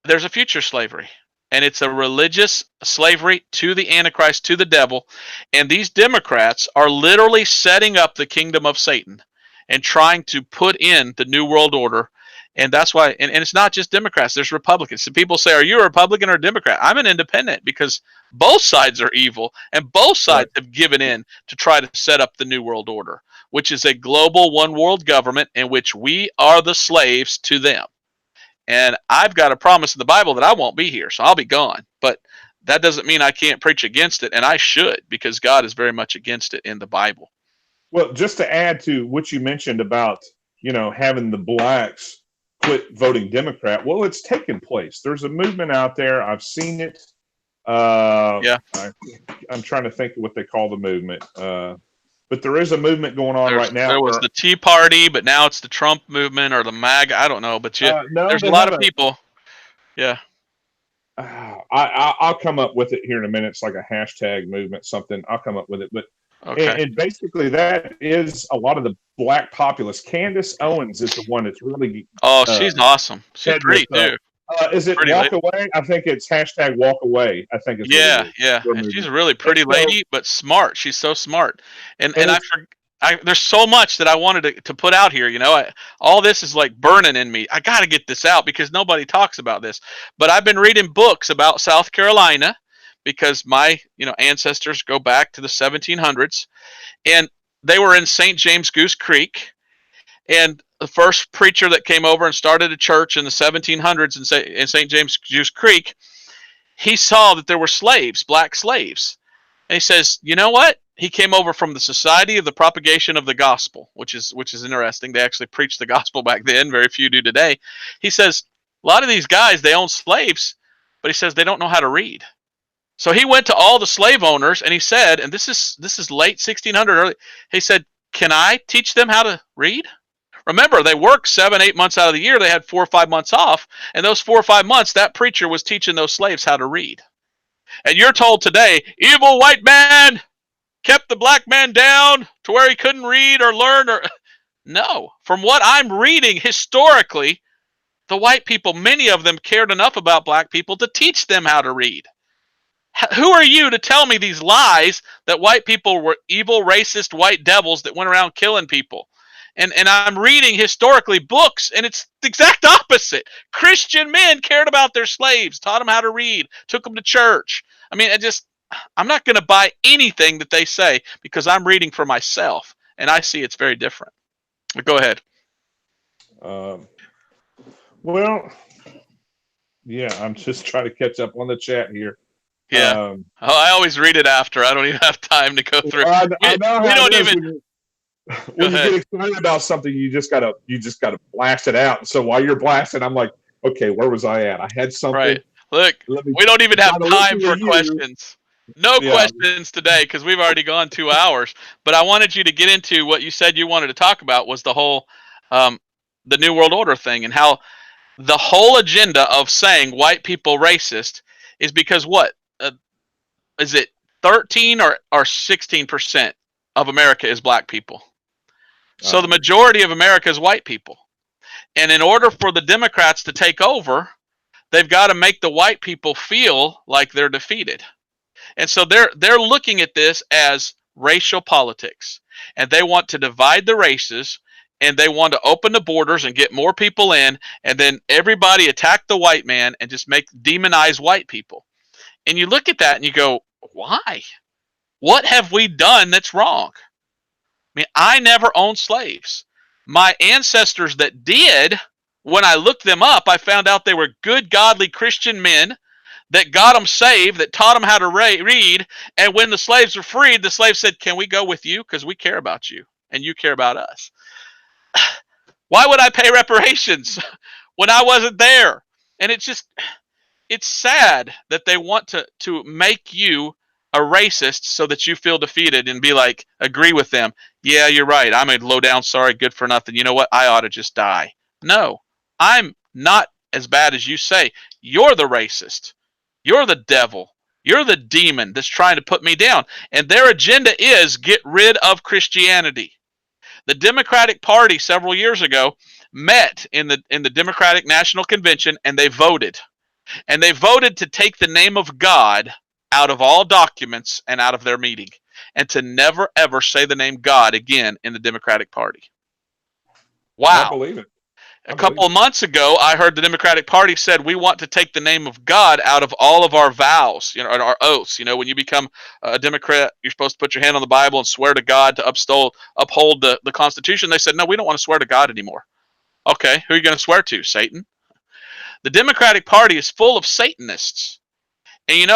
there's a future slavery, and it's a religious slavery to the Antichrist, to the devil. And these Democrats are literally setting up the kingdom of Satan and trying to put in the New World Order. And that's why, and it's not just Democrats, there's Republicans. So people say, are you a Republican or a Democrat? I'm an independent, because both sides are evil, and both sides have given in to try to set up the New World Order, which is a global one world government in which we are the slaves to them. And I've got a promise in the Bible that I won't be here, so I'll be gone. But that doesn't mean I can't preach against it, and I should, because God is very much against it in the Bible. Well, just to add to what you mentioned about, having the blacks quit voting Democrat. Well, it's taken place. There's a movement out there. I've seen it. I'm trying to think of what they call the movement. But there is a movement going on right now. There was the Tea Party, but now it's the Trump movement or the MAGA. I don't know, but there's a lot of people. Yeah. I'll come up with it here in a minute. It's like a hashtag movement, something. I'll come up with it. But okay. And basically that is a lot of the black populace. Candace Owens is the one that's really. Oh, she's awesome. She's pretty too. Is it pretty Walk lady. Away? I think it's hashtag Walk Away. I think it's yeah. And she's a really pretty lady, but smart. She's so smart. And there's so much that I wanted to put out here. All this is like burning in me. I got to get this out because nobody talks about this. But I've been reading books about South Carolina because my ancestors go back to the 1700s, and they were in St. James Goose Creek. And the first preacher that came over and started a church in the 1700s in St. James Goose Creek, he saw that there were slaves, black slaves. And he says, you know what? He came over from the Society of the Propagation of the Gospel, which is interesting. They actually preached the gospel back then. Very few do today. He says, a lot of these guys, they own slaves, but he says they don't know how to read. So he went to all the slave owners and he said, and this is late 1600, early, he said, can I teach them how to read? Remember, they worked 7-8 months out of the year. They had 4 or 5 months off. And those 4 or 5 months, that preacher was teaching those slaves how to read. And you're told today, evil white man kept the black man down to where he couldn't read or learn. Or no, from what I'm reading historically, the white people, many of them cared enough about black people to teach them how to read. Who are you to tell me these lies that white people were evil, racist, white devils that went around killing people? And I'm reading historically books, and it's the exact opposite. Christian men cared about their slaves, taught them how to read, took them to church. I mean, I'm not going to buy anything that they say because I'm reading for myself, and I see it's very different. But go ahead. Well, yeah, I'm just trying to catch up on the chat here. Yeah. I always read it after. I don't even have time to go through. I know we don't even. When you get excited about something, you just gotta blast it out. So while you're blasting, I'm like, okay, where was I at? I had something. Right. Look, we don't even have time for questions. No questions today because we've already gone 2 hours. But I wanted you to get into what you said you wanted to talk about was the whole the New World Order thing and how the whole agenda of saying white people racist is because what? Is it 13 or 16% of America is black people? So the majority of America is white people. And in order for the Democrats to take over, they've got to make the white people feel like they're defeated. And so they're looking at this as racial politics. And they want to divide the races, and they want to open the borders and get more people in, and then everybody attack the white man and just demonize white people. And you look at that and you go, why? What have we done that's wrong? I mean, I never owned slaves. My ancestors that did, when I looked them up, I found out they were good, godly Christian men that got them saved, that taught them how to read. And when the slaves were freed, the slaves said, can we go with you? Because we care about you and you care about us. Why would I pay reparations when I wasn't there? And it's sad that they want to make you a racist so that you feel defeated and be like, agree with them. Yeah, you're right. I'm a low down, sorry, good for nothing. You know what? I ought to just die. No, I'm not as bad as you say. You're the racist. You're the devil. You're the demon that's trying to put me down. And their agenda is get rid of Christianity. The Democratic Party several years ago met in the Democratic National Convention and they voted. And they voted to take the name of God out of all documents and out of their meeting, and to never, ever say the name God again in the Democratic Party. Wow. I believe it. A couple of months ago, I heard the Democratic Party said, we want to take the name of God out of all of our vows, and our oaths. When you become a Democrat, you're supposed to put your hand on the Bible and swear to God to uphold the Constitution. They said, no, we don't want to swear to God anymore. Okay, who are you going to swear to? Satan? The Democratic Party is full of Satanists. And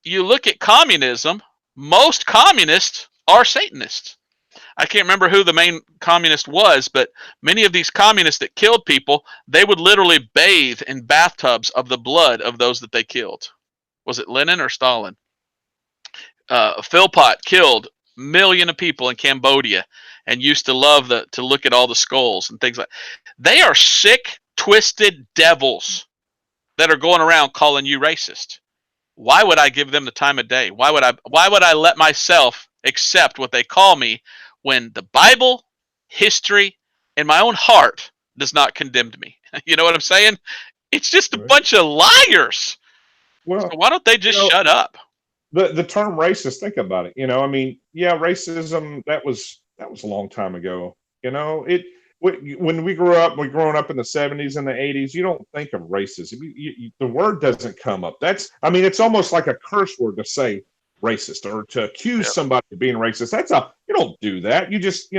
you look at communism, most communists are Satanists. I can't remember who the main communist was, but many of these communists that killed people, they would literally bathe in bathtubs of the blood of those that they killed. Was it Lenin or Stalin? Phil Pot killed a million of people in Cambodia and used to love to look at all the skulls and things like that. They are sick, twisted devils that are going around calling you racist. Why would I give them the time of day? Why would I let myself accept what they call me when the Bible, history, and my own heart does not condemn me? You know what I'm saying? It's just a bunch of liars. Well, so why don't they just shut up? The term racist, think about it. Racism, that was a long time ago. When we grew up, growing up in the 70s and the 80s, you don't think of racism. The word doesn't come up. It's almost like a curse word to say racist or to accuse somebody of being racist. You don't do that. You just,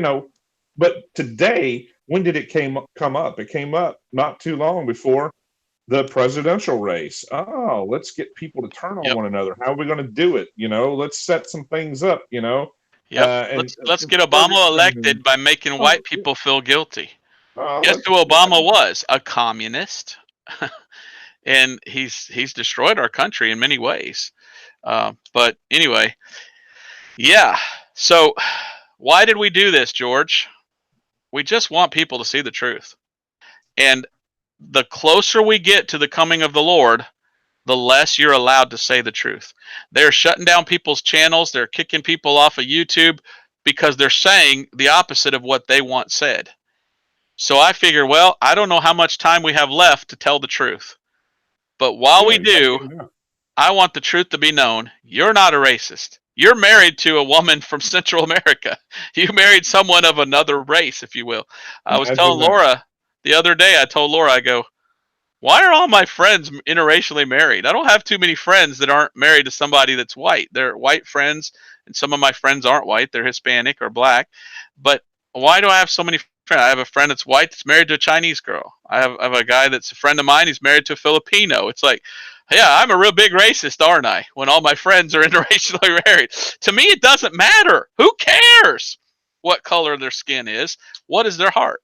but today, when did it come up? It came up not too long before the presidential race. Oh, let's get people to turn on Yep. one another. How are we going to do it? Let's set some things up. Yep. And Let's get Obama Ferguson. elected by making Oh, white people feel guilty. Guess let's who Obama was? A communist. And he's destroyed our country in many ways. But anyway, yeah. So why did we do this, George? We just want people to see the truth. And the closer we get to the coming of the Lord, the less you're allowed to say the truth. They're shutting down people's channels. They're kicking people off of YouTube because they're saying the opposite of what they want said. So I figure, well, I don't know how much time we have left to tell the truth. But while we yeah, do, I want the truth to be known. You're not a racist. You're married to a woman from Central America. You married someone of another race, if you will. I was imagine telling that. Laura the other day, I told Laura, I go, why are all my friends interracially married? I don't have too many friends that aren't married to somebody that's white. They're white friends, and some of my friends aren't white. They're Hispanic or black. But why do I have so many friends? I have a friend that's white that's married to a Chinese girl. I have a guy that's a friend of mine. He's married to a Filipino. It's like, yeah, I'm a real big racist, aren't I? When all my friends are interracially married. To me, it doesn't matter. Who cares what color their skin is? What is their heart?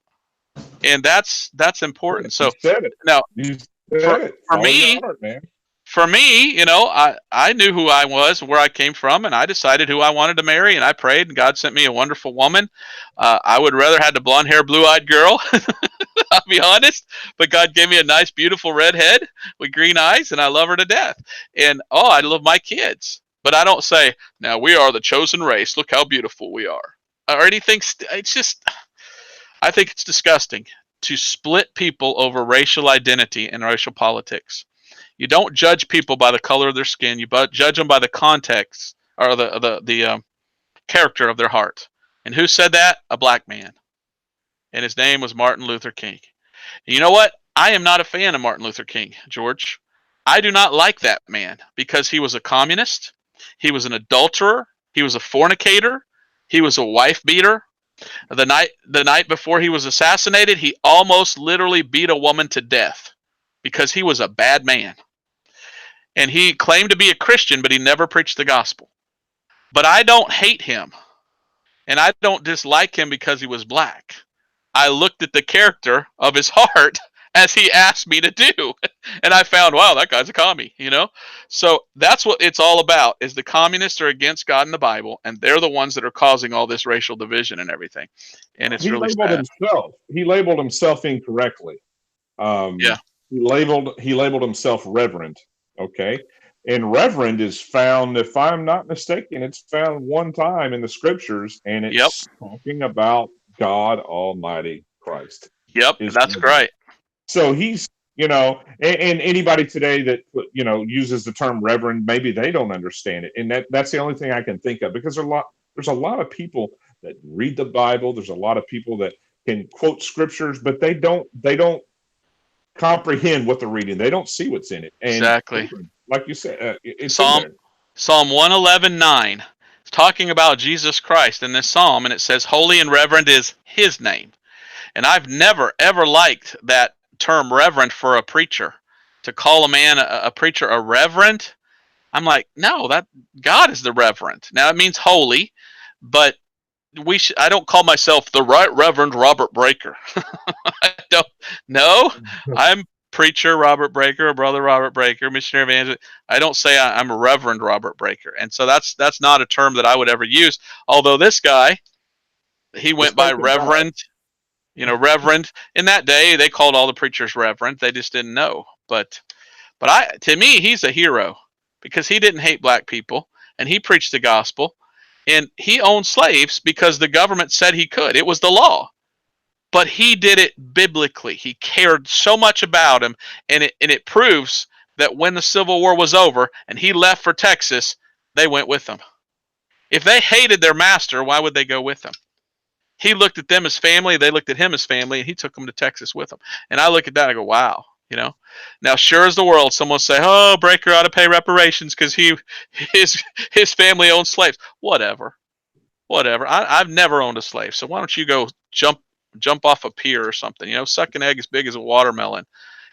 And that's important. So You said it. now, You for said it. for Follow your me, heart, man. I knew who I was, where I came from, and I decided who I wanted to marry, and I prayed, and God sent me a wonderful woman. I would rather had the blonde hair, blue eyed girl. I'll be honest, but God gave me a nice, beautiful redhead with green eyes, and I love her to death. And I love my kids, but I don't say now we are the chosen race. Look how beautiful we are, or anything. It's just, I think it's disgusting to split people over racial identity and racial politics. You don't judge people by the color of their skin. You judge them by the context or the character of their heart. And who said that? A black man. And his name was Martin Luther King. And you know what? I am not a fan of Martin Luther King, George. I do not like that man because he was a communist. He was an adulterer. He was a fornicator. He was a wife beater. The night before he was assassinated, he almost literally beat a woman to death because he was a bad man. And he claimed to be a Christian, but he never preached the gospel. But I don't hate him, and I don't dislike him because he was black. I looked at the character of his heart as he asked me to do, and I found, wow, that guy's a commie. So that's what it's all about, is the communists are against God and the Bible, and they're the ones that are causing all this racial division and everything. And it's He really labeled sad. himself. He labeled himself incorrectly. Yeah. He labeled himself reverend. Okay. And reverend is found, if I'm not mistaken, it's found one time in the scriptures, and Yep. it's talking about God Almighty Christ. Yep. That's great. So he's, and anybody today that, uses the term reverend, maybe they don't understand it. And that's the only thing I can think of, because there's a lot of people that read the Bible. There's a lot of people that can quote scriptures, but they don't comprehend what they're reading. They don't see what's in it. And Exactly. like you said, it's Psalm in there. Psalm 111:9. It's talking about Jesus Christ in this psalm, and it says, "Holy and reverend is His name." And I've never ever liked that term reverend for a preacher. To call a man, a preacher, a reverend, I'm like, no, that God is the reverend. Now it means holy, but I don't call myself the Right Reverend Robert Breaker. I don't. No, I'm preacher Robert Breaker, or brother Robert Breaker, missionary evangelist. I don't say I'm a Reverend Robert Breaker, and so that's not a term that I would ever use. Although this guy, he went by Reverend. Reverend. In that day, they called all the preachers reverend. They just didn't know. But to me, he's a hero because he didn't hate black people, and he preached the gospel, and he owned slaves because the government said he could. It was the law. But he did it biblically. He cared so much about him, and it proves that when the Civil War was over and he left for Texas, they went with him. If they hated their master, why would they go with him? He looked at them as family, they looked at him as family, and he took them to Texas with him. And I look at that and I go, wow. Now, sure as the world, someone will say, oh, Breaker ought to pay reparations because his family owned slaves. Whatever. I've never owned a slave, so why don't you go jump off a pier or something? Suck an egg as big as a watermelon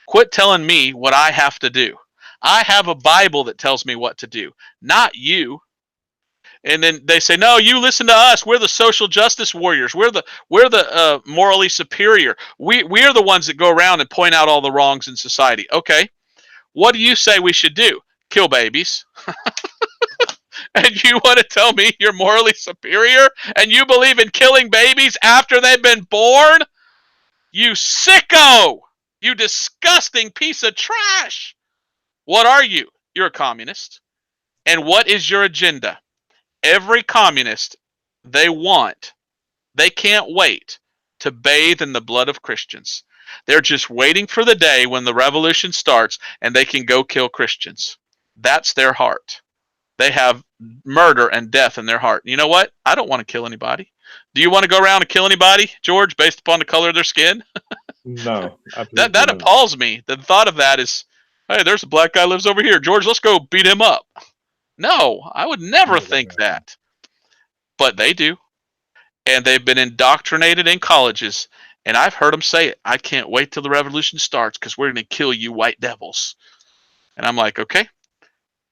Quit telling me what I have to do. I have a Bible that tells me what to do, not you. And then they say, no, you listen to us. We're the social justice warriors. We're the morally superior. We are the ones that go around and point out all the wrongs in society. Okay, what do you say we should do? Kill babies. And you want to tell me you're morally superior and you believe in killing babies after they've been born? You sicko! You disgusting piece of trash! What are you? You're a communist. And what is your agenda? Every communist, they can't wait to bathe in the blood of Christians. They're just waiting for the day when the revolution starts and they can go kill Christians. That's their heart. They have murder and death in their heart. You know what? I don't want to kill anybody. Do you want to go around and kill anybody, George, based upon the color of their skin? No, That appalls me. The thought of that is, hey, there's a black guy lives over here. George, let's go beat him up. No, I would never think that. But they do. And they've been indoctrinated in colleges. And I've heard them say it. I can't wait till the revolution starts because we're going to kill you white devils. And I'm like, okay,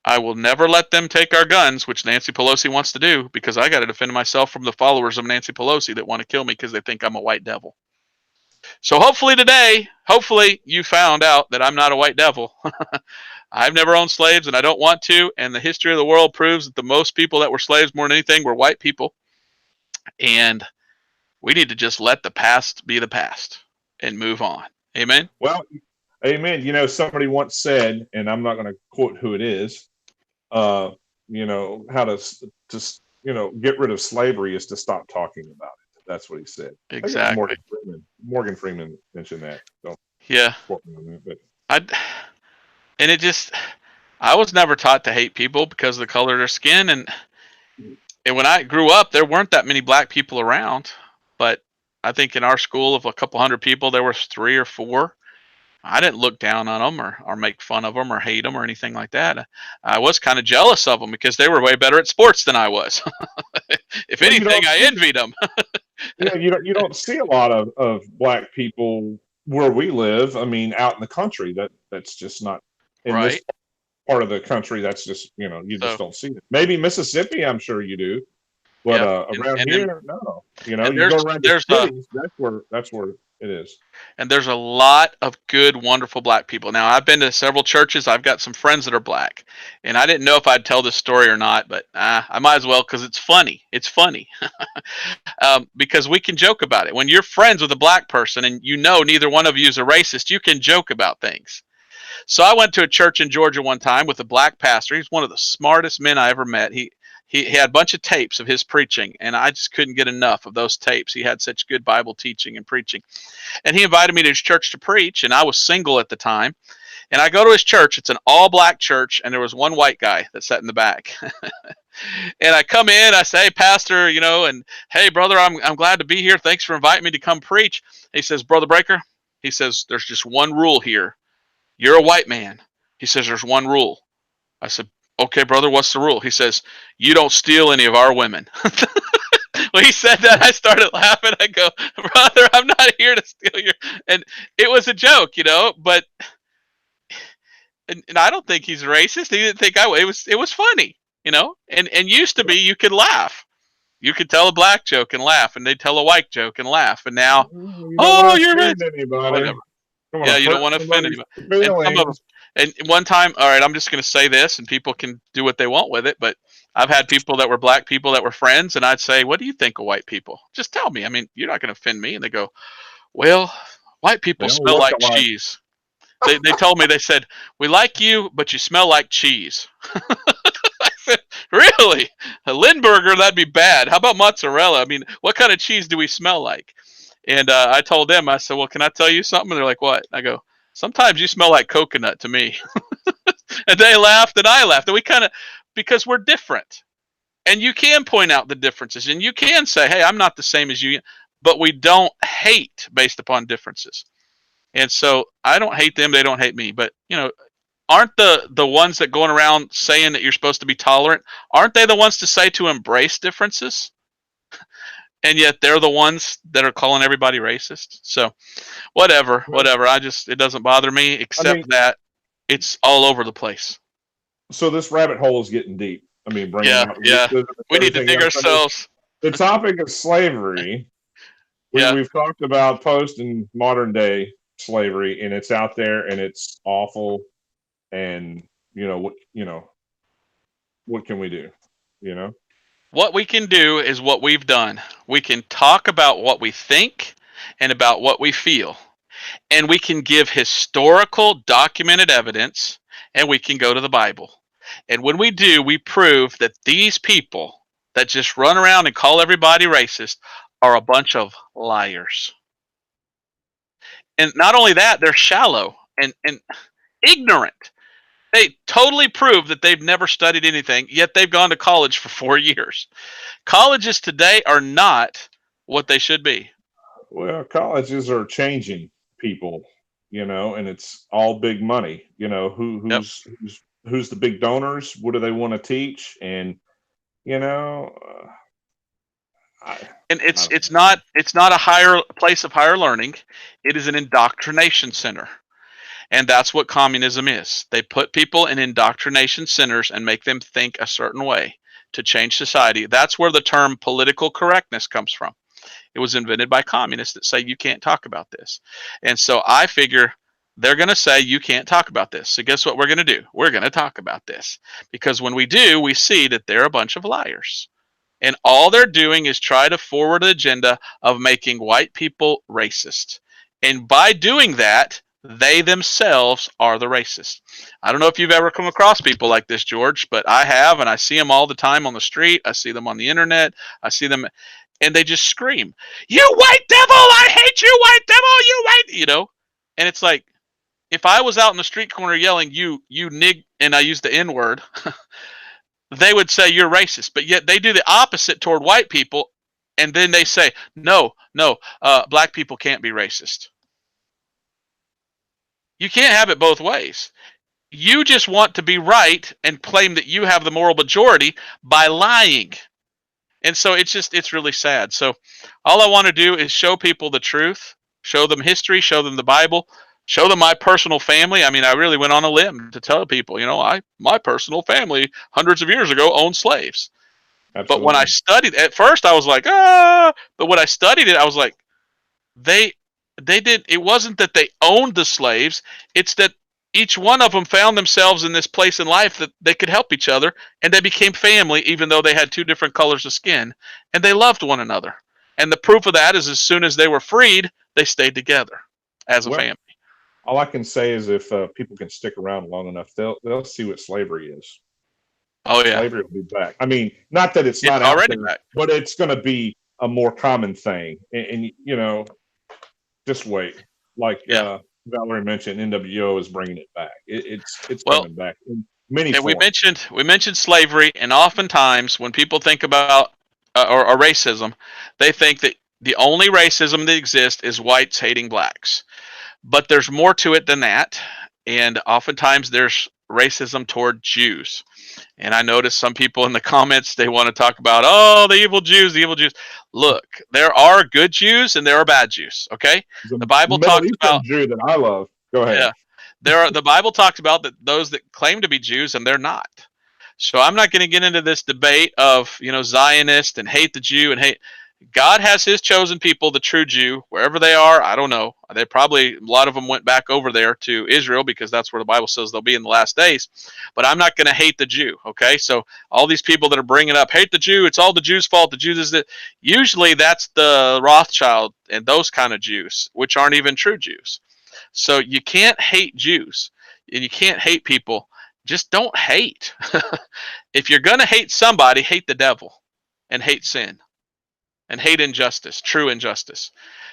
I will never let them take our guns, which Nancy Pelosi wants to do, because I got to defend myself from the followers of Nancy Pelosi that want to kill me because they think I'm a white devil. So hopefully today, you found out that I'm not a white devil. I've never owned slaves and I don't want to. And the history of the world proves that the most people that were slaves more than anything were white people. And we need to just let the past be the past and move on. Amen? Well, amen. You know, somebody once said, and I'm not going to quote who it is, you know, how to get rid of slavery is to stop talking about it. That's what he said. Exactly. Morgan Freeman mentioned that. Don't yeah. quote me on that, but I was never taught to hate people because of the color of their skin. And when I grew up, there weren't that many black people around. But I think in our school of a couple hundred people, there was 3 or 4. I didn't look down on them or make fun of them or hate them or anything like that. I was kind of jealous of them because they were way better at sports than I was. If anything, I envied them. You don't see a lot of black people where we live. I mean, out in the country, that's just not in right. this part of the country. That's just, you just don't see it. Maybe Mississippi, I'm sure you do, but around here, no. You go around the cities, that's where it is. And there's a lot of good, wonderful black people. Now, I've been to several churches. I've got some friends that are black, and I didn't know if I'd tell this story or not, but I might as well because it's funny. It's funny because we can joke about it. When you're friends with a black person and neither one of you is a racist, you can joke about things. So I went to a church in Georgia one time with a black pastor. He's one of the smartest men I ever met. He had a bunch of tapes of his preaching, and I just couldn't get enough of those tapes. He had such good Bible teaching and preaching. And he invited me to his church to preach, and I was single at the time. And I go to his church. It's an all-black church, and there was one white guy that sat in the back. And I come in, I say, hey, Pastor, and hey, brother, I'm glad to be here. Thanks for inviting me to come preach. He says, Brother Breaker, he says, there's just one rule here. You're a white man. He says, there's one rule. I said, okay, brother, what's the rule? He says, you don't steal any of our women. When he said that, I started laughing. I go, brother, I'm not here to steal your. And it was a joke, but and I don't think he's racist. He didn't think it was funny, and used to be you could laugh. You could tell a black joke and laugh, and they'd tell a white joke and laugh. And now, you're racist. Whatever. Yeah, you don't want to offend anybody. And one time, all right, I'm just going to say this, and people can do what they want with it, but I've had people that were black people that were friends, and I'd say, what do you think of white people? Just tell me. I mean, you're not going to offend me. And they go, well, white people smell like cheese. They told me, they said, we like you, but you smell like cheese. I said, really? A Lindbergher, that'd be bad. How about mozzarella? I mean, what kind of cheese do we smell like? And I told them, I said, well, can I tell you something? And they're like, what? I go, sometimes you smell like coconut to me. And they laughed and I laughed. And we because we're different. And you can point out the differences. And you can say, hey, I'm not the same as you. But we don't hate based upon differences. And so I don't hate them. They don't hate me. But, aren't the ones that going around saying that you're supposed to be tolerant, aren't they the ones to say to embrace differences? and yet they're the ones that are calling everybody racist. So whatever. It doesn't bother me, I mean, except that it's all over the place. so this rabbit hole is getting deep. I mean, bringing Yeah, out yeah. racism and We need to everything dig else. I mean, ourselves. the topic of slavery, Yeah. we've talked about post and modern day slavery, and it's out there and it's awful. And what can we do? You know, What we can do is what we've done. We can talk about what we think and about what we feel. And we can give historical documented evidence, and we can go to the Bible. And when we do, we prove that these people that just run around and call everybody racist are a bunch of liars. And not only that, they're shallow and ignorant. They totally prove that they've never studied anything, yet they've gone to college for 4 years. Colleges today are not what they should be. well, colleges are changing people, and it's all big money. Who Yep. who's the big donors? What do they want to teach? And you know, I And I it's don't it's know. not it's not a higher place of higher learning. It is an indoctrination center. And that's what communism is. They put people in indoctrination centers and make them think a certain way to change society. That's where the term political correctness comes from. It was invented by communists that say you can't talk about this. And so I figure they're going to say you can't talk about this. So guess what we're going to do? We're going to talk about this. Because when we do, we see that they're a bunch of liars. And all they're doing is try to forward an agenda of making white people racist. And by doing that, they themselves are the racist. I don't know if you've ever come across people like this, George, but I have, and I see them all the time on the street. I see them on the internet. I see them, and they just scream, "You white devil! I hate you, white devil! You white!" And it's like, if I was out in the street corner yelling, "You nig," and I use the N word, they would say you're racist, but yet they do the opposite toward white people, and then they say, no, no, black people can't be racist. You can't have it both ways. You just want to be right and claim that you have the moral majority by lying. And so it's really sad. So all I want to do is show people the truth, show them history, show them the Bible, show them my personal family. I mean, I really went on a limb to tell people, my personal family hundreds of years ago owned slaves. But when I Absolutely. studied at first, I was like, but when I studied it, I was like, they they did. It wasn't that they owned the slaves; it's that each one of them found themselves in this place in life that they could help each other, and they became family, even though they had two different colors of skin, and they loved one another. And the proof of that is, as soon as they were freed, they stayed together as a Well, family. all I can say is if people can stick around long enough, they'll see what slavery is. Oh yeah, Slavery will be back. I mean, not that it's it's not out already there, back. but it's going to be a more common thing. And just wait. Like Yeah. Valerie mentioned, NWO is bringing it back. It's Well, coming back in many and we forms. mentioned we mentioned slavery, and oftentimes when people think about or racism, they think that the only racism that exists is whites hating blacks. But there's more to it than that, and oftentimes there's racism toward Jews. And I noticed some people in the comments, they want to talk about, oh, the evil Jews, the evil Jews. Look, there are good Jews and there are bad Jews. Okay, The the Bible Middle talks about, Eastern Jew that I love. Go ahead. yeah, the Bible talks about that those that claim to be Jews and they're not. So I'm not going to get into this debate of Zionist and hate the Jew and hate. God has His chosen people, the true Jew, wherever they are. I don't know. They probably, a lot of them went back over there to Israel because that's where the Bible says they'll be in the last days. But I'm not going to hate the Jew. Okay, so all these people that are bringing up hate the Jew, it's all the Jews' fault. The Jews is that. Usually that's the Rothschild and those kind of Jews, which aren't even true Jews. So you can't hate Jews and you can't hate people. Just don't hate. If you're going to hate somebody, hate the devil and hate sin and hate injustice, true injustice.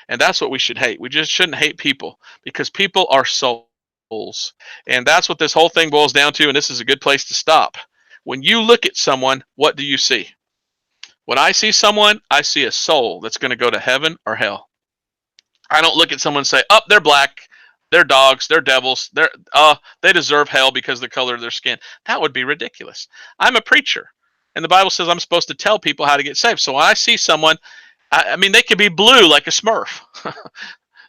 And that's what we should hate. We just shouldn't hate people because people are souls. And that's what this whole thing boils down to. And this is a good place to stop. When you look at someone, what do you see? When I see someone, I see a soul that's going to go to heaven or hell. I don't look at someone and say, "Oh, they're black, they're dogs, they're devils, they deserve hell because of the color of their skin." That would be ridiculous. I'm a preacher, and the Bible says I'm supposed to tell people how to get saved. So when I see someone, I mean, they could be blue like a Smurf.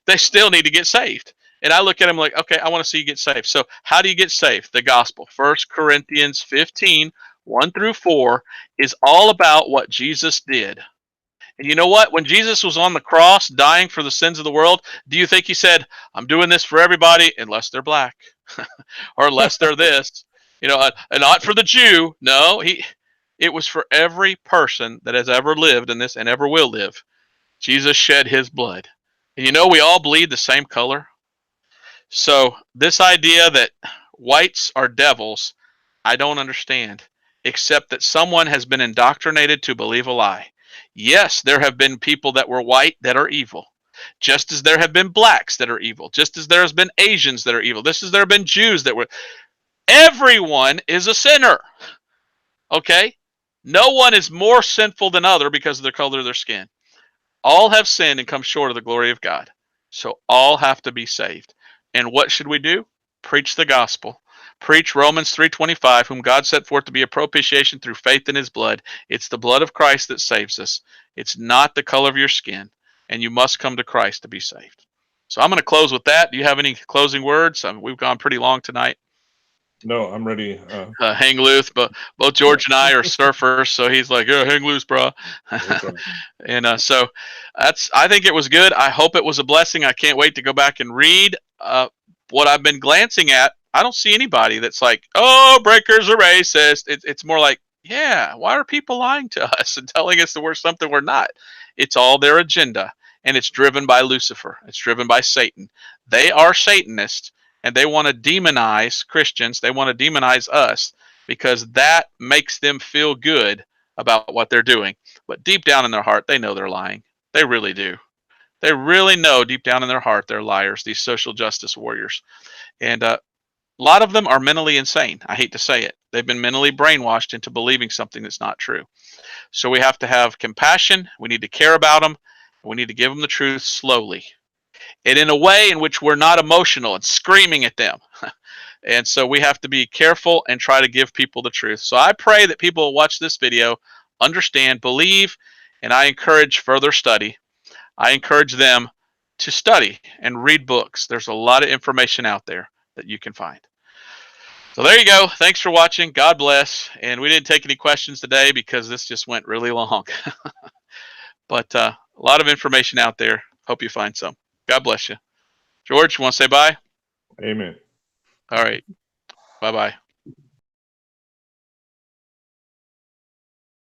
They still need to get saved. And I look at them like, okay, I want to see you get saved. So how do you get saved? The gospel. 1 Corinthians 15, 1 through 4 is all about what Jesus did. And you know what? When Jesus was on the cross dying for the sins of the world, do you think he said, I'm doing this for everybody unless they're black or unless they're this? And not for the Jew. No, it was for every person that has ever lived in this and ever will live. Jesus shed his blood. And we all bleed the same color. So this idea that whites are devils, I don't understand, except that someone has been indoctrinated to believe a lie. Yes, there have been people that were white that are evil, just as there have been blacks that are evil, just as there has been Asians that are evil, just as there have been Jews that were. Everyone is a sinner. Okay? No one is more sinful than other because of the color of their skin. All have sinned and come short of the glory of God. So all have to be saved. And what should we do? Preach the gospel. Preach Romans 3:25, whom God set forth to be a propitiation through faith in his blood. It's the blood of Christ that saves us. It's not the color of your skin. And you must come to Christ to be saved. So I'm going to close with that. Do you have any closing words? We've gone pretty long tonight. No, I'm ready. Hang loose, but both George and I are surfers, so he's like, "Yeah, hang loose, bro." That's right. And so I think it was good. I hope it was a blessing. I can't wait to go back and read what I've been glancing at. I don't see anybody that's like, "Oh, Breaker's a racist." It's more like, "Yeah, why are people lying to us and telling us that we're something we're not?" It's all their agenda, and it's driven by Lucifer. It's driven by Satan. They are Satanists, and they want to demonize Christians. They want to demonize us because that makes them feel good about what they're doing. But deep down in their heart, they know they're lying. They really do. They really know deep down in their heart they're liars, these social justice warriors. And a lot of them are mentally insane. I hate to say it. They've been mentally brainwashed into believing something that's not true. So we have to have compassion. We need to care about them. We need to give them the truth slowly and in a way in which we're not emotional and screaming at them. And so we have to be careful and try to give people the truth. So I pray that people will watch this video, understand, believe, and I encourage further study. I encourage them to study and read books. There's a lot of information out there that you can find. So there you go. Thanks for watching. God bless. And we didn't take any questions today because this just went really long. But a lot of information out there. Hope you find some. God bless you. George, you want to say bye? Amen. All right. Bye-bye.